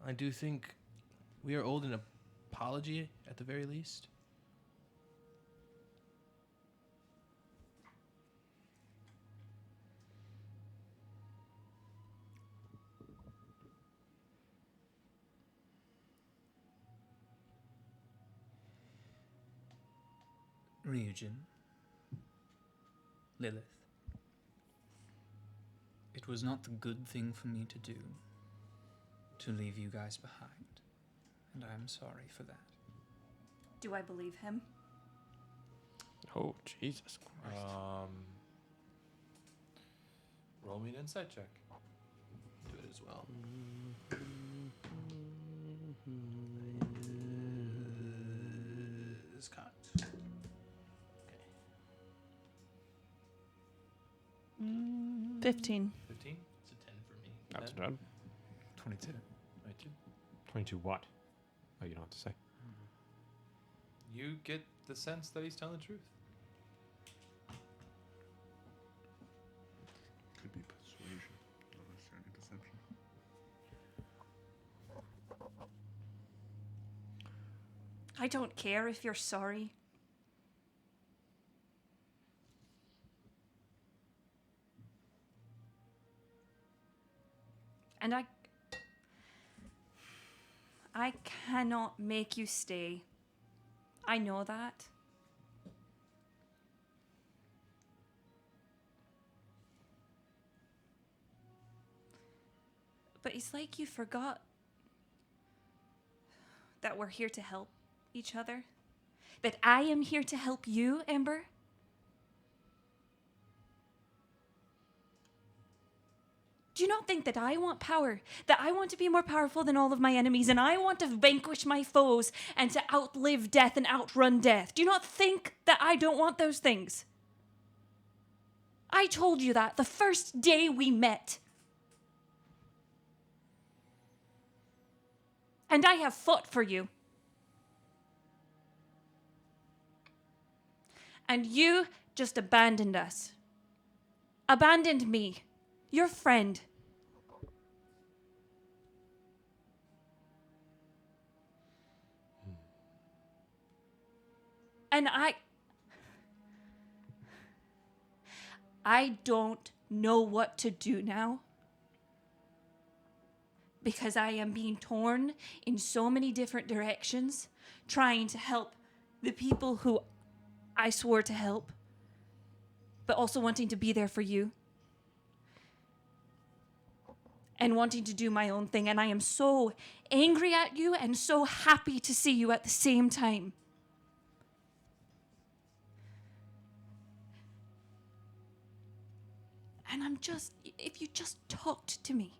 I do think we are owed an apology at the very least. Ryujin, Lilith, it was not the good thing for me to do, to leave you guys behind, and I am sorry for that. Do I believe him? Oh, Jesus Christ. Roll me an insight check. Do it as well. Is cocked. Okay. 15. 15? It's a 10 for me. That's done. 22. 22. 22 what? Oh, you don't have to say. You get the sense that he's telling the truth. Could be persuasion, not necessarily deception. I don't care if you're sorry. And I cannot make you stay. I know that. But it's like you forgot that we're here to help each other. That I am here to help you, Ember. Do you not think that I want power? That I want to be more powerful than all of my enemies, and I want to vanquish my foes and to outlive death and outrun death? Do you not think that I don't want those things? I told you that the first day we met. And I have fought for you. And you just abandoned us. Abandoned me. Your friend. And I don't know what to do now. Because I am being torn in so many different directions, trying to help the people who I swore to help, but also wanting to be there for you. And wanting to do my own thing. And I am so angry at you and so happy to see you at the same time. And I'm just, if you just talked to me.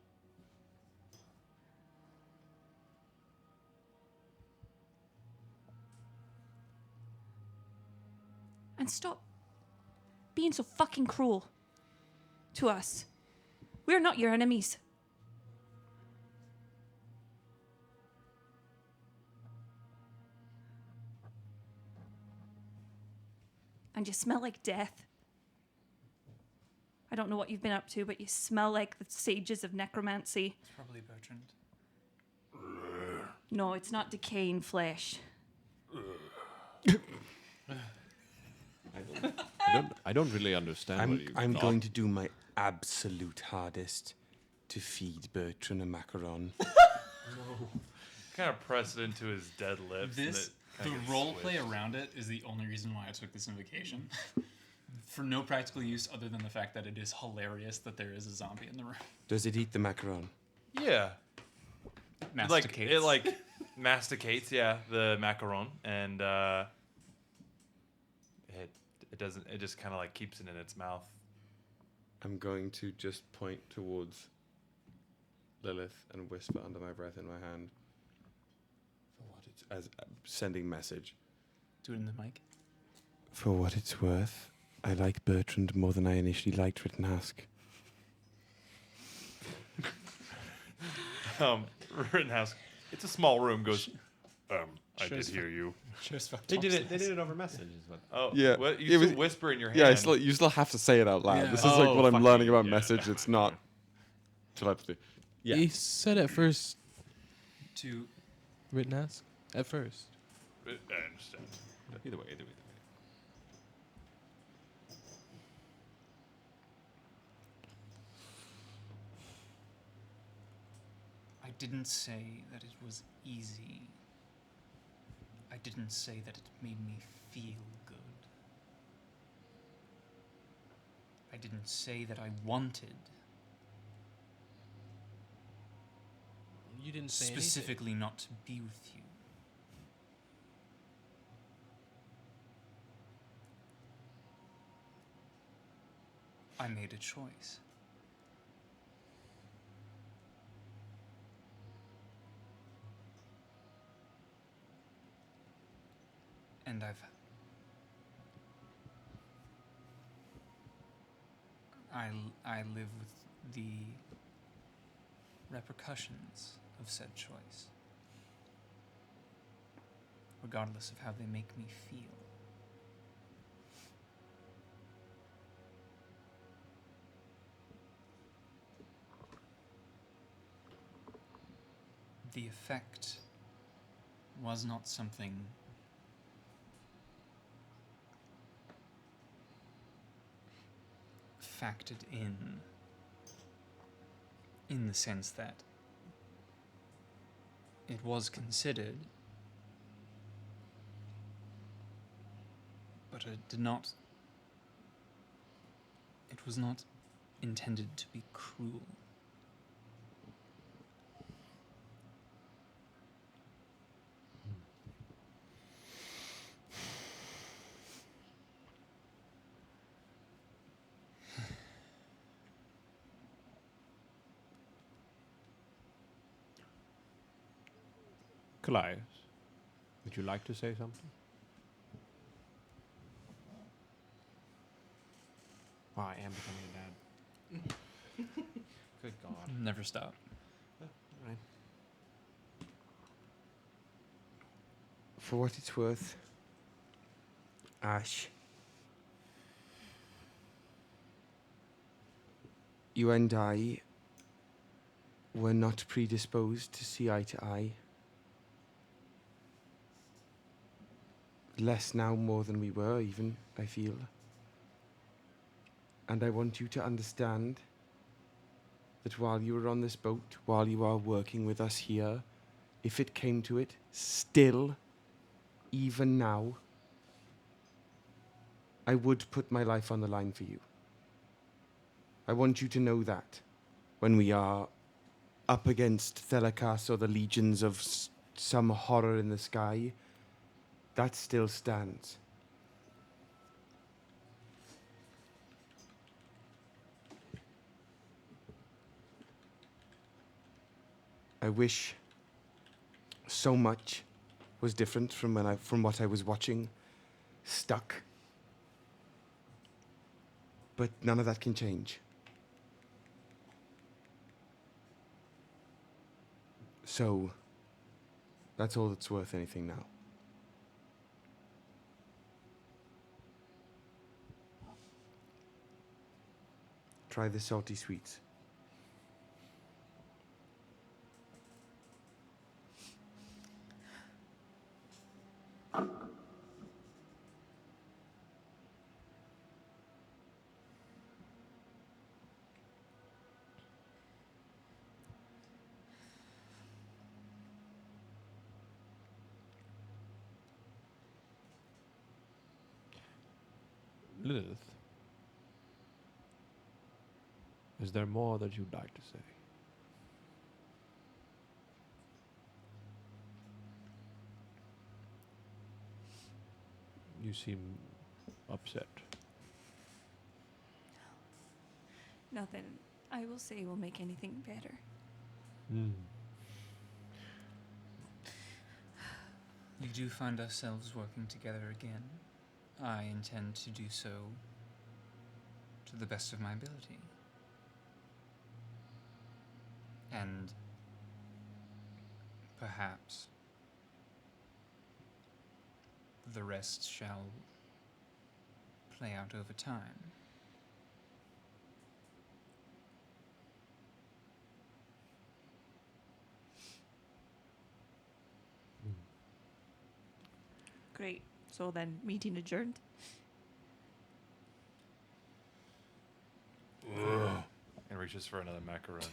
And stop being so fucking cruel to us. We're not your enemies. And you smell like death. I don't know what you've been up to, but you smell like the sages of necromancy. It's probably Bertrand. No, it's not decaying flesh. I don't really understand what I'm going to do my absolute hardest to feed Bertrand a macaron. Kind of press it into his dead lips. The role play around it is the only reason why I took this invocation. For no practical use other than the fact that it is hilarious that there is a zombie in the room. Does it eat the macaron? Yeah. Masticates. It masticates, yeah, the macaron, and it just kind of keeps it in its mouth. I'm going to just point towards Lilith and whisper under my breath in my hand. For what it's as sending message. Do it in the mic. For what it's worth, I like Bertrand more than I initially liked Rittenhouse. Rittenhouse, it's a small room. Goes, I did hear you. They did it over messages. Oh, Yeah. Well, you still whisper in your hand. Yeah, you still have to say it out loud. Yeah. This is like what I'm learning about message. It's not telepathy. Yeah. He said at first. To Rittenhouse? At first. I understand. Either way. I didn't say that it was easy. I didn't say that it made me feel good. I didn't say that I wanted. You didn't say specifically not to be with you. I made a choice. And I live with the repercussions of said choice, regardless of how they make me feel. The effect was not something factored in the sense that it was considered, but it was not intended to be cruel. Kallias, would you like to say something? Oh, I am becoming a dad. Good God. Never stop. Right. For what it's worth, Ash, you and I were not predisposed to see eye to eye. Less now more than we were, even, I feel. And I want you to understand that while you were on this boat, while you are working with us here, if it came to it, still, even now, I would put my life on the line for you. I want you to know that when we are up against Thelikas or the legions of some horror in the sky, that still stands. I wish so much was different from what I was watching, stuck. But none of that can change. So that's all that's worth anything now. Try the salty sweets. Lilith, is there more that you'd like to say? You seem upset. Nothing I will say will make anything better. We do find ourselves working together again. I intend to do so to the best of my ability. And perhaps the rest shall play out over time. Great. So then, meeting adjourned. And reaches for another macaron.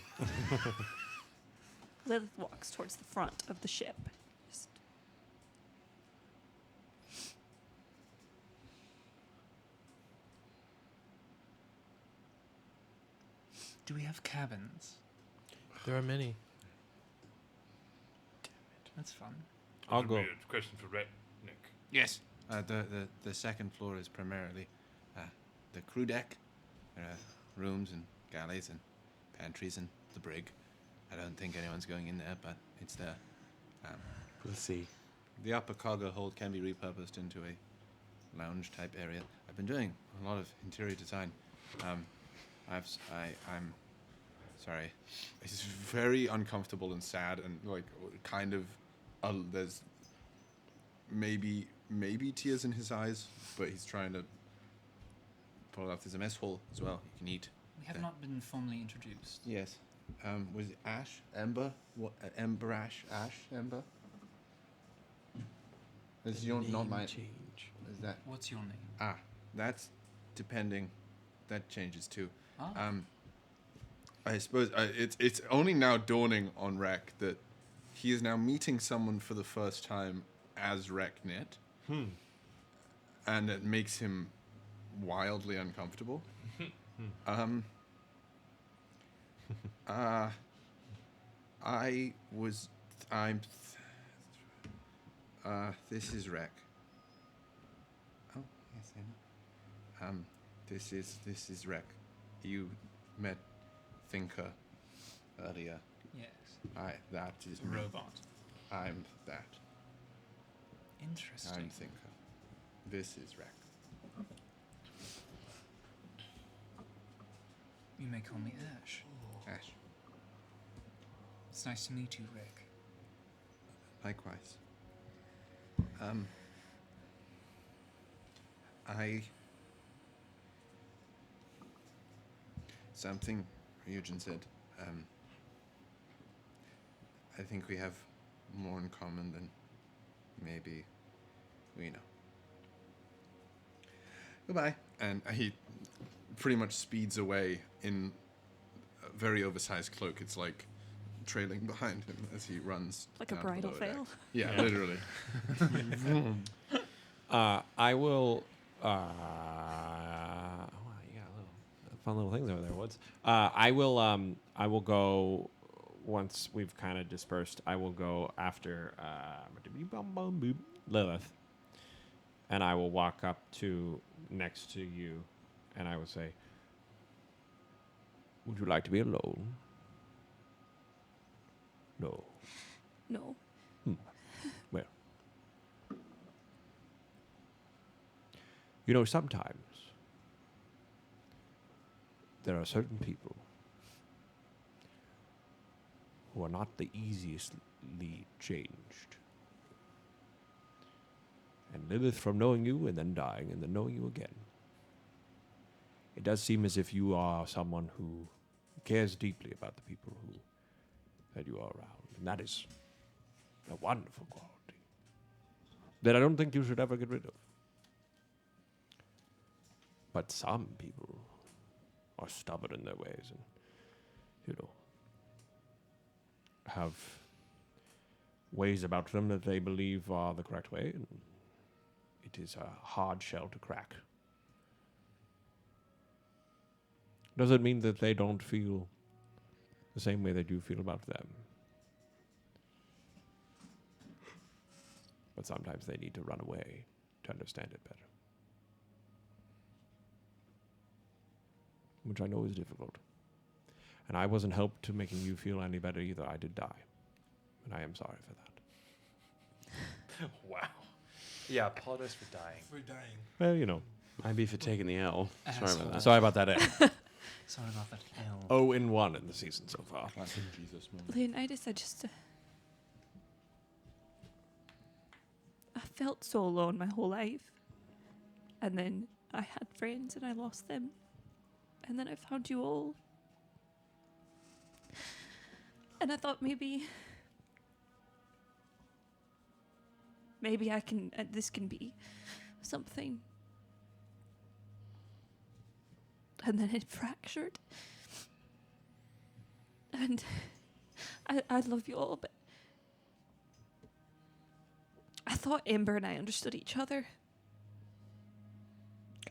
Lilith walks towards the front of the ship. Just Do we have cabins? There are many. That's fun. I'll This would go. be a question for Nick. Yes. The second floor is primarily the crew deck. There are rooms and galleys and pantries and the brig. I don't think anyone's going in there, but it's there. We'll see. The upper cargo hold can be repurposed into a lounge type area. I've been doing a lot of interior design. I'm sorry. It's very uncomfortable and sad, and like kind of there's maybe tears in his eyes, but he's trying to pull it off. There's a mess hall as well. You can eat. We have not been formally introduced. Yes. Was it Ash? Ember? What? Ember? Ash? Ember? Is your not mine? Change. Is that? What's your name? That's depending. That changes too. Ah. I suppose it's only now dawning on Rek that he is now meeting someone for the first time as Reknet, and it makes him wildly uncomfortable. This is Rek. Oh, yes, I know. This is Rek. You met Thinker earlier. Yes. That is me. Robot. I'm that. Interesting. I'm Thinker. This is Rek. You may call me Ash. Ash. It's nice to meet you, Rick. Likewise. Something Ryujin said. I think we have more in common than maybe we know. Goodbye. And he pretty much speeds away in a very oversized cloak. It's like trailing behind him as he runs. Like a down to the bridal lower deck. veil. Yeah, literally. I will. Wow, you got fun little things over there, Woods. I will go once we've kind of dispersed. I will go after Lilith, and I will walk up to next to you, and I will say, "Would you like to be alone?" No. No. Well, you know, sometimes there are certain people who are not the easiestly changed. And Lilith, from knowing you and then dying and then knowing you again, it does seem as if you are someone who cares deeply about the people that you are around. And that is a wonderful quality that I don't think you should ever get rid of. But some people are stubborn in their ways and, have ways about them that they believe are the correct way, and it is a hard shell to crack. Doesn't mean that they don't feel the same way that you feel about them. But sometimes they need to run away to understand it better. Which I know is difficult. And I wasn't helped to making you feel any better either. I did die. And I am sorry for that. Wow. Yeah, apologize for dying. For dying. Well, I'd be for taking the L. Sorry about that. Sorry about that. Sorry about that. 0-1 in the season so far. Classic Jesus moment. Leonidas, I felt so alone my whole life. And then I had friends and I lost them. And then I found you all. And I thought maybe I can, this can be something. And then it fractured. And I love you all, but I thought Ember and I understood each other.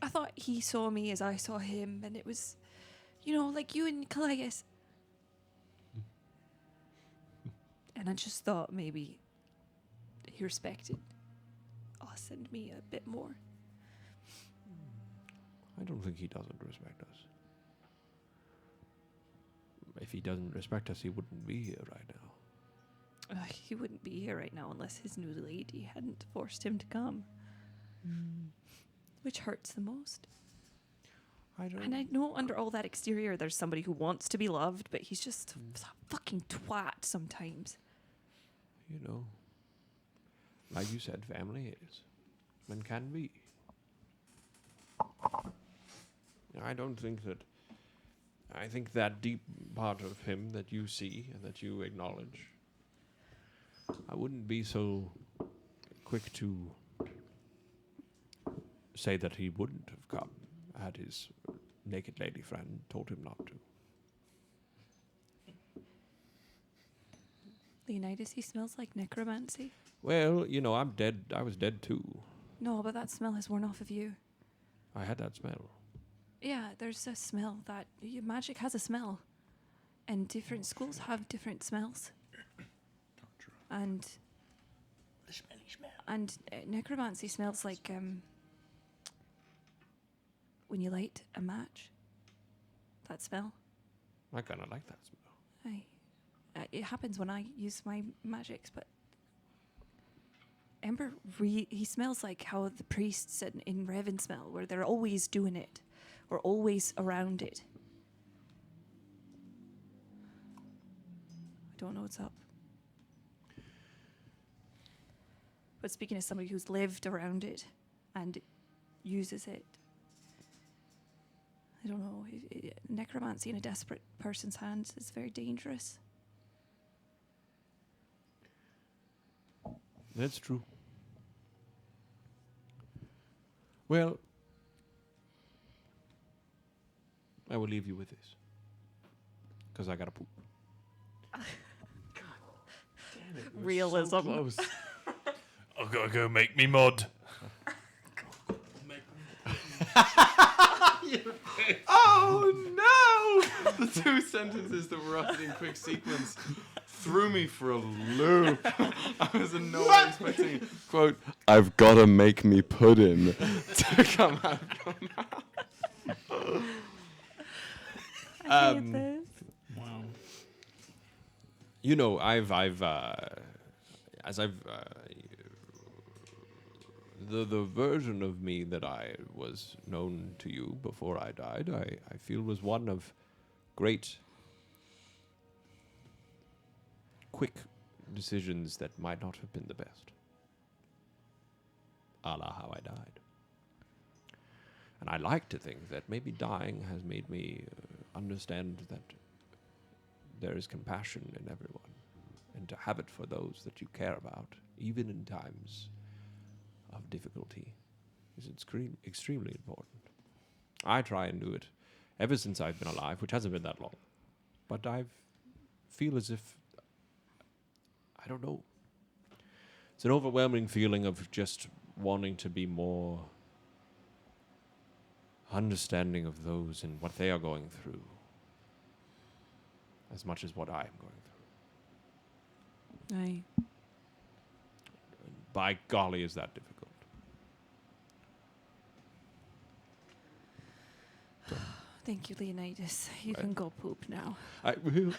I thought he saw me as I saw him, and it was, You know, like you and Kallias. And I just thought maybe he respected us and me a bit more. I don't think he doesn't respect us. If he doesn't respect us, he wouldn't be here right now. He wouldn't be here right now unless his new lady hadn't forced him to come. Which hurts the most. And I know under all that exterior there's somebody who wants to be loved, but he's just a fucking twat sometimes. You know, like you said, family is and can be. I don't think that. I think that deep part of him that you see and that you acknowledge, I wouldn't be so quick to say that he wouldn't have come had his naked lady friend told him not to. Leonidas, he smells like necromancy. Well, you know, I'm dead. I was dead too. No, but that smell has worn off of you. I had that smell. Yeah, there's a smell that magic has a smell, and different schools have different smells. And The smelly smell. And necromancy smells like when you light a match. That smell. I kind of like that smell. It happens when I use my magics, but Ember, he smells like how the priests in Revan smell, where they're always doing it, or always around it. I don't know what's up. But speaking as somebody who's lived around it and uses it, I don't know. Necromancy in a desperate person's hands is very dangerous. That's true. Well, I will leave you with this. Because I gotta poop. Realism. So close. I've got to go make me mod. Oh no! The two sentences that were uttered in quick sequence threw me for a loop. I was not expecting it. Quote, I've gotta make me pudding. To come out of your mouth. I hate this. Wow. You know, the version of me that I was known to you before I died, I feel was one of great, quick decisions that might not have been the best. A la how I died. And I like to think that maybe dying has made me understand that there is compassion in everyone, and to have it for those that you care about, even in times of difficulty, is extremely important. I try and do it ever since I've been alive, which hasn't been that long. But I feel as if, I don't know, it's an overwhelming feeling of just wanting to be more understanding of those and what they are going through, as much as what I am going through. Aye. By golly, is that difficult. Thank you, Leonidas. You can go poop now. I will.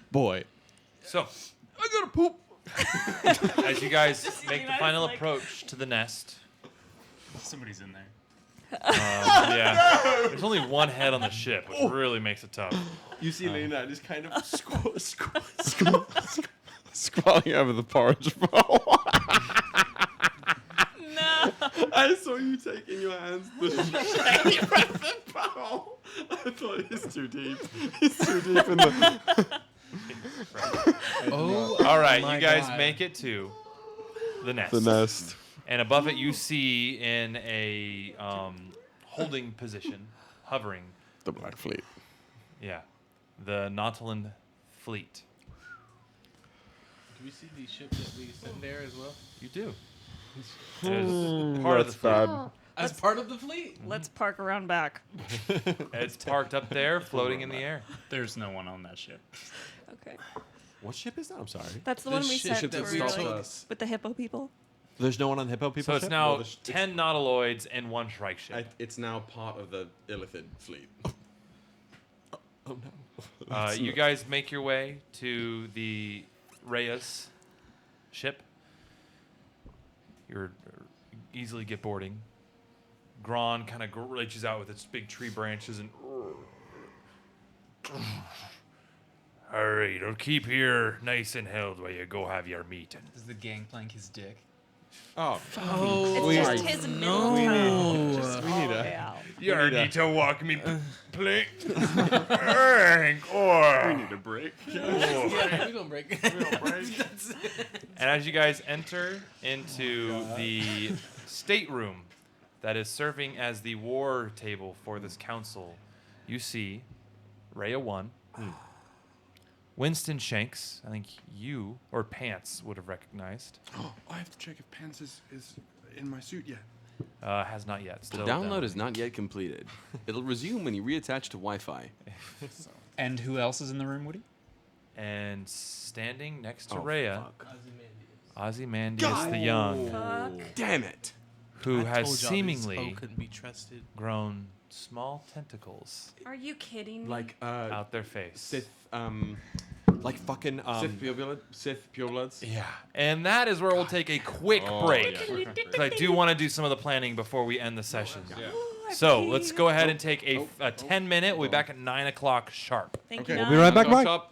Boy. So, I gotta poop. As you guys make the final approach to the nest. Somebody's in there. Yeah. There's only one head on the ship, which really makes it tough. You see Lena just kind of Squatting over the porridge bowl. No. I saw you take in your hands the bowl. I thought he's too deep. He's too deep in the... All right, you guys make it to the nest. The nest. And above it, you see in a holding position, hovering. The Black Fleet. Yeah, the Nauden fleet. Do we see the ship that we sent there as well? You do. It is part of the fleet. As part of the fleet. Let's park around back. It's parked up there, floating in the air. There's no one on that ship. Okay. What ship is that? I'm sorry. That's the one we sent that for, we like, took. with the hippo people. There's no one on Hippo people. So it's ship? now Well, 10 nautiloids and 1 Shrike ship. It's now part of the Illithid fleet. Oh no. You guys make your way to the Rhea's ship. You're easily get boarding. Gron kind of reaches out with its big tree branches and. All right, I'll keep here nice and held while you go have your meeting. Does the gangplank his dick? Oh, It's just his middle toe. We need a. Yeah. You need to walk me plank. We need a break. Yeah, we gonna break. And as you guys enter into the stateroom that is serving as the war table for this council, you see Rhea 1, Winston Shanks, I think you or Pants would have recognized. I have to check if Pants is in my suit yet. Has not yet. the Still download is not yet completed. It'll resume when you reattach to Wi-Fi. And who else is in the room, Woody? And standing next to Oh, Rhea, fuck. Ozymandias the Young, Damn it! who I has told y'all these seemingly hoe couldn't be trusted. grown small tentacles Are you kidding me? Like out their face. Sith, Like fucking. Sith purebloods. Yeah. And that is where we'll take a quick break. Because I do want to do some of the planning before we end the session. So let's go ahead and take a 10-minute. We'll be back at 9 o'clock sharp. Thank you. We'll be right back, Mike. Shop.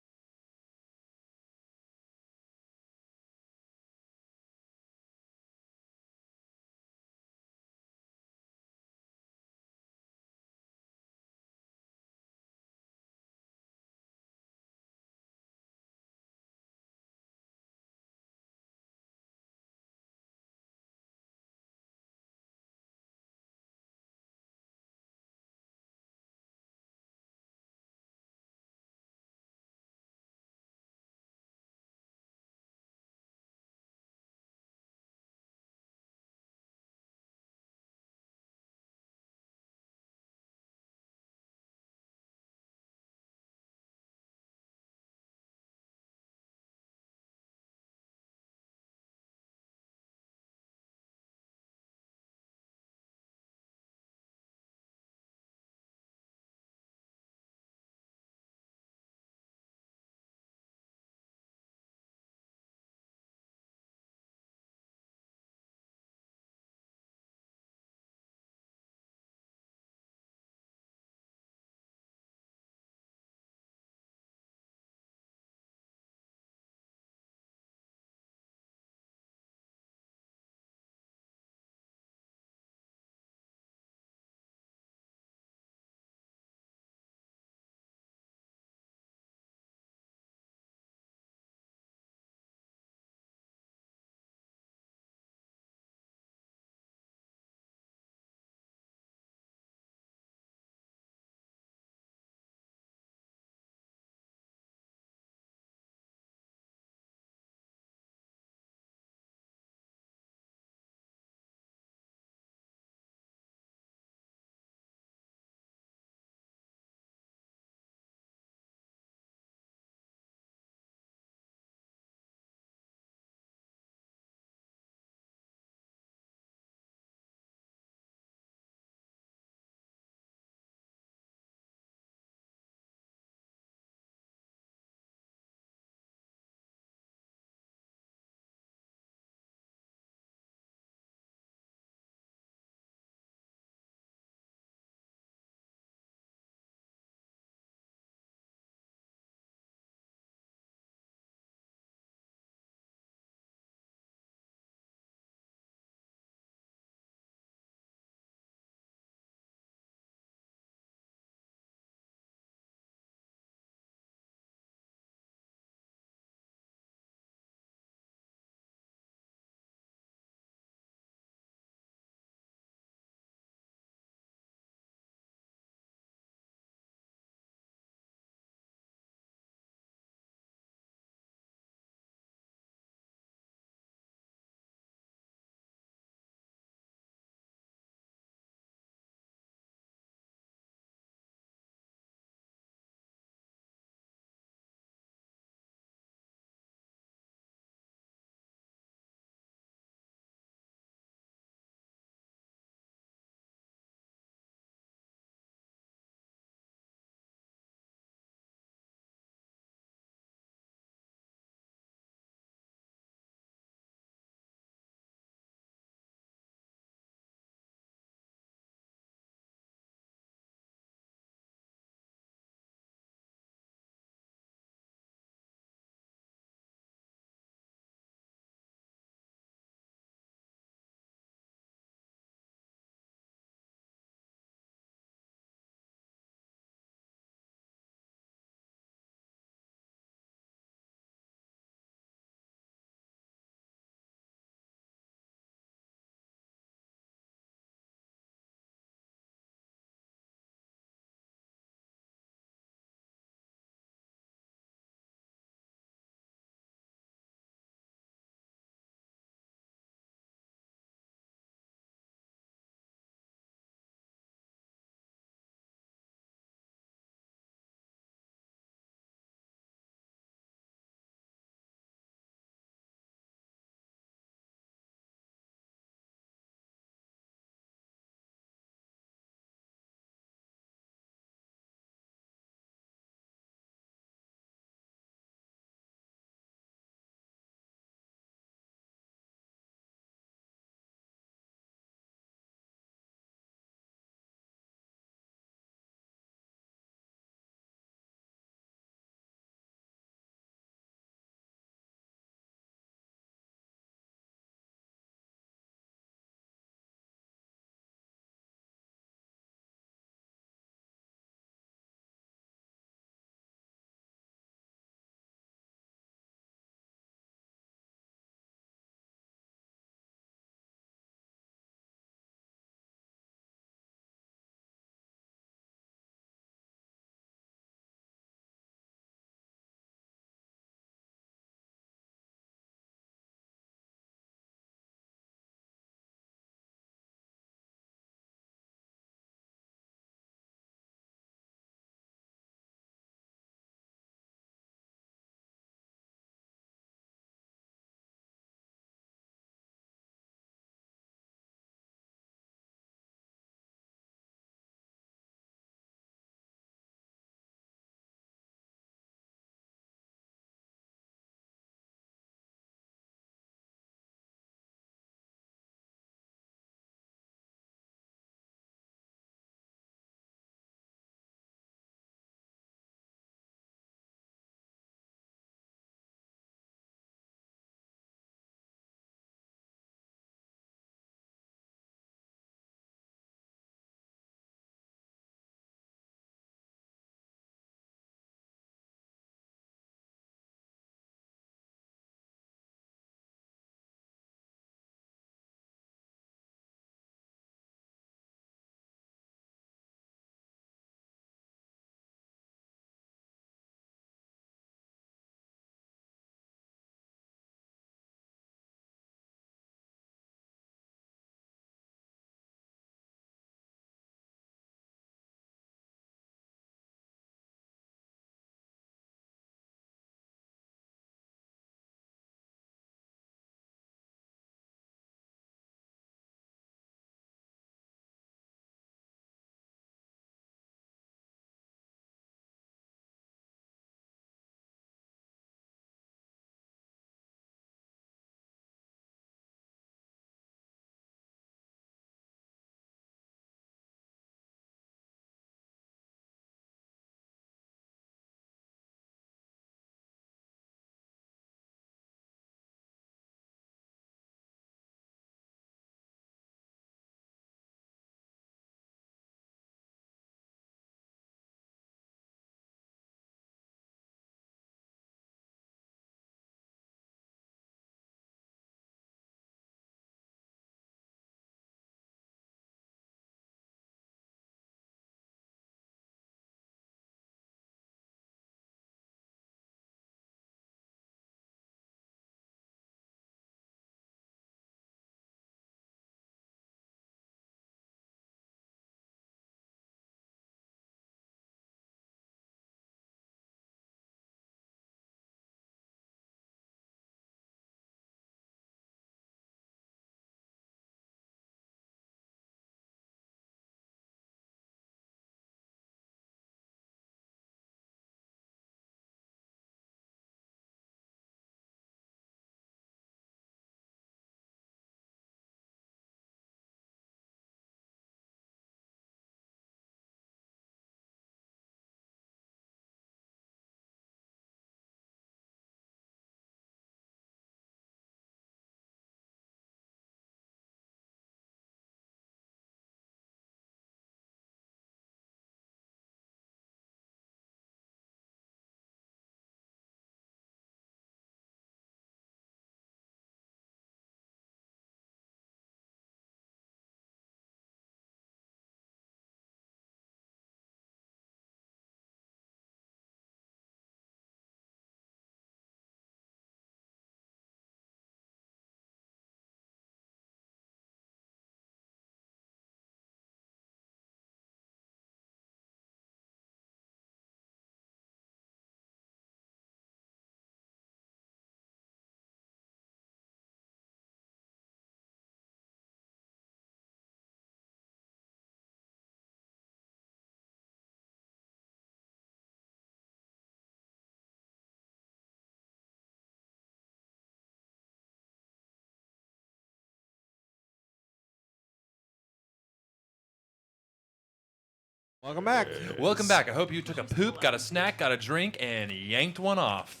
Welcome back. Welcome back. I hope you took a poop, got a snack, got a drink, and yanked one off.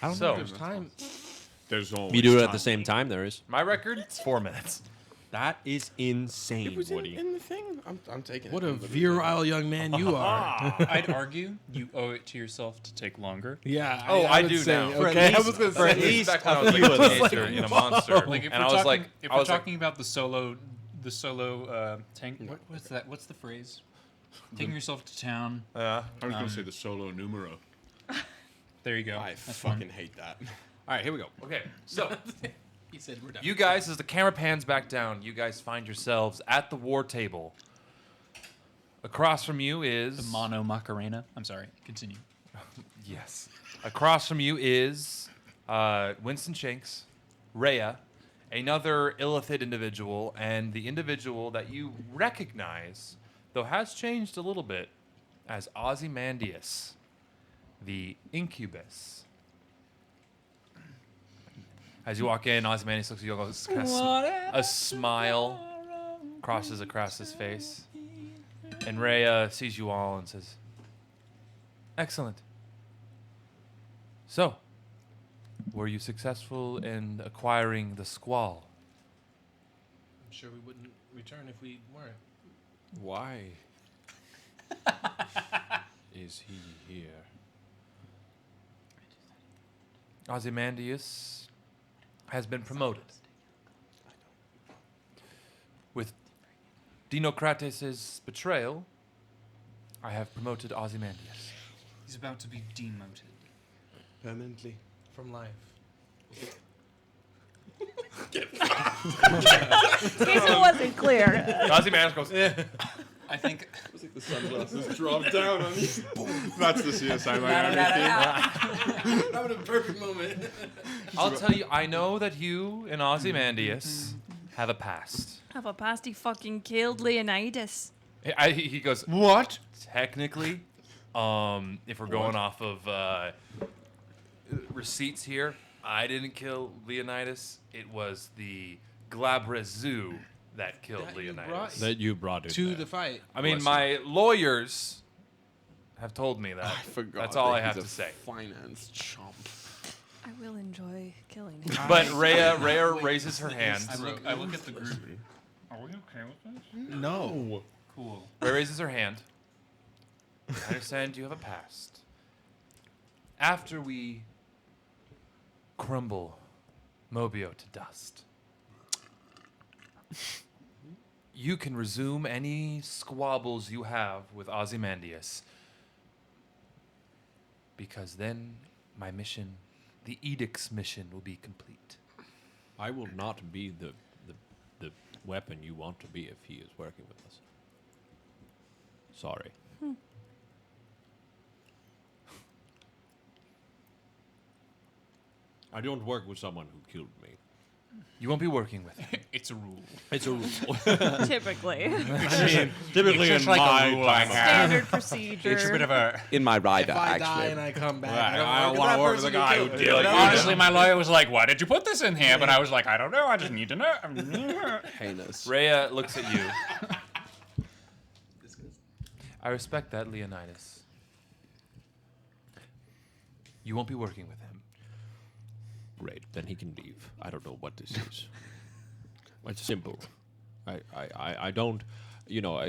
I don't So- think there's time. There's always You do it at time. the same time. There is. My record, it's 4 minutes. That is insane, It was Woody. in the thing. I'm taking What it. a virile young man you are. I'd argue you owe it to yourself to take longer. Yeah. Oh, I would do say, now. Okay, I was gonna for at say. least back when I a was like few a of those. teenager in a monster. Like if and we're I was talking, like, if I we're was like, talking about the solo tank. What's that? What's the phrase? Taking yourself to town. I was going to say the solo numero. There you go. I That's fun. fucking hate that. All right, here we go. okay, so He said we're done. you guys, as the camera pans back down, you guys find yourselves at the war table. Across from you is The mono Macarena. I'm sorry. Continue. Yes. Across from you is Winston Shanks, Rhea, another Illithid individual, and the individual that you recognize, though has changed a little bit, as Ozymandias, the incubus. As you walk in, Ozymandias looks at you and goes, a smile crosses across his face. And Rhea sees you all and says, "Excellent. So, were you successful in acquiring the squall?" I'm sure we wouldn't return if we weren't. Why is he here? Ozymandias has been promoted. With Dinocrates' betrayal, I have promoted Ozymandias. He's about to be demoted. Permanently. From life. In case it wasn't clear. Ozymandias goes, I think It's like the sunglasses drop down on you. That's the CSI Miami theme. That was a perfect moment. I'll tell you, I know that you and Ozymandias have a past. Have a past, he fucking killed Leonidas. He goes, what? Technically, if we're going off of receipts here, I didn't kill Leonidas. It was the Glabrezu that killed Leonidas. That you brought it To there. the fight. I mean, my lawyers have told me that. I forgot. That's all that I have he's to a say. Finance chump. I will enjoy killing him. But Rhea raises her hand. I look at the group. Are we okay with this? No. Cool. Rhea raises her hand. I understand you have a past. After we crumble Mobiaux to dust, you can resume any squabbles you have with Ozymandias. Because then my mission, the Edict's mission, will be complete. I will not be the weapon you want to be if he is working with us. Sorry. I don't work with someone who killed me. You won't be working with him. It's a rule. It's a rule. Typically. Typically in like a my rule I time. have. Standard procedure. It's a bit of a. In my rider, If I die actually. and I come back, Right, I I don't don't want to work with a guy who killed Honestly, my lawyer was like, "Why did you put this in here?" But I was like, "I don't know. I just need to know." Heinous. Rhea looks at you. I respect that, Leonidas. You won't be working with him. Great, then he can leave. I don't know what this is. It's simple. I don't,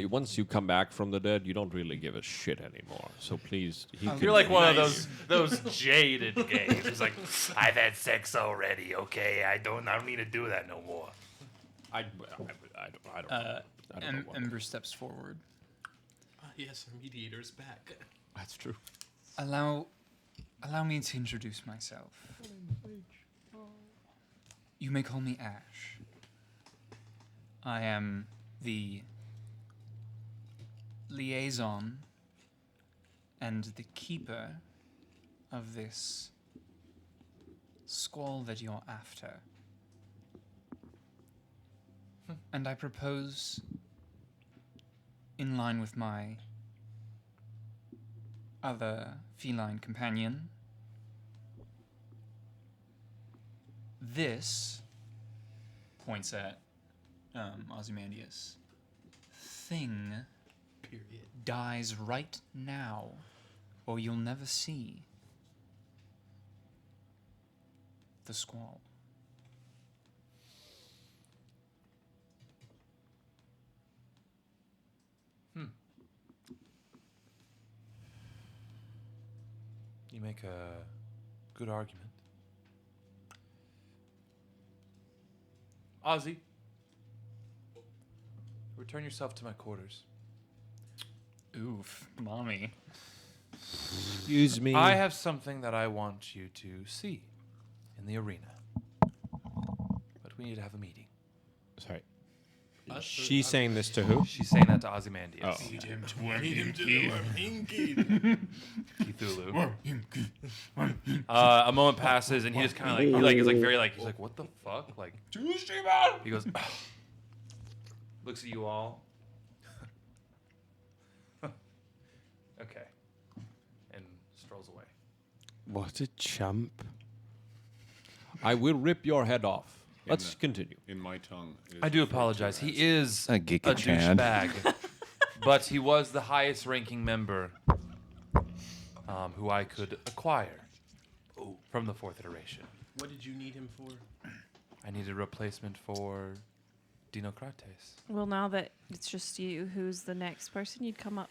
once you come back from the dead, you don't really give a shit anymore. So please, You're like one of those jaded gays. It's like, I've had sex already. Okay, I don't need to do that no more. I don't know. I don't know what. Ember steps forward. Yes, our mediator's back. That's true. Allow me to introduce myself. You may call me Ash. I am the liaison and the keeper of this squall that you're after. And I propose, in line with my other feline companion, this points at Ozymandias thing dies right now, or you'll never see the squall. You make a good argument. Ozzy, return yourself to my quarters. Oof, mommy. Excuse me. I have something that I want you to see in the arena. But we need to have a meeting. Sorry. She's saying this to who? She's saying that to Ozymandias. Oh. Feed him to Cthulhu. A moment passes, and he just kind of like, he's like, what the fuck? Like, he goes, "Ugh." Looks at you all. Okay. And strolls away. What a chump. I will rip your head off. Let's continue. In my tongue. I do apologize. He is A a giga-chad. douchebag. But he was the highest ranking member who I could acquire from the 4th iteration. What did you need him for? I needed a replacement for Dinocrates. Well, now that it's just you, who's the next person you'd come up?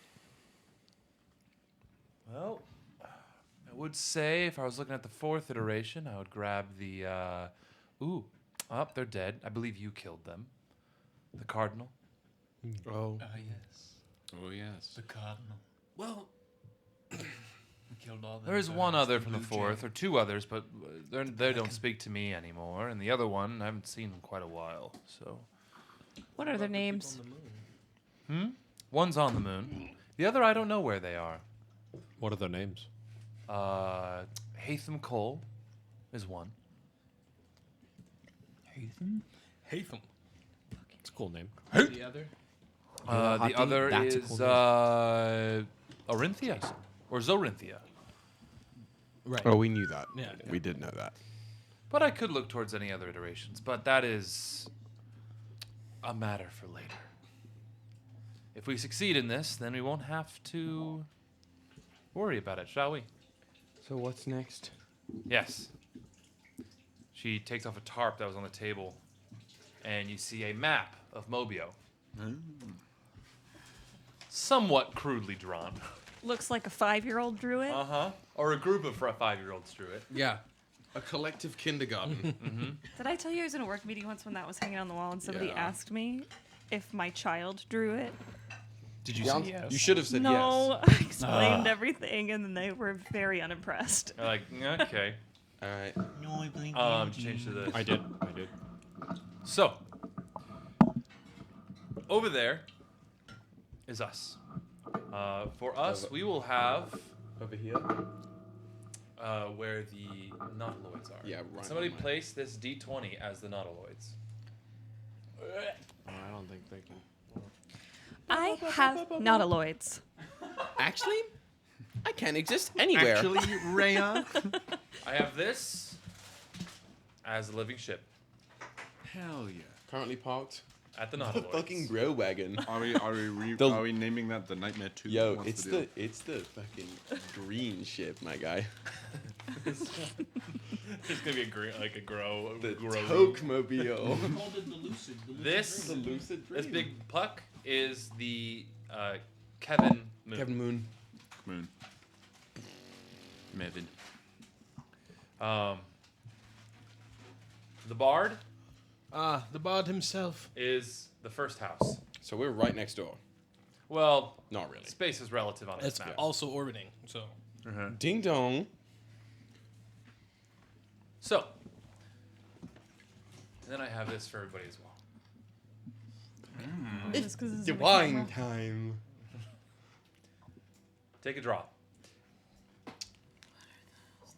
Well, I would say if I was looking at the 4th iteration, I would grab the... they're dead. I believe you killed them. The Cardinal. Oh. Yes. Oh, yes. The Cardinal. Well, We killed all there is one other from the 4th, or 2 others, but they don't speak to me anymore. And the other one, I haven't seen in quite a while, so... What are their names? One's on the moon. The other, I don't know where they are. What are their names? Hatham Cole is one. Hatham. It's a cool name. The other? The other That's a is cool Orinthia, or Zorinthia. Right. Oh, we knew that. Yeah. We did know that. But I could look towards any other iterations, but that is a matter for later. If we succeed in this, then we won't have to worry about it, shall we? So what's next? Yes. She takes off a tarp that was on the table, and you see a map of Mobiaux. Somewhat crudely drawn. Looks like a 5-year-old drew it. Uh-huh. Or a group of 5-year-olds drew it. Yeah. A collective kindergarten. Did I tell you I was in a work meeting once when that was hanging on the wall and somebody Yeah. asked me if my child drew it? Did you say yes? You should have said No, I explained everything and then they were very unimpressed. They're like, okay. All right. Change to this. I did. So, over there is us. For us, we will have Over here. where the nautiloids are. Yeah, right. Somebody place this D20 as the nautiloids. I don't think they can. I have nautiloids. Actually, I can't exist anywhere. Actually, Rhea. I have this as a living ship Hell yeah. Currently parked. at the The nautiloids. fucking grow wagon. Are we naming that the Nightmare 2? Yo, What's the deal? it's the fucking green ship, my guy. There's gonna be a grow. The Tokemobile. This The lucid dream. this big puck is the Kevin Moon. Kevin Moon. Moon. Mevin. The Bard The bard himself. is the first house. So we're right next door. Well, Not really. space is relative on this It's map. also orbiting, so. Ding dong. So, and then I have this for everybody as well. Just 'cause it's in the Wine camera. time. Take a draw.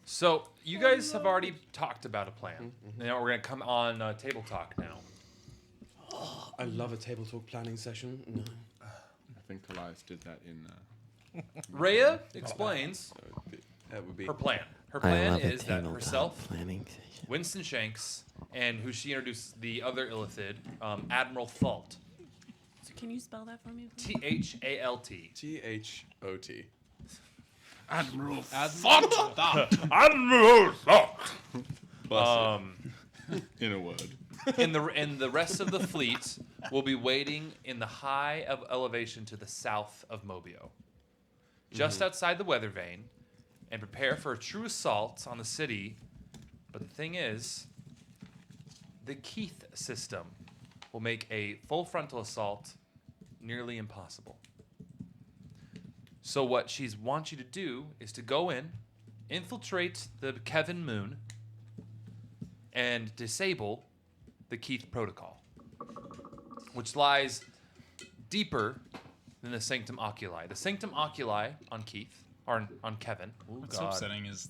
So, you guys have already talked about a plan. Now we're going to come on table talk now. I love a table talk planning session. No. I think Kallias did that in. Rhea explains That would be. her plan. Her plan is that herself, Winston Shanks, and who she introduced the other Illithid, Admiral Thalt, Can you spell that for me? please? THALT. THOT. Admiral. Admiral Thought. In a word. And the rest of the fleet will be waiting in the high of elevation to the south of Mobiaux, just outside the weather vane, and prepare for a true assault on the city. But the thing is, the Keith system will make a full frontal assault nearly impossible. So what she's wants you to do is to go in, infiltrate the Kevin Moon, and disable the Keith protocol, which lies deeper than the Sanctum Oculi. The Sanctum Oculi on Keith, or on Kevin. Oh, What's God. upsetting is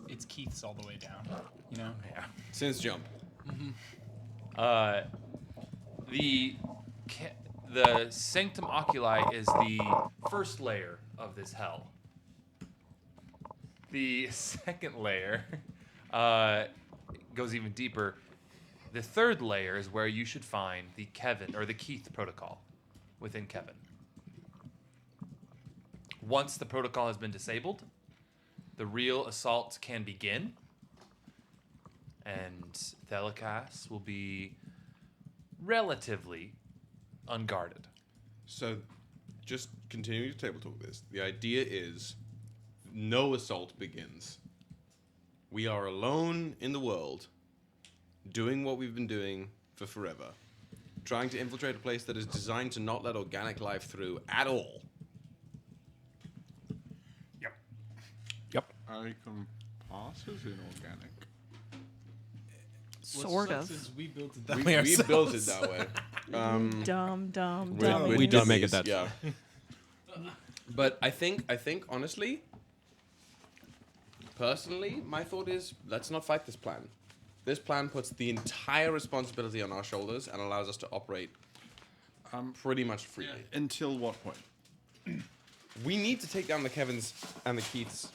it's Keith's all the way down. You know? Yeah. Since jump. The Sanctum Oculi is the first layer of this hell. The second layer goes even deeper. The third layer is where you should find the Kevin or the Keith protocol within Kevin. Once the protocol has been disabled, the real assault can begin, and Thelikas will be relatively unguarded. So, just continuing to table talk this. The idea is no assault begins. We are alone in the world, doing what we've been doing for forever, trying to infiltrate a place that is designed to not let organic life through at all. I can pass as inorganic. Sort of. We built it that We way built it that way. Dumb. We did make it that yeah. But I think honestly, personally, my thought is let's not fight this plan. This plan puts the entire responsibility on our shoulders and allows us to operate pretty much freely. Until what point? We need to take down the Kevins and the Keiths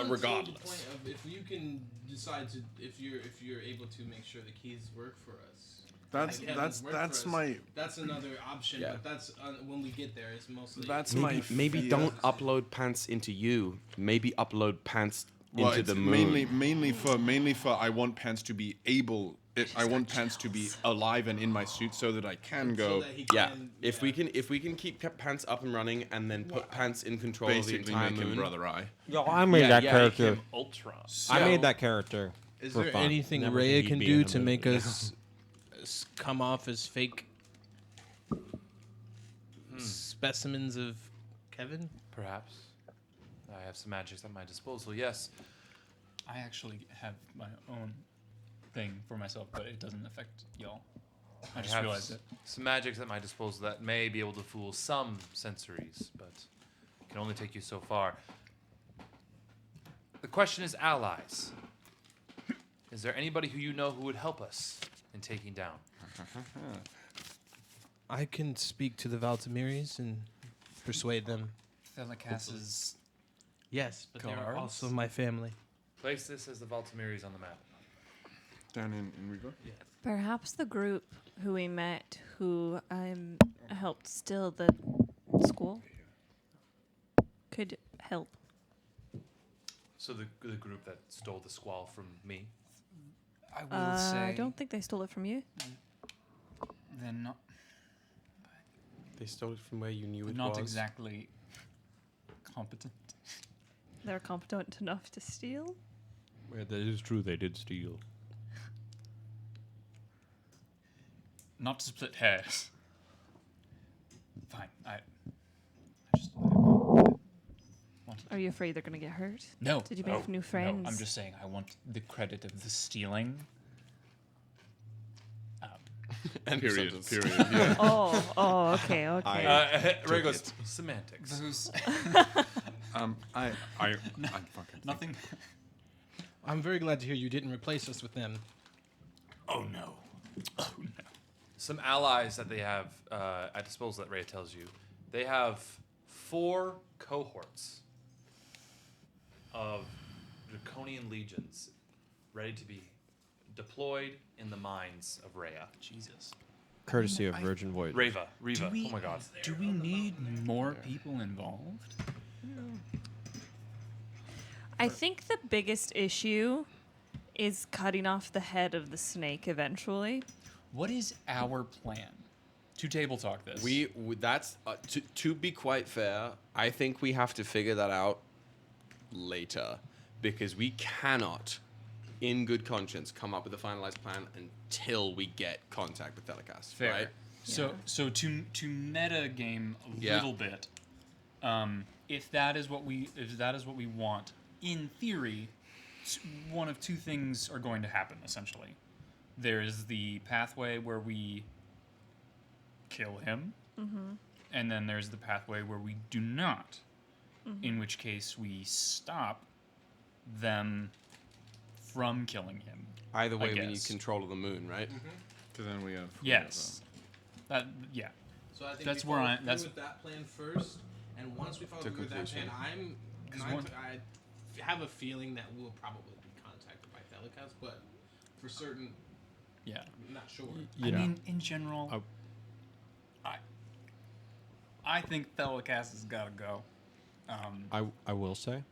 regardless. The point of if you can decide to, if you're able to make sure the keys work for us. That's another option. Yeah. But that's when we get there. It's mostly Maybe don't upload pants into you. Maybe upload pants into the moon. Mainly for I want pants to be able. I want pants to be alive and in my suit so that I can go. If we can keep pants up and running and then put pants in control of the Basically entire make him moon. Brother Eye. Yo, I made that character. Ultron. I made that character. Is for there fun. anything Never Rhea he'd can be do in a to movie. make us come off as fake specimens of Kevin? Perhaps. I have some magics at my disposal, yes. I actually have my own thing for myself, but it doesn't affect y'all. I just have realized it. some magics at my disposal that may be able to fool some sensories, but can only take you so far. The question is allies. Is there anybody who you know who would help us in taking down? I can speak to the Valtimeris and persuade them. Thelikas's Yes, but they're guards? also my family. Place this as the Valtimeris on the map. Down in Riga? Yeah. Perhaps the group who we met who helped steal the school could help. So the group that stole the squall from me? I will say I don't think they stole it from you. they're not They stole it from where you knew it not was. exactly competent. They're competent enough to steal. Well, that is true. They did steal. Not to split hairs. Fine. I want Are you afraid they're gonna get hurt? No. Did you make new friends? No, I'm just saying I want the credit of the stealing. And Period. Yeah. Oh, okay. Ray goes, semantics. Those I fucking nothing. I'm very glad to hear you didn't replace us with them. Oh no. Oh no. Some allies that they have at disposal that Ray tells you. They have 4 cohorts of draconian legions ready to be deployed in the mines of Rhea. Jesus. Courtesy of Virgin Voyage. Reva. Do we, Oh my god. Do we need more people involved? I think the biggest issue is cutting off the head of the snake eventually. What is our plan to table talk this? That's to be quite fair. I think we have to figure that out later because we cannot, in good conscience, come up with a finalized plan until we get contact with Telecast. Fair. Right? So to meta game a little bit, if that is what we want, in theory, one of two things are going to happen essentially. There's the pathway where we kill him, and then there's the pathway where we do not. In which case we stop them from killing him. Either way, we need control of the moon, right? Because then we have. Yes. So I think that's we where follow I. That's through with that plan first, and once we follow through with that plan, I have a feeling that we'll probably be contacted by Telecast, but for certain, I'm not sure. I mean, in general, I think Telecast has got to go. I will say,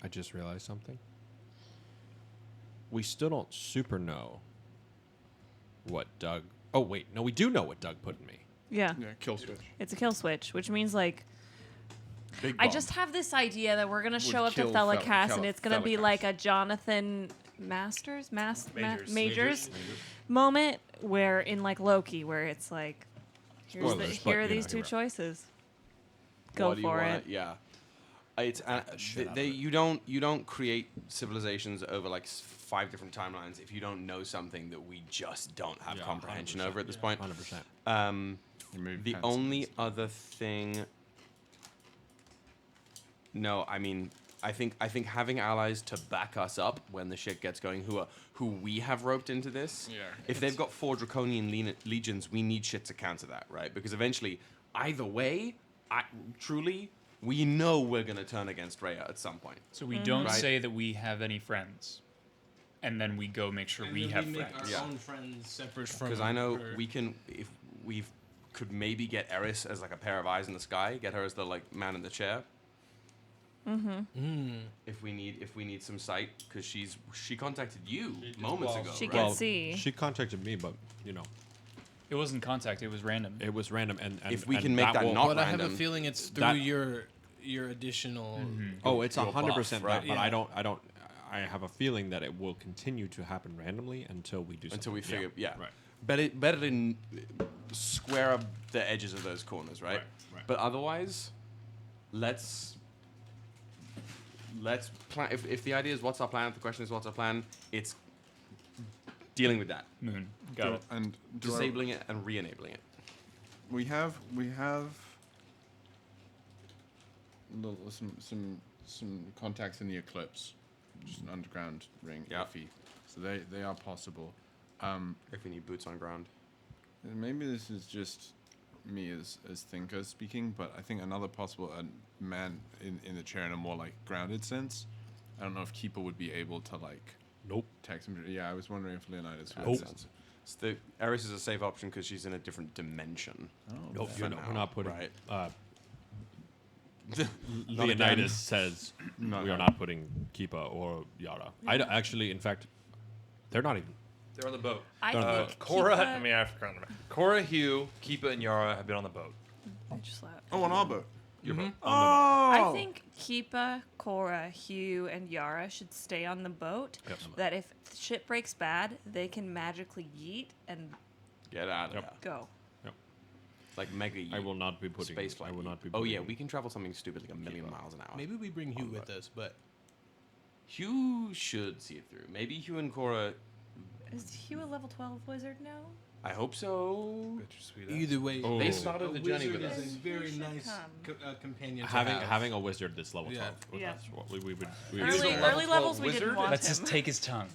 I just realized something. We still don't super know what Doug... Oh, wait. No, we do know what Doug put in me. Yeah. Yeah, kill switch. It's a kill switch, which means, like... Big I bomb. just have this idea that we're going to show up to kill Telecast, and it's going to be Telecast. like a Jonathan Majors moment, where in, like, Loki, where it's like, Spoilers, here are but, these two you're right. choices. Go What do you for wanna- it. Yeah. It's you don't create civilizations over like 5 different timelines if you don't know something that we just don't have comprehension over at this point. 100%. The only other thing. No, I mean, I think having allies to back us up when the shit gets going, who we have roped into this. Yeah. If they've got 4 draconian legions, we need shit to counter that, right? Because eventually, either way, truly. We know we're going to turn against Rhea at some point. So we don't say that we have any friends, and then we go make sure we have make friends. our own friends separate from. Because I know her. we can, if we could maybe get Eris as like a pair of eyes in the sky, get her as the like man in the chair. If we need some sight, because she contacted you moments ago. She right? can see. She contacted me, but, It wasn't contact. It was random. it was random. And If we and can make that will- not But I have a random. feeling it's through That- your additional. Oh, it's your 100%, buff, right? but Yeah. I have a feeling that it will continue to happen randomly until we do something. Until we figure, yeah. Right. Better to square up the edges of those corners, right? Right. But otherwise, let's plan. If the idea is what's our plan, if the question is what's our plan, it's dealing with that, Moon. Got it. And disabling it and re-enabling it. we have some contacts in the Eclipse, just an underground ring. Yeah. Iffy. So they are possible. If we need boots on ground. And maybe this is just me as thinker speaking, but I think another possible man in the chair in a more like grounded sense. I don't know if Keeper would be able to like. Nope. Text him. Yeah, I was wondering if Leonidas would. Nope. So Eris is a safe option because she's in a different dimension. Oh, Nope, For we're now, not putting. right. Leonidas says we are not putting Keepa or Yara. Actually, in fact, they're not even. They're on the boat. I think Cora, Keepa- I mean, I forgot. Cora, Hugh, Keepa, and Yara have been on the boat. I just laughed. Oh, on our boat. Your boat. I think Keepa, Cora, Hugh, and Yara should stay on the boat. Yep. That if shit breaks bad, they can magically yeet and Get out of Yep. there. go. Like mega. I will not be putting. Space flight. I will not be. Oh yeah, putting- we can travel something stupid like 1,000,000 miles an hour. Maybe we bring Hugh with us, but Hugh should see it through. Maybe Hugh and Cora. Is Hugh a level 12 wizard now? I hope so. either way, Oh. They a started the journey wizard with is us. a very He should nice come. companion. to Having have. having a wizard that's level 12. Yeah. Yeah. That's what we would. We He's would a Early, level early 12 levels we wizard? didn't want Let's him. just take his tongue.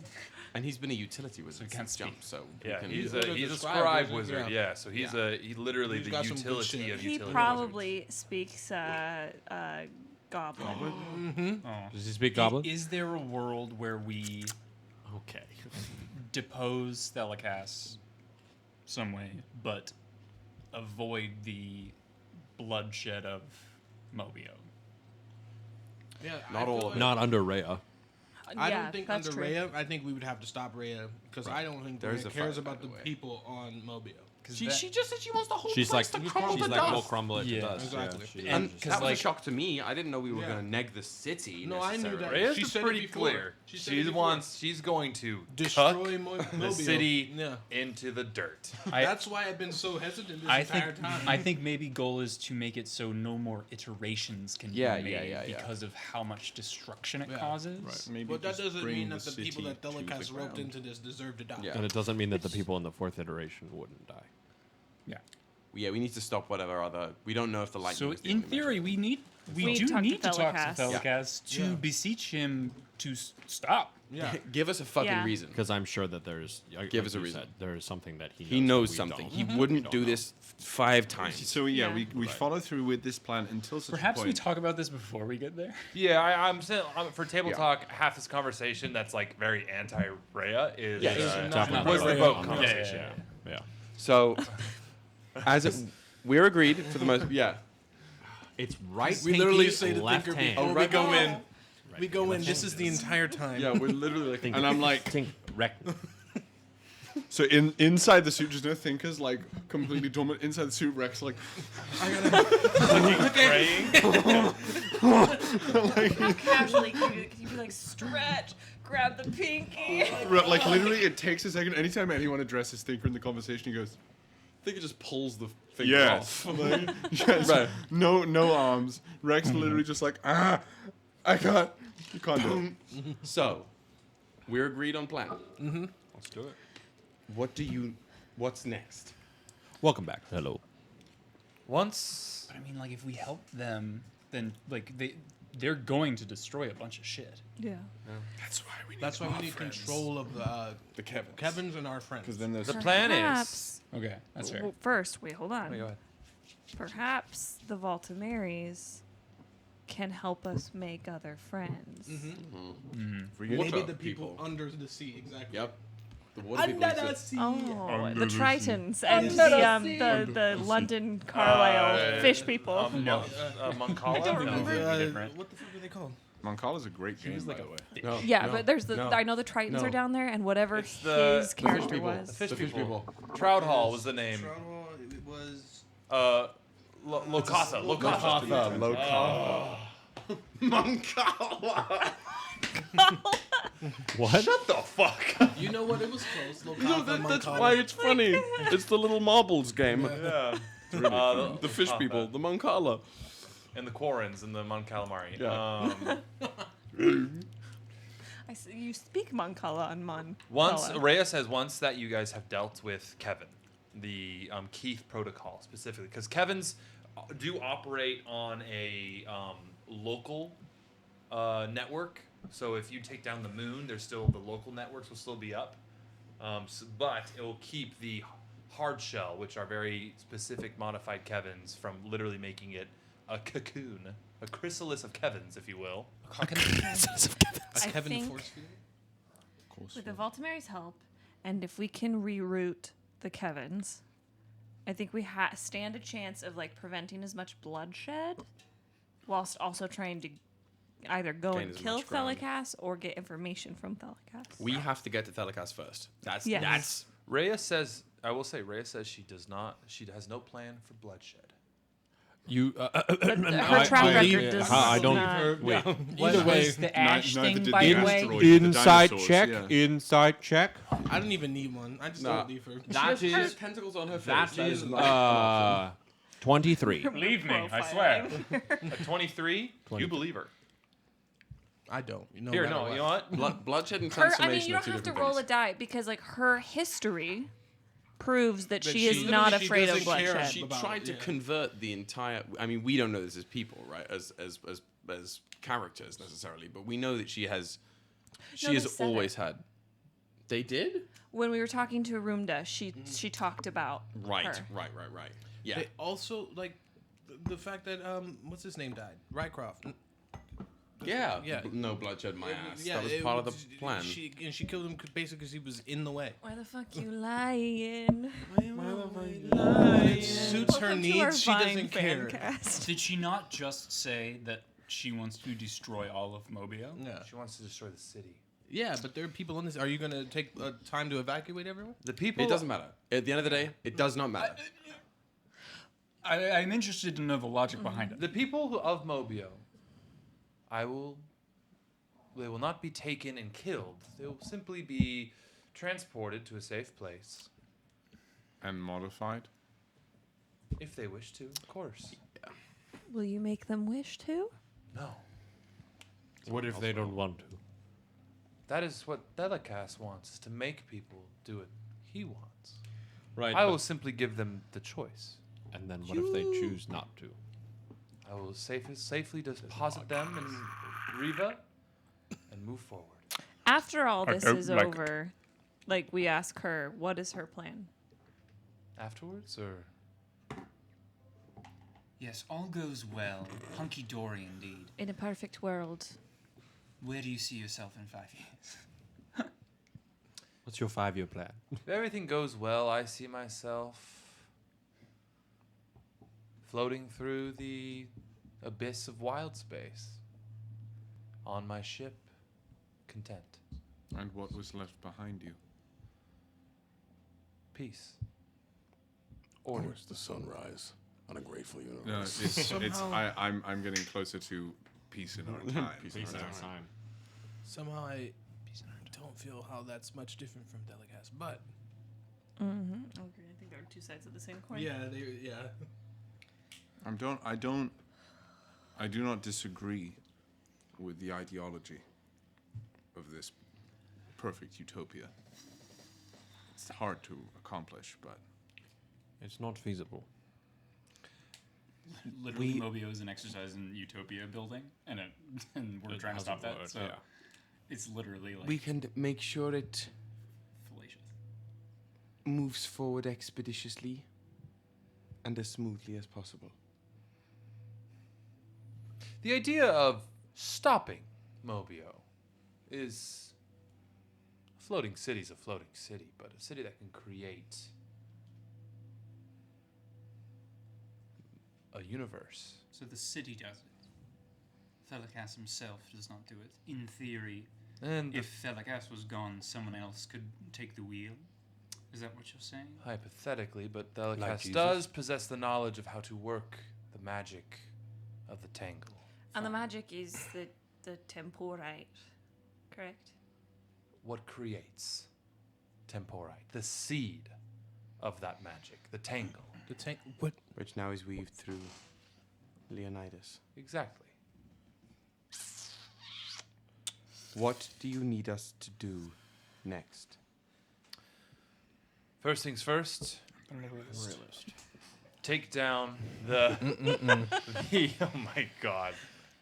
And he's been a utility wizard can't since jump, so Yeah, we can he's use a it. scribe wizard. Yeah, so he's Yeah. he literally He's the got some good utility shit. of He utility probably speaks goblin. Oh. Does he speak Goblin? Is there a world where we Okay. depose Thelicast some way, but avoid the bloodshed of Mobiaux. Yeah, Not all of it. Not under Rhea. I Yeah, don't think that's under true. Rhea. I think we would have to stop Rhea because I don't think There's Rhea a cares fight, about by the the way. people on Mobiaux. She just said she wants the whole She's place like, to crumble she's to like, dust. we'll crumble it Yeah, to dust. exactly. Yeah, she And is. because That was like a shock to me. I didn't know we were Yeah. going to neg the city. No, I knew that. necessarily. Rhea's She is said it pretty before. clear. She said it before. She's going to Destroy tuck Mobiaux. the city Yeah. into the dirt. That's why I've been so hesitant this I entire think time. I think maybe goal is to make it so no more iterations can Yeah, be yeah, made yeah, yeah. because of how much destruction it Yeah. causes. Right. Maybe But that just doesn't bring mean that the people city that to the Delica's roped ground. into this deserve to die. Yeah. And it doesn't mean that the people in the 4th iteration wouldn't die. Yeah. Yeah, we need to stop whatever other. We don't know if the lightning. So is the in only theory, measure. we do talk to need to talk to Thelacas. Thelacas to Yeah. beseech him to stop. Yeah. Give us a fucking Yeah. reason. Because I'm sure that there's. Give like us a you reason. said, there is something that He knows that we something. don't. He We wouldn't don't do know. this 5 times. So yeah, Yeah. we follow through with this plan until such Perhaps a we point. talk about this before we get there. Yeah, I'm saying for table talk, half this conversation that's like very anti-Rhea is Yeah, it's definitely was the right. boat Yeah, conversation. Yeah. So, we're agreed for the most. Yeah. It's right. We literally pinky, say to left Thinker hand. before we right go hand. in. We go in. This is the entire time. Yeah, we're literally like. Think- And I'm like, think rec- so inside the suit, there's no thinkers, like completely dormant. Inside the suit, Rex like, Praying. Casually, can you be like stretch, grab the pinky? like literally, it takes a second. Anytime anyone addresses Thinker in the conversation, he goes, Thinker just pulls the finger yes, off. like, yes, Right. no arms. Rex literally just like, I can't, you can't do it. So, we're agreed on plan. Let's do it. What's next? Welcome back. Hello. Once But I mean, like, if we help them, then like they're going to destroy a bunch of shit. Yeah. That's why we need. That's why we need control of The Kevin. Kevin's and our friends. Because then there's the plan is. Perhaps. Okay, that's fair. Well, first, wait, hold on. Wait, go ahead. Perhaps the Valtimeris can help us make other friends. Maybe the people under the sea. Exactly. Yep. The water people exist. Oh, the Tritons and the London Carlisle fish people. Moncala? I don't remember. What the fuck are they called? Moncala's a great game, by the way. No, Yeah, no, but there's the. no, I know the Tritons no. are down there, and whatever It's the his fish character people. was. The fish The fish people. people. Trout Hall was the name. It was. Lokatha. Moncala. What? Shut the fuck. You know what? It was close. No, that's why it's funny. It's the little marbles game. Yeah. The fish people, the Moncala. And the Quarrens and the Mon Calamari. Yeah. You speak Moncala on Mon. Once Rhea says once that you guys have dealt with Kevin, the Keith protocol specifically, because Kevin's do operate on a local network. So if you take down the moon, there's still the local networks will still be up, but it will keep the hard shell, which are very specific modified Kevins, from literally making it a cocoon, a chrysalis of Kevins, if you will. I Kevin think force field? with the Valtimeri's help, and if we can reroute the Kevins, I think we stand a chance of like preventing as much bloodshed, whilst also trying to either go Gain and as kill much ground. Thelacas or get information from Thelacas. We have to get to Thelacas first. Yes. That's Rhea says, I will say, Rhea says she has no plan for bloodshed. You. Her track record does I don't. not. Wait. Either way, the ash neither thing, did by the the way. asteroid. The Inside dinosaurs, check. yeah. Inside check. I don't even need one. I just Nah. don't need her. That she has is. tentacles on her face. That That is. is not 23. Believe me, I swear. At 23, you believe her. I don't. You know, Here, matter no, you know what? bloodshed and Her, transformation. I mean, you don't are two have to different roll things. a die because, like, her history proves that she she is not literally- she afraid of doesn't care. bloodshed. She about tried it, to yeah. convert the entire. I mean, we don't know this as people, right? As characters necessarily, but we know that she has. She No, they has said always it. had. They did. When we were talking to Arumda, she talked about Right. her. Yeah. They also like the fact that what's his name died. Rycroft. Yeah. Yeah. No bloodshed, my ass. Yeah, that was part of the plan. She killed him basically because he was in the way. Why the fuck you lying? It suits her Welcome to our needs. She Vine doesn't care. fancast. Did she not just say that she wants to destroy all of Mobiaux? Yeah. She wants to destroy the city. Yeah, but there are people in this. Are you going to take time to evacuate everyone? The people. It doesn't matter. At the end of the day, it does not matter. I'm interested to know the logic behind it. The people of Mobiaux, they will not be taken and killed. They will simply be transported to a safe place. And modified? If they wish to, of course. Will you make them wish to? No. What if they don't want to? That is what Delikas wants, is to make people do what he wants. Right. I will simply give them the choice. And then what if they choose not to? I will safely deposit them in Riva and move forward. After all this is over, like we ask her, what is her plan? Afterwards, or? Yes, all goes well. Hunky-dory indeed. In a perfect world. Where do you see yourself in 5 years? What's your 5-year plan? If everything goes well, I see myself floating through the abyss of wild space on my ship, content. And what was left behind you? Peace. Or is the sunrise on a grateful universe? No, I'm getting closer to peace in our time. Peace in our time. Somehow I don't feel how that's much different from Delikas, but Mm-hmm. Okay, I think there are two sides of the same coin. yeah. I do not disagree with the ideology of this perfect utopia. It's hard to accomplish, but It's not feasible. Literally, Mobiaux is an exercise in utopia building, and we're trying to stop that. Worked, So yeah. it's literally like We can make sure it fallacious. moves forward expeditiously and as smoothly as possible. The idea of stopping Mobiaux is a floating city's a floating city, but a city that can create a universe. So the city does it. Thelikas himself does not do it. In theory, And if Thelikas was gone, someone else could take the wheel. Is that what you're saying? hypothetically, but Delikas Like Jesus. does possess the knowledge of how to work the magic of the tangle. And the magic is the temporite, correct? What creates temporite? The seed of that magic, the tangle. The tank. What? Which now is weaved through Leonidas. Exactly. What do you need us to do next? First things first. Take down the. Oh my god.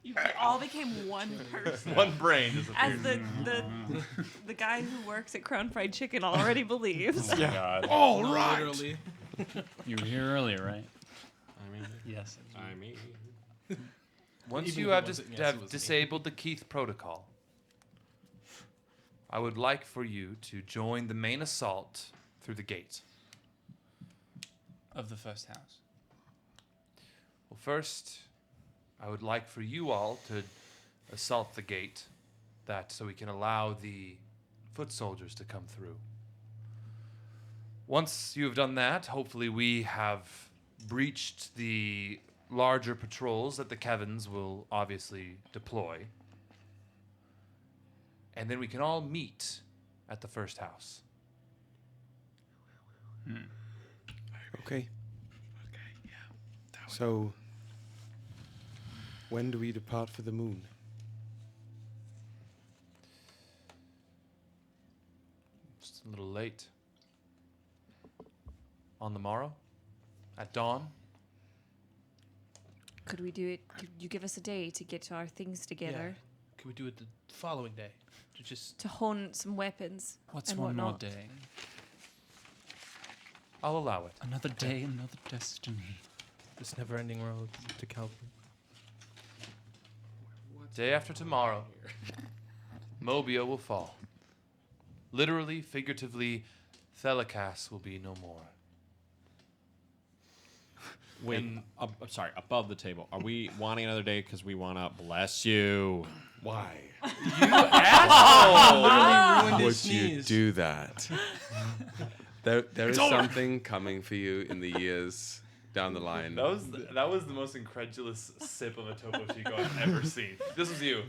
You all became one person. One brain is As the guy who works at Crown Fried Chicken already believes. God. All right. Literally. You were here earlier, right? I mean, Yes. I mean. Once Even you if it have, wasn't- yes, it have was me. disabled the Keith protocol, I would like for you to join the main assault through the gate. Of the first house. Well, first, I would like for you all to assault the gate, so we can allow the foot soldiers to come through. Once you have done that, hopefully we have breached the larger patrols that the Kevins will obviously deploy. And then we can all meet at the first house. Okay. So, when do we depart for the moon? Just a little late. On the morrow? At dawn? Could we do it? Could you give us a day to get our things together? Can we do it the following day? To just To hone some weapons. What's and one more whatnot? day? I'll allow it. Another day, another destiny. this never-ending road to Calvary. What Day after tomorrow, Mobiaux will fall. Literally, figuratively, Kallias will be no more. Wait, I'm sorry, above the table. Are we wanting another day because we want to bless you? Why? You asshole! Would you do that? There is something coming for you in the years down the line. That was the most incredulous sip of a Topo Chico I've ever seen. This was you.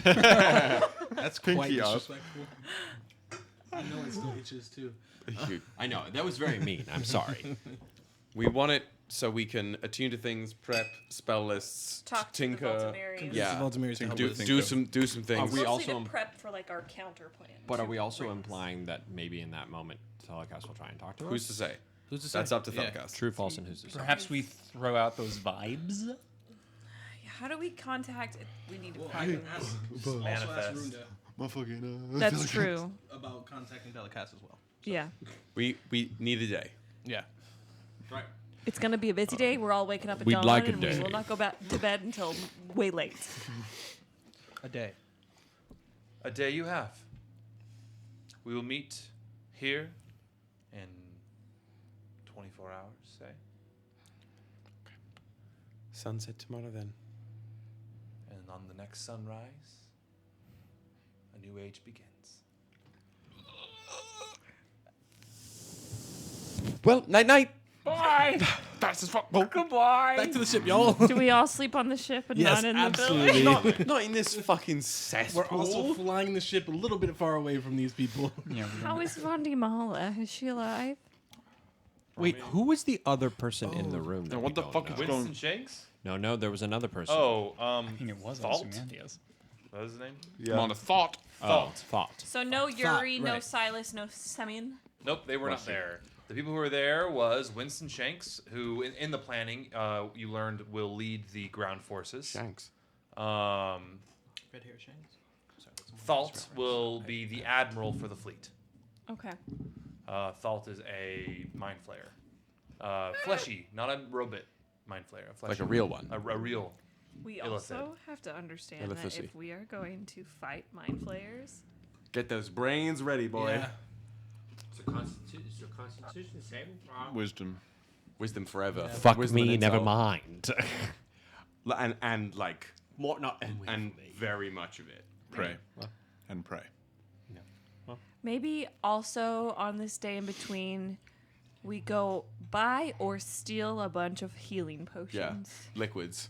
That's quite Pinky up. disrespectful. I know it still itches too. I know, that was very mean. I'm sorry. We want it so we can attune to things, prep spell lists, Talk to the tinker. Valtimerians. Yeah, Valtimeri's to help do, us. do some things. Are we Mostly also to prep for like our counter plan. But are to we also rings. implying that maybe in that moment Kallias will try and talk to us? Who's to say? Who's to say? That's up to Yeah. Thelcast. True, false, and who's to say? Perhaps we throw out those vibes. How do we contact? We need to find them. Manifest. That's true. About contacting Delicass as well. Yeah. We need a day. Yeah. Right. It's gonna be a busy day. We're all waking up at We'd dawn, like a and day. we will not go back to bed until way late. A day. A day you have. We will meet here in 24 hours, say. Sunset tomorrow then. And on the next sunrise, a new age begins. Well, night night. Bye. That's as fuck. Goodbye. Back to the ship, y'all. Do we all sleep on the ship and Yes, not in absolutely. the building? Not in this fucking cesspool. We're also flying the ship a little bit far away from these people. Yeah, How is Valtimeri? Is she alive? Wait, who was the other person in the room? That what we the don't fuck know? is Winston going- Shanks? No, there was another person. I think it was Thalt? Ozymandias. What was his name? I'm on a thought. Thought. So no Yuri, no right. Silas, no Semyon. Nope, they were not there. The people who were there was Winston Shanks, who in the planning you learned will lead the ground forces. Shanks. Red hair Shanks. Thalt will be the admiral for the fleet. Okay. Thalt is a mind flayer. Fleshy, not a robot mind flayer. Like a real one. A real. We Illithid. also have to understand that Illithid. if we are going to fight mind flayers, Get those brains ready, boy. Yeah. So Constitution saving Wisdom. Wisdom forever. Fuck Wisdom me, in never itself. mind. And like More not and very much of it. Pray. And pray. maybe also on this day in between, we go buy or steal a bunch of healing Yeah. potions. Liquids.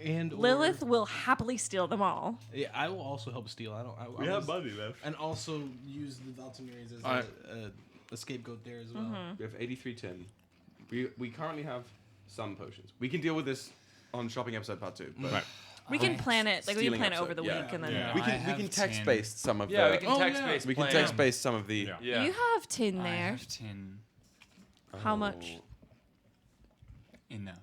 And Lilith will happily steal them all. Yeah, I will also help steal. I have money left. and also use the Valtimeri's as a scapegoat there as well. We have 83 tin. We currently have some potions. We can deal with this on shopping episode part 2. But We can plan it, like we can Stealing plan it episode, over the yeah. week and then. Yeah. we I can have text 10. based some of Yeah, the we can text-based we can plan. text based some of the Yeah. You have tin I there. have 10 How much? enough.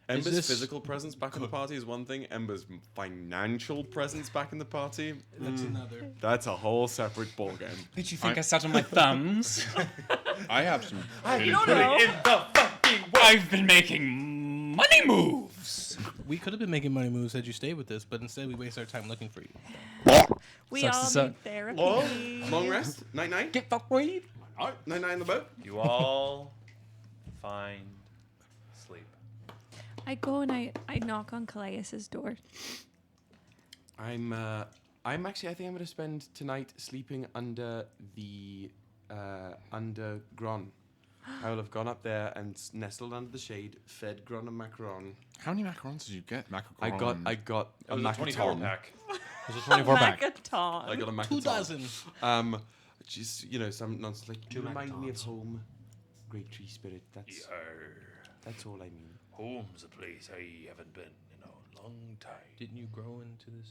Ember's this- physical presence back in the party is one thing. Ember's financial presence back in the party, That's another. that's a whole separate ballgame. Did you think I sat on my thumbs? I have some. I've been making money moves. We could have been making money moves had you stayed with us, but instead we waste our time looking for you. We Sucks to all suck. need therapy. Long rest, night night. Get fucked, weed. Alright, night night in the boat. You all find sleep. I go and I knock on Kallias' door. I'm actually I think I'm gonna spend tonight sleeping under the under Gron. I will have gone up there and nestled under the shade, fed Gron and macaron. How many macarons did you get? Macaron. I got It a was a 24 macaron. pack. There's a 24 pack. Hackathon. I got a macaron. 2 dozen. Just some nonsense like you remind me of home, great tree spirit. That's all I mean. Home's a place I haven't been in a long time. Didn't you grow into this?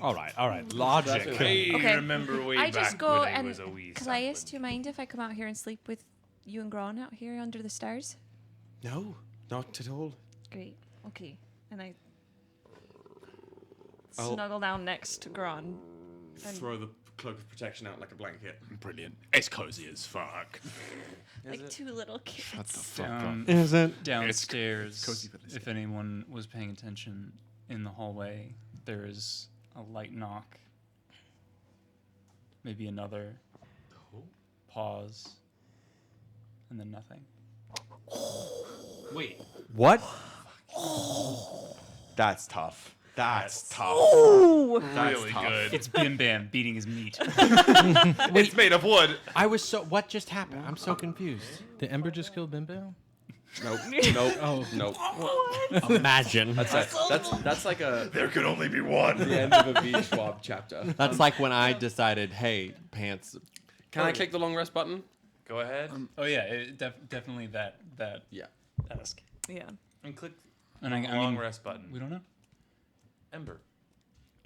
All right. Logic. I Okay. remember way I back just go when I and was a wee Kallias, sapling. do you mind if I come out here and sleep with you and Gron out here under the stars? No, not at all. Great. Okay. And I I'll- snuggle down next to Gron. And Throw the cloak of protection out like a blanket. Brilliant. It's cozy as fuck. like 2 little kids. Down, Is it? downstairs, cozy for this if anyone was paying attention, in the hallway, there is a light knock. Maybe another pause, and then nothing. Wait. What? That's tough. That's tough. Ooh. That's Really tough. good. It's Bim Bam beating his meat. It's made of wood. I was so. What just happened? I'm so confused. Did Ember just kill Bim Bam? Nope. Nope. Oh. Nope. Imagine. That's like a There could only be one. the end of a V Schwab chapter. That's like when I decided, hey, pants. Can I click the long rest button? Go ahead Oh yeah, definitely that Yeah. task. Yeah. and click And the I long mean, rest button. we don't know. Ember.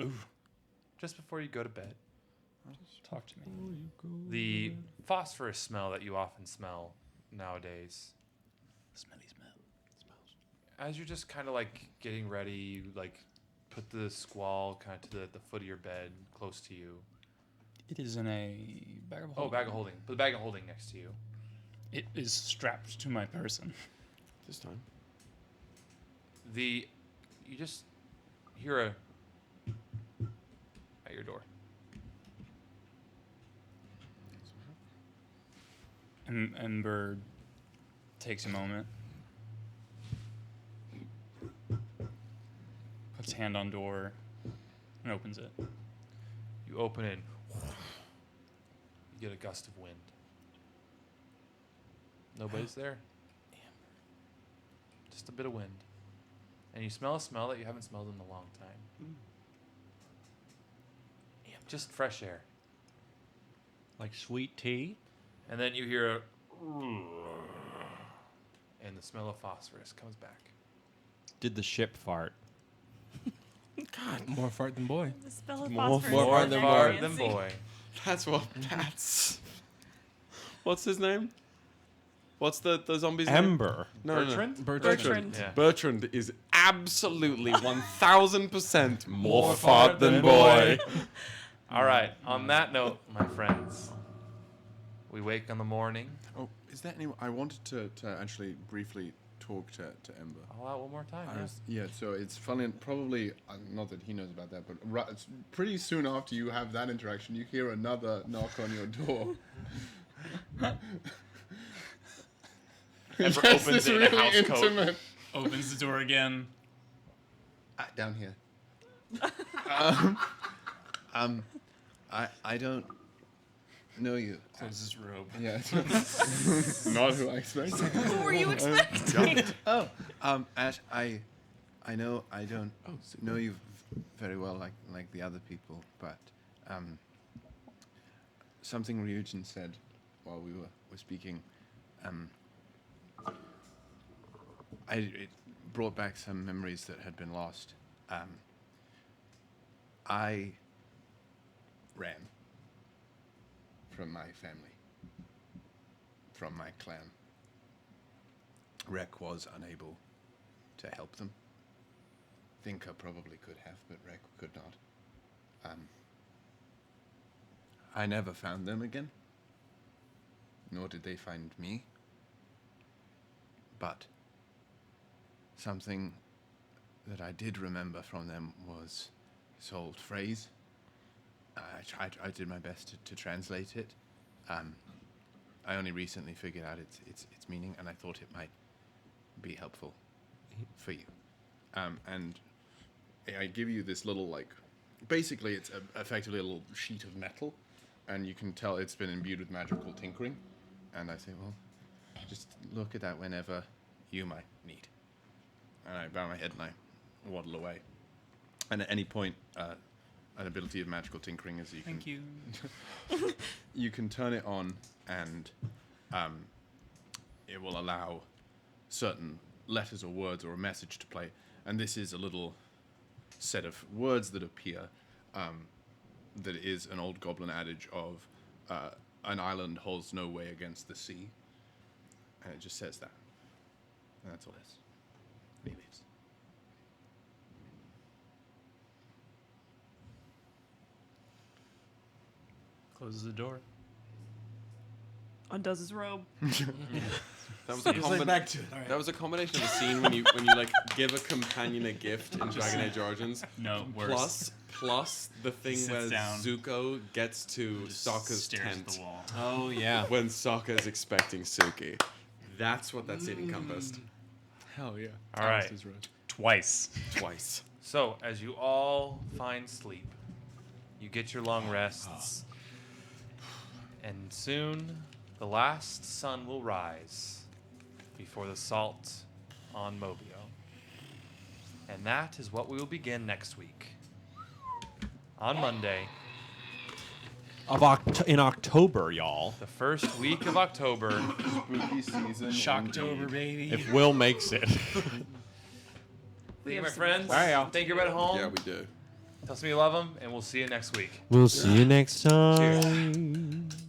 Ooh, Just before you go to bed, talk to me. the phosphorus smell that you often smell nowadays. Smelly smell. As you're just kind of like getting ready, you like put the squall kind of to the foot of your bed, close to you. It is in a bag of Oh, holding. bag of holding. Put the bag of holding next to you. It is strapped to my person. This time. You just hear a at your door. Ember takes a moment. Puts hand on door and opens it. You open it. You get a gust of wind. Nobody's there. Just a bit of wind. And you smell a smell that you haven't smelled in a long time. Just fresh air. Like sweet tea? And then you hear a and the smell of phosphorus comes back. Did the ship fart? God, more fart than boy. The spell of More phosphorus. fart is than very boy. Than fancy. boy. That's what. That's. What's his name? What's the zombie's name? Ember. No, Bertrand? Bertrand. Yeah. Bertrand is absolutely 1000% more fart than boy. All right. On that note, my friends, we wake in the morning. Oh, is there anyone? I wanted to actually briefly talk to Ember. I'll out one more time. Yeah, so it's funny, and probably not that he knows about that, but it's pretty soon after you have that interaction, you hear another knock on your door. Ember Yes, opens this it in a really house coat. intimate. Opens the door again. Down here. I don't know you. Closes his robe. Yeah. Not who I expected. Who were you expecting? Ash, I know I don't know you very well like the other people, but something Ryujin said while we were speaking, it brought back some memories that had been lost. I ran from my family, from my clan. Rek was unable to help them. Thinker probably could have, but Rek could not. I never found them again, nor did they find me. But something that I did remember from them was this old phrase. I did my best to translate it. I only recently figured out its meaning, and I thought it might be helpful for you. And I give you this little, basically it's effectively a little sheet of metal, and you can tell it's been imbued with magical tinkering. And I say, well, just look at that whenever you might need. And I bow my head and I waddle away. And at any point, an ability of magical tinkering is Thank you. you can turn it on, and it will allow certain letters or words or a message to play. And this is a little set of words that appear that is an old goblin adage of an island holds no way against the sea. And it just says that. And that's all it is. And he leaves. Closes the door. undoes his robe. That was a back to it. All right. That was a combination of a scene when you like give a companion a gift in Dragon Age Origins. No, worse. Plus the thing Sits where down. Zuko gets to Sokka's Stares at tent the wall. Oh yeah. when Sokka is expecting Suki. That's what that scene encompassed. Hell yeah. All right. Twice. Twice. So, as you all find sleep, you get your long rests, and soon the last sun will rise before the salt on Mobiaux. And that is what we will begin next week. On Monday, In October, y'all. the first week of October. Spooky season. Shocktober, baby. If Will makes it. Thank you, my friends. All right, y'all. Thank you at home. Yeah, we do. Tell us you love them, and we'll see you next week. We'll see you next time. Cheers.